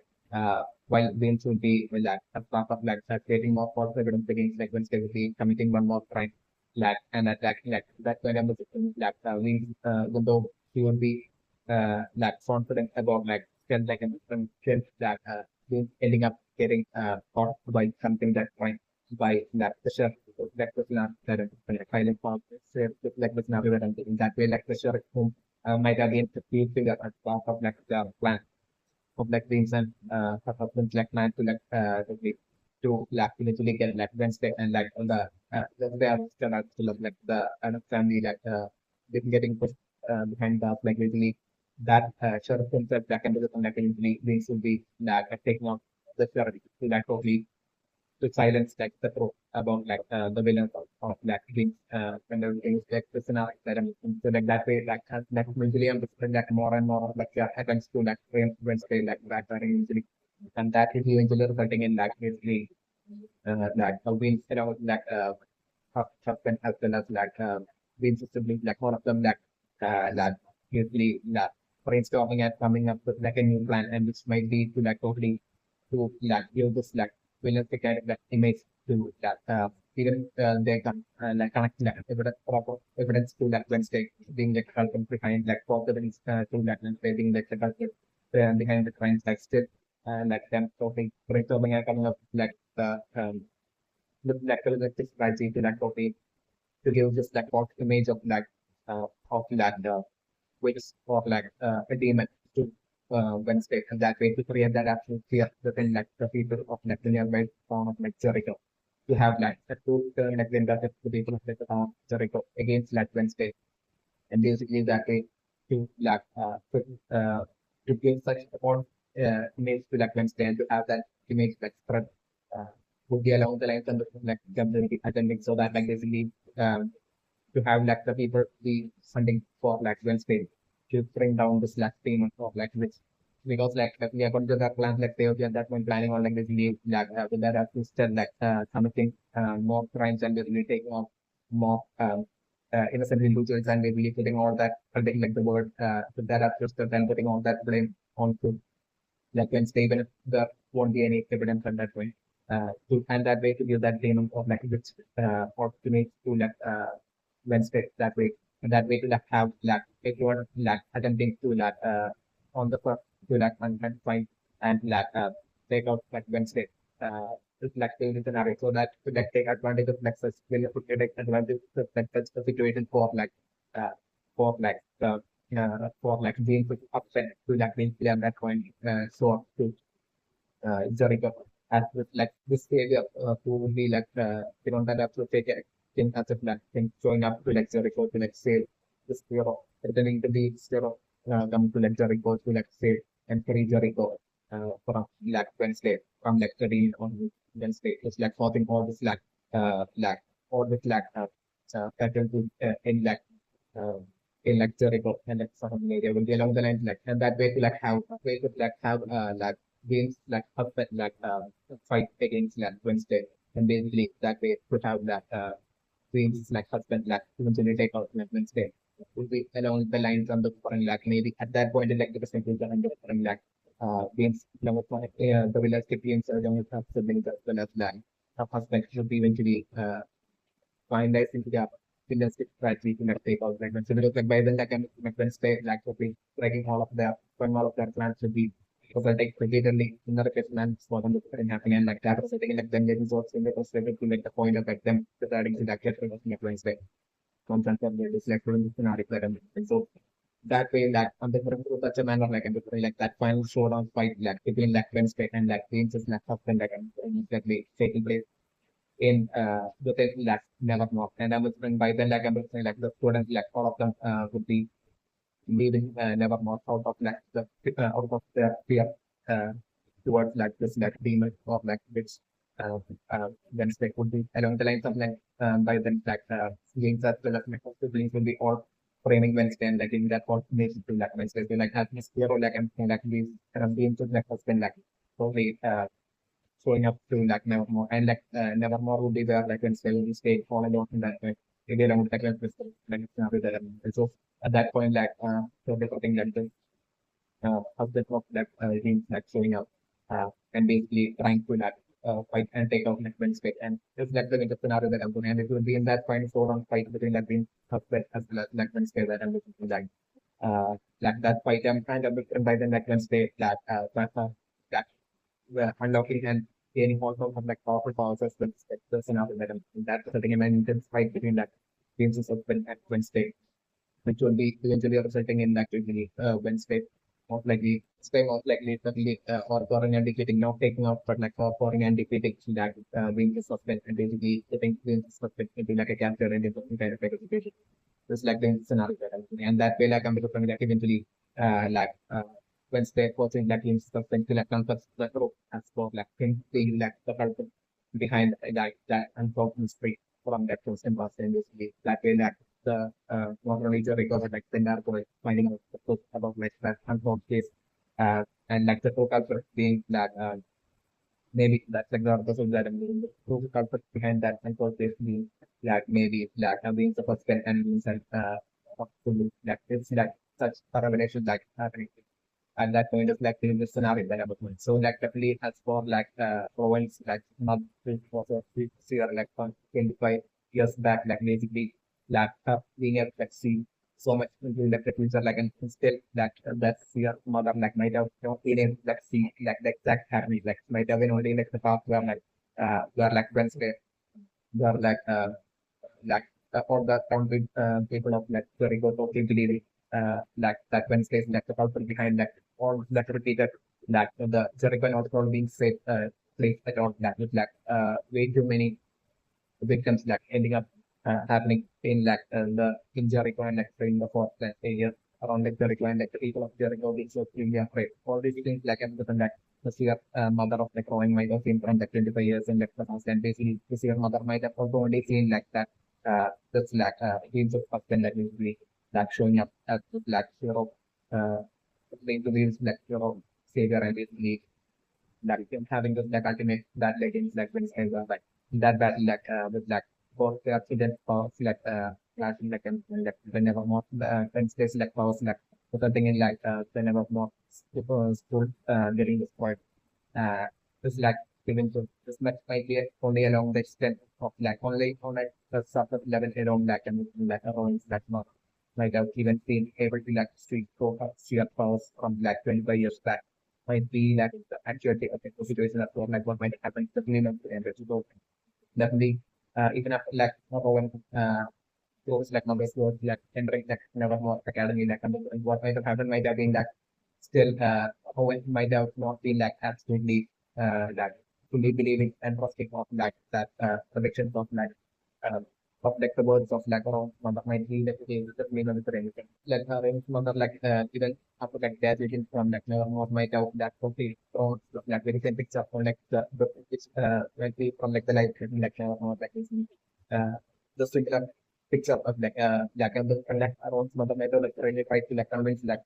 S1: while Wayne should be well, like a part of like creating more false evidence against like when they will be committing one more crime like and attacking like that kind of the system like Wayne even though he would be like confident about like still like a different strength that Wayne ending up getting caught by something that point by that the sheriff that was not that like filing for like was not even in that way like the sheriff might have been perceived as part of like the plan of like the instant husband like plan to like to like eventually get like Wednesday and like on the are still of like the family like getting pushed behind the like usually that sheriff himself like and like usually things will be like taking off the sheriff to like totally to silence like the truth about like the villains of like things when the things like the scenario that I'm so like that way like usually I'm just like more and more like happens to like Wednesday like that usually and that is eventually resulting in like basically like a win around like husband as well as like win siblings like one of them like usually like brainstorming and coming up with like a new plan and which might be to like totally to like use this like realistic kind of like image to that even they can like connect like evidence proper evidence to that Wednesday being like helping behind like for evidence to that Wednesday being like the culture behind the crimes like still like them totally brainstorming and coming up with, like the like realistic strategy to like totally to give just like false image of that which of like a demon to Wednesday and that way to create that absolute fear within like the people of like the nearby town of like Jericho. To have like a two turn like then that the people of like the town of Jericho against like Wednesday and basically that way to like to give such a false image to like Wednesday and to have that image like spread uh, would be along the lines and like community attending so that like basically to have like the people be funding for like Wednesday to bring down this last payment of like which because like we are going to the plans like they are that one planning on like this leave like with that have to still like committing more crimes and basically taking off more innocent individuals and basically putting all that putting like the word with that up just then putting all that blame on to like Wednesday, even if there won't be any evidence at that point. And that way to give that demon of like which optimate to like Wednesday that way to like have like if you are like attempting to like on the first to like and find and like take out like Wednesday it's like the scenario so that to like take advantage of like such really put take advantage of like such a situation uh for like for like being put upset to like being clear at that point so to Jericho as with like this area who would be like we don't have to take a thing as a black thing showing up to like Jericho to like say this hero pretending to be hero come to like Jericho to like say and carry Jericho from like Wednesday from like 13 on Wednesday it's like causing like all this pattern to uh, in like Jericho and like some area will be along the lines like and that way to like have way to like have like games like up at like fight against like Wednesday and basically that way to have that games like husband like eventually take out like Wednesday would be along the lines on the foreign like maybe at that point in like the percentage on the foreign like games along with the realistic games along with siblings as well as like husband should be eventually finalized into the realistic strategy to like take out like Wednesday because like by then like like Wednesday like would be breaking all of their when all of their plans should be because I take repeatedly in the replacements for them to happening and like that was I think like then getting results in the first level to make the point of like them deciding to like get rid of like Wednesday content and they're just like doing scenario like and so that way like I'm different to such a manner like I'm different like that final showdown fight like between like Wednesday and like James is like husband like and exactly taking place in the thing like Nevermore. And I was saying by then like I was saying like the students like all of them would be leaving Nevermore out of like the out of their fear uh, towards like this like demon of like which uh, Wednesday would be along the lines of like by then like games as well as like siblings will be all framing Wednesday and like in that coordination to like Wednesday so like as Miss Hero like I'm saying like these games would like has been like totally showing up to like Nevermore and like Nevermore would be there like when Sally stayed falling off in that way. They did like like with them. So at that point like so they think that the husband of that him like showing up and basically trying to like fight and take out like Wednesday and it's like the scenario that I'm going and it will be in that final showdown fight between like being husband as well as like Wednesday that I'm looking for like that fight I'm kind of by then like Wednesday that unlocking and gaining also some like powerful powers as well as like, the scenario that that's setting an intense fight between like teams of Open and Wednesday, which will be eventually resulting in like usually Wednesday most likely staying most likely certainly or scoring and defeating not taking off but like scoring and defeating that being suspend and basically getting being suspend into like a capture and something kind of like a situation. Just like the scenario that I'm saying. And that way like I'm looking like eventually Wednesday forcing like teams suspend to like conquers the group as for like him being like the person behind that unsolved mystery from that person was in basically that way that the modern nature recovered like the narco finding out the truth about like that unsolved case and like the true culprit being that maybe that's like the person that I'm doing the true culprit behind that unsolved case being like maybe like being the first and being sent like it's like such a revelation like happening at that point of like in the scenario that I was doing. So like definitely as for like Rowan's like not was a year like 25 years back, like basically like being able to like see so much into like the future like and still that your mother like might have not been able to like see like the exact happening like might have been only like the past where like Wednesday where like all the talented people of like the Rigo totally believe like that Wednesday is like the culprit behind like all that repeated that the Jericho and also being safe place at all that with like way too many victims like ending up happening in like the in Jericho and like in the fourth like, area around like Jericho and like the people of Jericho being so extremely afraid. All these things like and like the sheer mother of like Rowan might have seen from like 25 years in like the past and basically the sheer mother might have also only seen like that this like games of husband that usually like showing up as like hero uh into these like hero savior and basically like having this like ultimate that legends like when it's like that battle like with like both the accident powers like flashing like and like whenever more when stays like powers like something in like the number of more school during this point. This like even to this much might be only along the extent of like only on like the surface level around like around that mark. Like I've even been able to like street powers from like 25 years back. Might be like the actual situation of like what might happen to the and so definitely even after like when those like numbers were like entering like never more academy like and what might have happened might have been that still Owen might have not been like absolutely like fully believing and trusting of like that predictions of like the words of like around mother might be like the main of the anything. Like mother like even after like graduation from like never more might have that complete or like very same picture or like the which might be from like the life like never more like uh the similar picture of like like around mother might have like really try to like convince like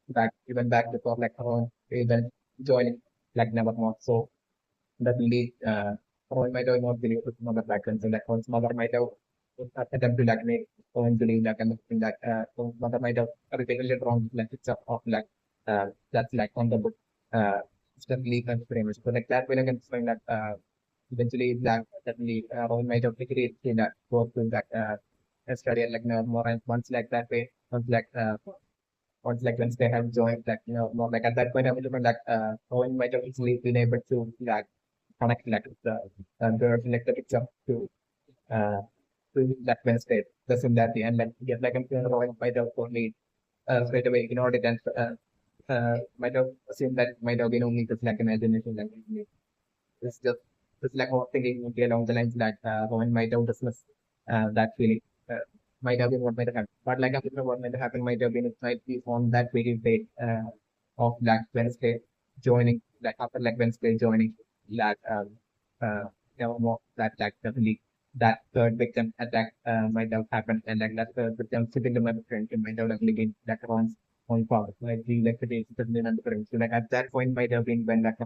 S1: back even back before like even joining like never more. So that really Rowan might have not believed his mother back then. So like Rowan's mother might have attempt to like make Rowan believe like and thing that Rowan's mother might have repeatedly wrong like picture of like that's like on the book certainly confirmed. So like that way I can explain that eventually that certainly Rowan might have agreed to that go through that study like more and once like that way once once they have joined like more like at that point I was looking like Owen might have easily been able to like connect like the like the picture uh to that Wednesday the similarity and like get like I'm Owen might have only straight away ignored it and might have assumed that might have been only just like imagination like it's just it's like thinking okay, along the lines that Owen might have dismissed that feeling. Might have been what might have happened. But like after what might have happened might have been it might be on that very day of like Wednesday joining like after like Wednesday joining that more that like definitely that third victim attack might have happened and like that third victim sitting in my friend might have like again that on power. Like the electricity is certainly not different. So like at that point might have been when like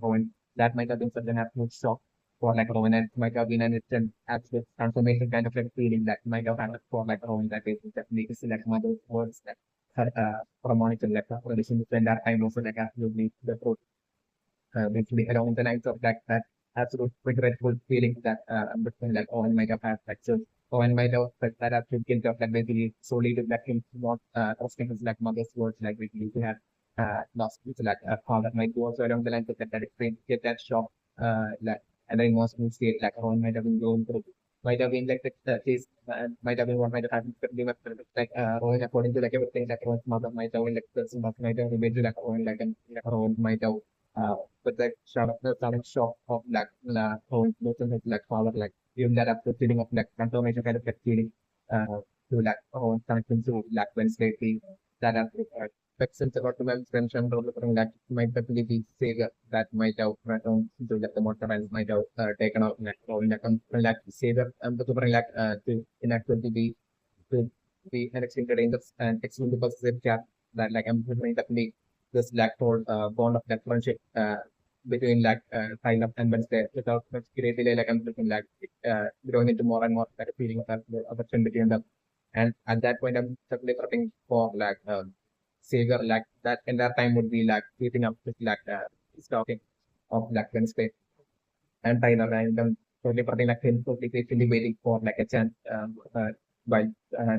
S1: that might have been such an absolute shock for like Rowan and might have been an instant absolute transformation kind of like feeling that might have happened for like Rowan that is definitely to select one of those words that had for a monitor like relation to spend that time also like absolutely the truth basically along the lines of that absolute regretful feeling that between like Owen might have had like so Owen might have felt that absolute guilt of like basically solely to like him not trusting his like mother's words like basically to have lost his like father might go also along the lines of that explain get that shock like and then emotional state like Owen might have been going through might have been like the case might have been what might have happened like Owen according to like everything like Owen's mother might have been like person might have been like Owen like and like Owen might have but like the sudden shock of like whole notion of like power like even that after feeling of like transformation kind of like feeling to like connecting to like Wednesday thing that after but since about the mention from that might definitely be savior that might have to like the mortal might have taken out like or like savior to bring like to in actually to be an extreme ranges and extreme positive gap that like I'm definitely this like told bond of that friendship between like Thailand and Wednesday without much great delay like I'm looking like growing into more and more that feeling of that affection between them and at that point I'm certainly looking for like savior like that in that time would be like keeping up with like stalking of like Wednesday and Thailand and them totally putting like him totally patiently waiting for like a chance while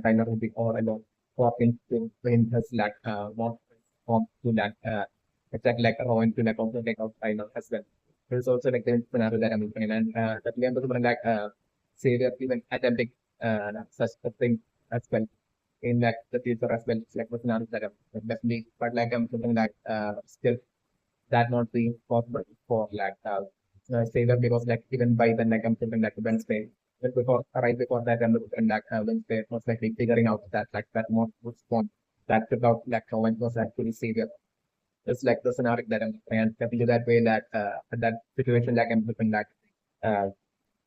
S1: Thailand would be all alone for him to win his like more form to like attack like Rowan to like also take out Thailand as well. There's also like the scenario that I'm looking and that we are able to like savior even attempting such a thing as well in like the future as well. It's like the scenario that I'm definitely but like I'm looking like still that not being possible for like sailor because like even by then like I'm thinking like Wednesday but before right before that I'm looking like Wednesday was like figuring out that like that more response that about like when was actually savior. It's like the scenario that I'm and definitely that way that that situation like I'm looking like uh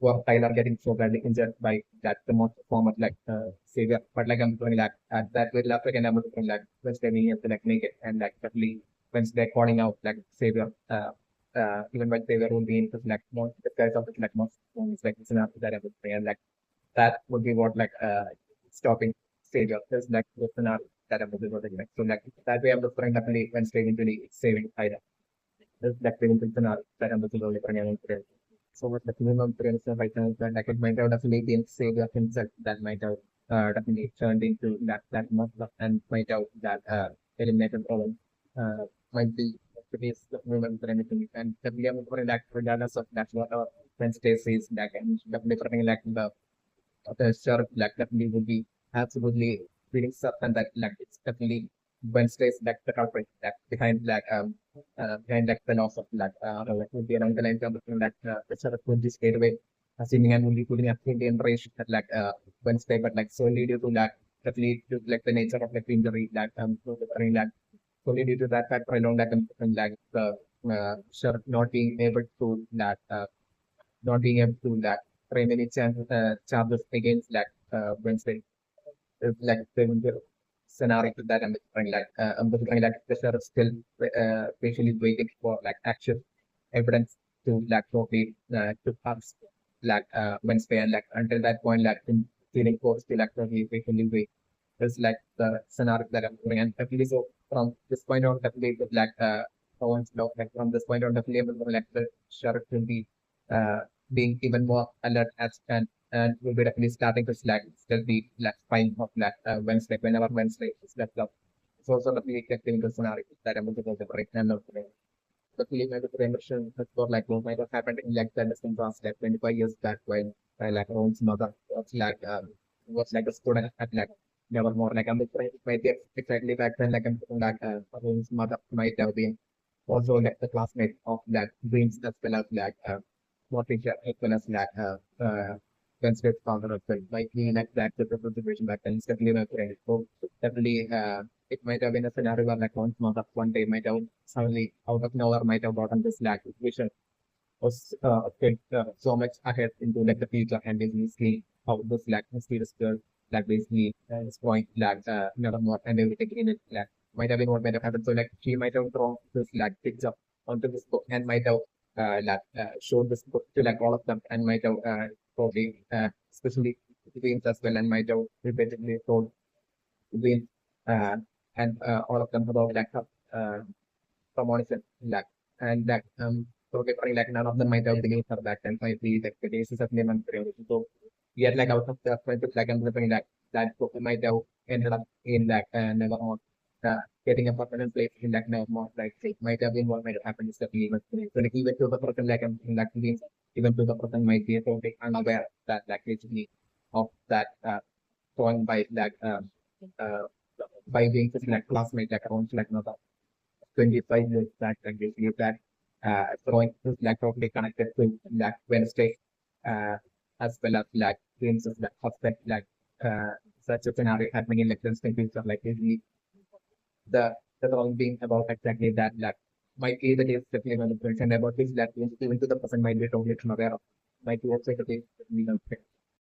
S1: well, Tyler getting so badly injured by that the most form of like savior. But like I'm doing like that with last weekend I'm looking like Wednesday being able to like make it and like definitely Wednesday calling out like savior even when savior will be into like more the guys of it like most it's like it's enough that I would say and like that would be what like stopping savior is like the scenario. that I'm looking for the next. So like that way I'm referring definitely when straight into the saving item. That saving scenario that I'm looking for the so what the minimum friends right now that I could might have definitely been saved of himself that might have definitely turned into that muscle and might have that eliminated Rowan might be today's movement or anything and definitely I'm referring that regardless of that what our Wednesday says that and definitely referring like the sure like definitely would be absolutely feeling certain that like it's definitely Wednesday's like the culprit that behind like the loss of like would be around the line of that the sort of would be straight away assuming and only putting a Indian race at Wednesday but like solely due to that definitely due to like the nature of like injury so that solely due to that fact alone like the sure not being able to not being able to frame any charges against Wednesday. Like the scenario that I'm referring like the sheriff still patiently waiting for like actual evidence to probably to pass Wednesday and like until that point in feeling forced to probably patiently wait is like the scenario that I'm doing. And definitely so from this point on, definitely with Rowan's law, like from this point on, definitely able like the sheriff will be uh, being even more alert as and will be definitely starting to still be spying of Wednesday whenever Wednesday is left up. It's also definitely a clinical scenario that I'm looking at the right now. The film and the premission has got what might have happened in the distant past 25 years back when Rowan's mother was like a student at Nevermore. Like I'm might be exactly back then Rowan's mother might have been also the classmate of Dreams as well as what teacher as well as Wednesday's father as well. Might be the different situation back then. It's definitely my friend. So definitely it might have been a scenario where Rowan's mother one day might have suddenly out of nowhere might have gotten this vision was fit so much ahead into the future and basically see how this mysterious girl basically is going Nevermore and everything in it might have been what might have happened. So she might have drawn this picture onto this book and might have showed this book to all of them and might have probably especially James as well and might have repeatedly told James and all of them about premonition and so different none of them might have believed her back then. So I see the cases of name and prayer. So yet out of the friendship I'm living that book might have ended up in Nevermore getting a permanent place in Nevermore. It might have been what might have happened is definitely so even to the person in means even to the person might be totally unaware that basically of that point uh by being just classmate around another 25 years back and we believe that throwing is totally connected to Wednesday as well as dreams of husband such a scenario happening in Wednesday future basically the wrong being about exactly that might be the case definitely when the person about this even to the person might be totally unaware of might be also the case